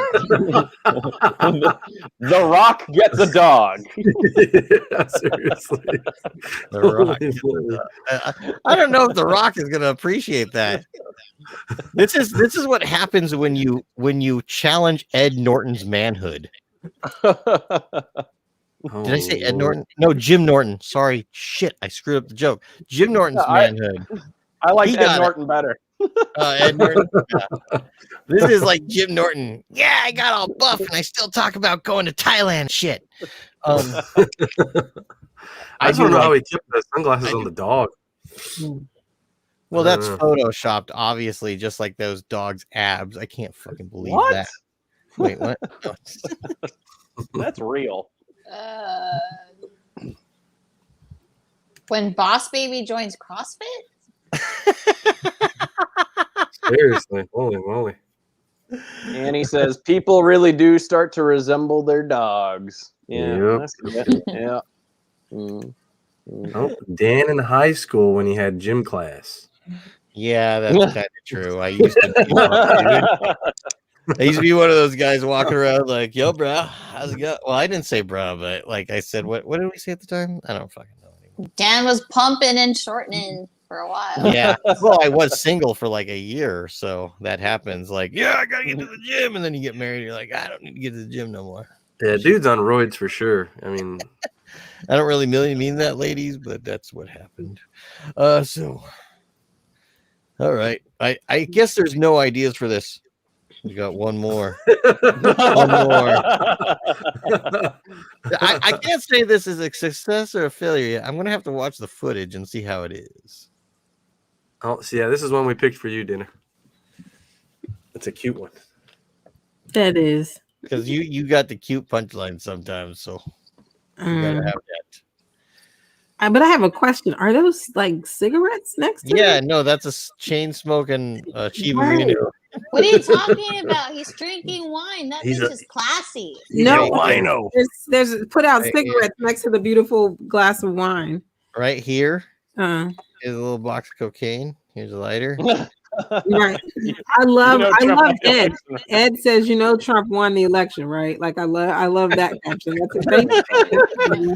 The Rock gets a dog. Yeah, seriously. The Rock. I don't know if The Rock is going to appreciate that. This is what happens when you challenge Ed Norton's manhood. Did I say Ed Norton? No, Jim Norton. Sorry, shit, I screwed up the joke. Jim Norton's manhood. I like Ed Norton better. Ed Norton. Yeah. This is like Jim Norton. Yeah, I got all buff and I still talk about going to Thailand. Shit. I just don't know how he kept the sunglasses on the dog. Well, that's photoshopped, obviously, just like those dogs' abs. I can't fucking believe that. Wait, what? No. That's real. When Boss Baby joins CrossFit? Seriously, holy moly. And he says people really do start to resemble their dogs. Yeah. Yep. Yeah. Oh, Dan in high school when he had gym class. Yeah, that's kind of true. I used to be one of those guys walking around like, yo, bro, how's it going? Well, I didn't say bro, but like I said, what did we say at the time? I don't fucking know anymore. Dan was pumping and shortening for a while. Yeah. Well, I was single for like a year, so that happens. Like, yeah, I gotta get to the gym, and then you get married, and you're like, I don't need to get to the gym no more. Yeah, dude's on roids for sure. I mean, I don't really mean that, ladies, but that's what happened. So all right. I guess there's no ideas for this. We got one more. One more. I can't say this is a success or a failure yet. I'm gonna have to watch the footage and see how it is. Oh, so yeah, this is one we picked for you, Dinner. It's a cute one. That is. Because you got the cute punchline sometimes, so you gotta have that. But I have a question. Are those like cigarettes next to Yeah, it? no, that's a chain smoking Shiba Right. Inu. What are you talking about? He's drinking wine. That He's bitch a- is classy. No, wino. there's put out Right cigarettes next to the beautiful glass of wine. Right here Uh, is a little box of cocaine. Here's a lighter. right. I love Trump won the Ed. election. Ed says, Trump won the election, right? Like I love that caption. That's a thank you.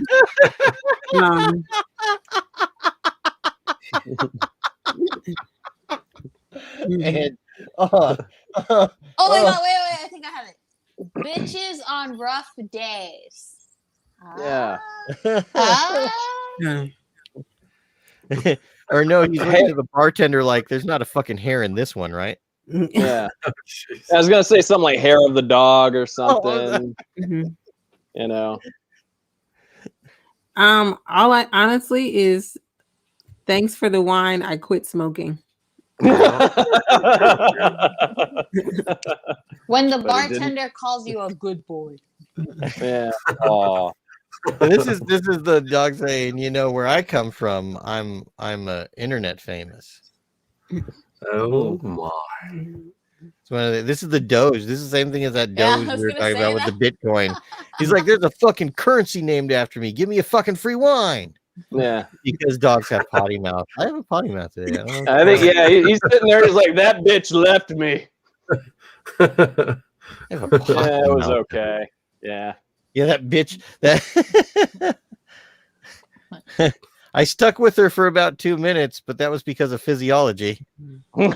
And Oh my god, wait, I think I have it. Bitches on rough days. Yeah. or no, he's looking at the bartender like there's not a fucking hair in this one, right? Yeah. Oh, I was gonna say something like hair of the dog or something. Mhm. You know. All I honestly is thanks for the wine. I quit smoking. When the But it bartender calls you a good boy. Yeah. Oh. This is the dog saying, where I come from, I'm internet famous. Oh my. This is the Doge. This is the same thing as that Yeah, I Doge was we were gonna talking say about with the Bitcoin. He's like, there's a fucking currency named after me. Give me a fucking free wine. Yeah. Because dogs have potty mouth. I have a potty mouth today. I don't know. I think he's sitting there. He's like, that bitch left me. I have a potty Yeah, it was mouth. okay. Yeah. Yeah, that bitch. That I stuck with her for about 2 minutes, but that was because of physiology. Oh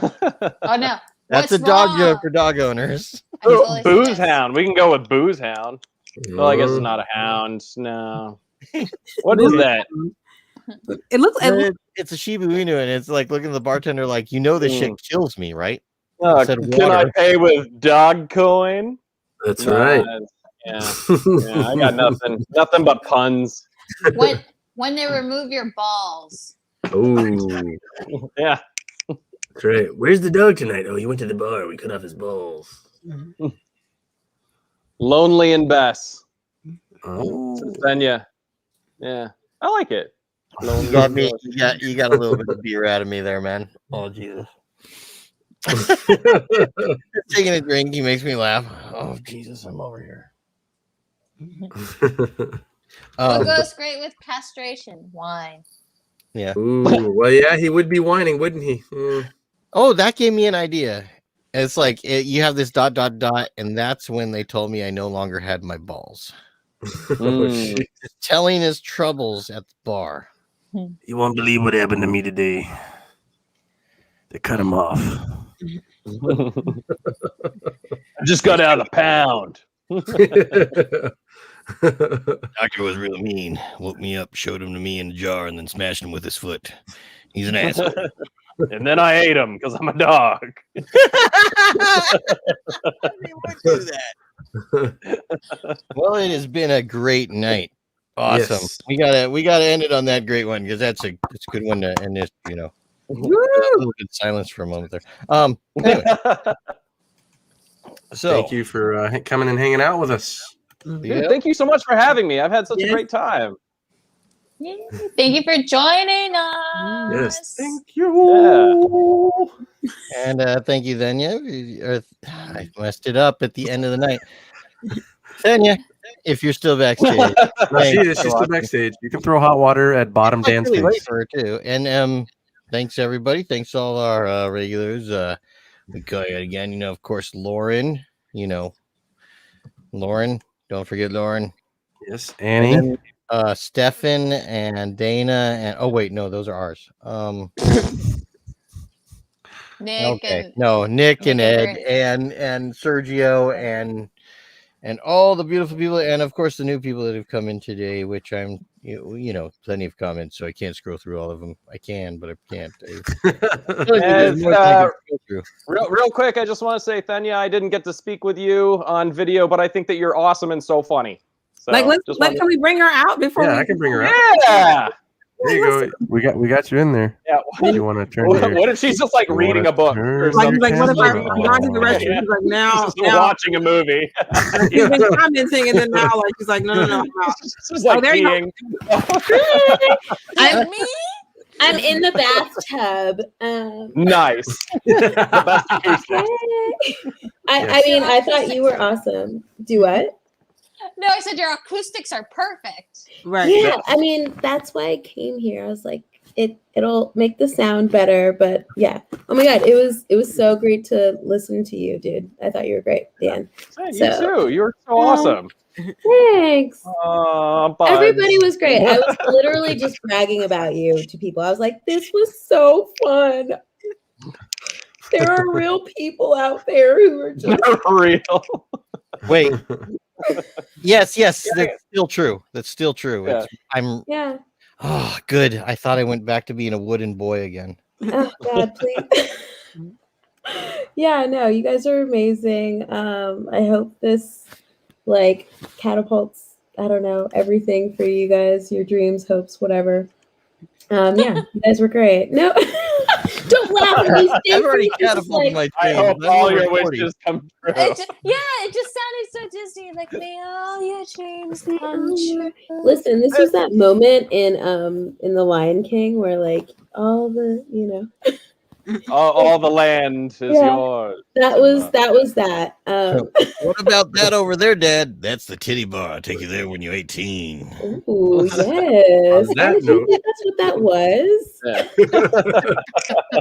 no. That's What's a dog wrong? joke for dog owners. I totally see Booze this. hound. We can go with booze hound. Well, I guess it's not a hound. No. What is that? It looks It's a Shiba Inu, and it's like looking at the bartender like, this shit kills me, right? I said Can I water. pay with dog coin? That's Nah, right. Yeah. Yeah, I got nothing. Nothing but puns. When they remove your balls. Oh, Yeah. that's right. Where's the dog tonight? Oh, he went to the bar. We cut off his balls. Lonely and Bess. Oh, Senya. Yeah. I like it. Lonely You got and me. Bess. You got a little bit of beer out of me there, man. Oh Jesus. Taking a drink, he makes me laugh. Oh Jesus, I'm over here. What goes great with castration? Wine. Yeah. Ooh, well, yeah, he would be whining, wouldn't he? Yeah. Oh, that gave me an idea. It's like you have this ... and that's when they told me I no longer had my balls. Oh, shit. Just telling his troubles at the bar. You won't believe what happened to me today. They cut him off. I just got out of the pound. Doctor was real mean. Woke me up, showed him to me in a jar, and then smashed him with his foot. He's an asshole. And then I ate him because I'm a dog. He would do that. Well, it has been a great night. Awesome. Yes. We gotta end it on that great one because it's a good one to end this. A little bit silence for a moment there. Anyway, so Thank you for coming and hanging out with us. Dude, thank you so much for having me. I've had such a great time. Yay. Thank you for joining us. Yes, thank you. Yeah. And thank you, Thenya. I messed it up at the end of the night. Thenya, if you're still backstage, No, she's still backstage. You can throw hot water at bottom dance really face. late for her too. And thanks everybody. Thanks all our regulars. We call you again. Of course, Lauren. Lauren. Don't forget Lauren. Yes, Annie. And then, Stefan and Dana and wait, no, those are ours. Nick Nick and Ed and and Sergio and all the beautiful people, and of course the new people that have come in today, which I'm you know, plenty of comments, so I can't scroll through all of them. I can, but I can't. And, real quick, I just want to say, Thenya, I didn't get to speak with you on video, but I think that you're awesome and so funny. So, can we bring her out before? Yeah, I can bring her out. Yeah. There you go. We got you in there. Yeah. You want to turn? What if she's just like reading a book? Or Like, something? what if I'm gone to the restroom? She's like, now watching a movie. She's been commenting, and then now, like, she's like, no. She's like there peeing. I'm in the bathtub. Nice. I mean, I thought you were awesome. Do what? No, I said your acoustics are perfect. Right. Yeah, I mean, that's why I came here. I was like, it'll make the sound better, but yeah. Oh my god, it was so great to listen to you, dude. I thought you were great, Dan. Hey, you too. You were so awesome. Thanks. Buds. Everybody was great. I was literally just bragging about you to people. I was like, this was so fun. There are real people out there who are just real. Wait. Yes, that's still true. That's still true. Yeah. Yeah. Oh, good. I thought I went back to being a wooden boy again. Oh God, please. Yeah, no, you guys are amazing. I hope this like catapults, I don't know, everything for you guys, your dreams, hopes, whatever. Yeah, you guys were great. No, don't laugh at these things. I've already catapulted my dreams. I hope all your wishes come true. It just sounded so Disney. Like, may all your dreams come true. Listen, this was that moment in The Lion King where like all the, you know, all the land is yours. That was that. What about that over there, Dad? That's the titty bar. I'll take you there when you're 18. Ooh, yes. That note, that's what that was.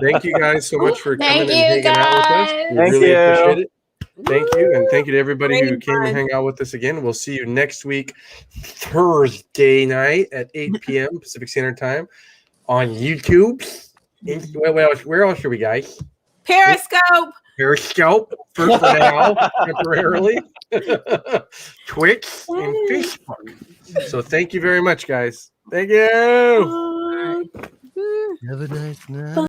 thank you guys so much for coming Thank and you, hanging out with us. guys. We Thank really you. appreciate it. Thank you, and thank you to everybody who Great came fun. and hang out with us again. We'll see you next week, Thursday night at 8 p.m. Pacific Standard Time on YouTube. Where else are we, guys? Periscope. Periscope for now, temporarily. Twitch and Facebook. So thank you very much, guys. Thank you. Have a nice night.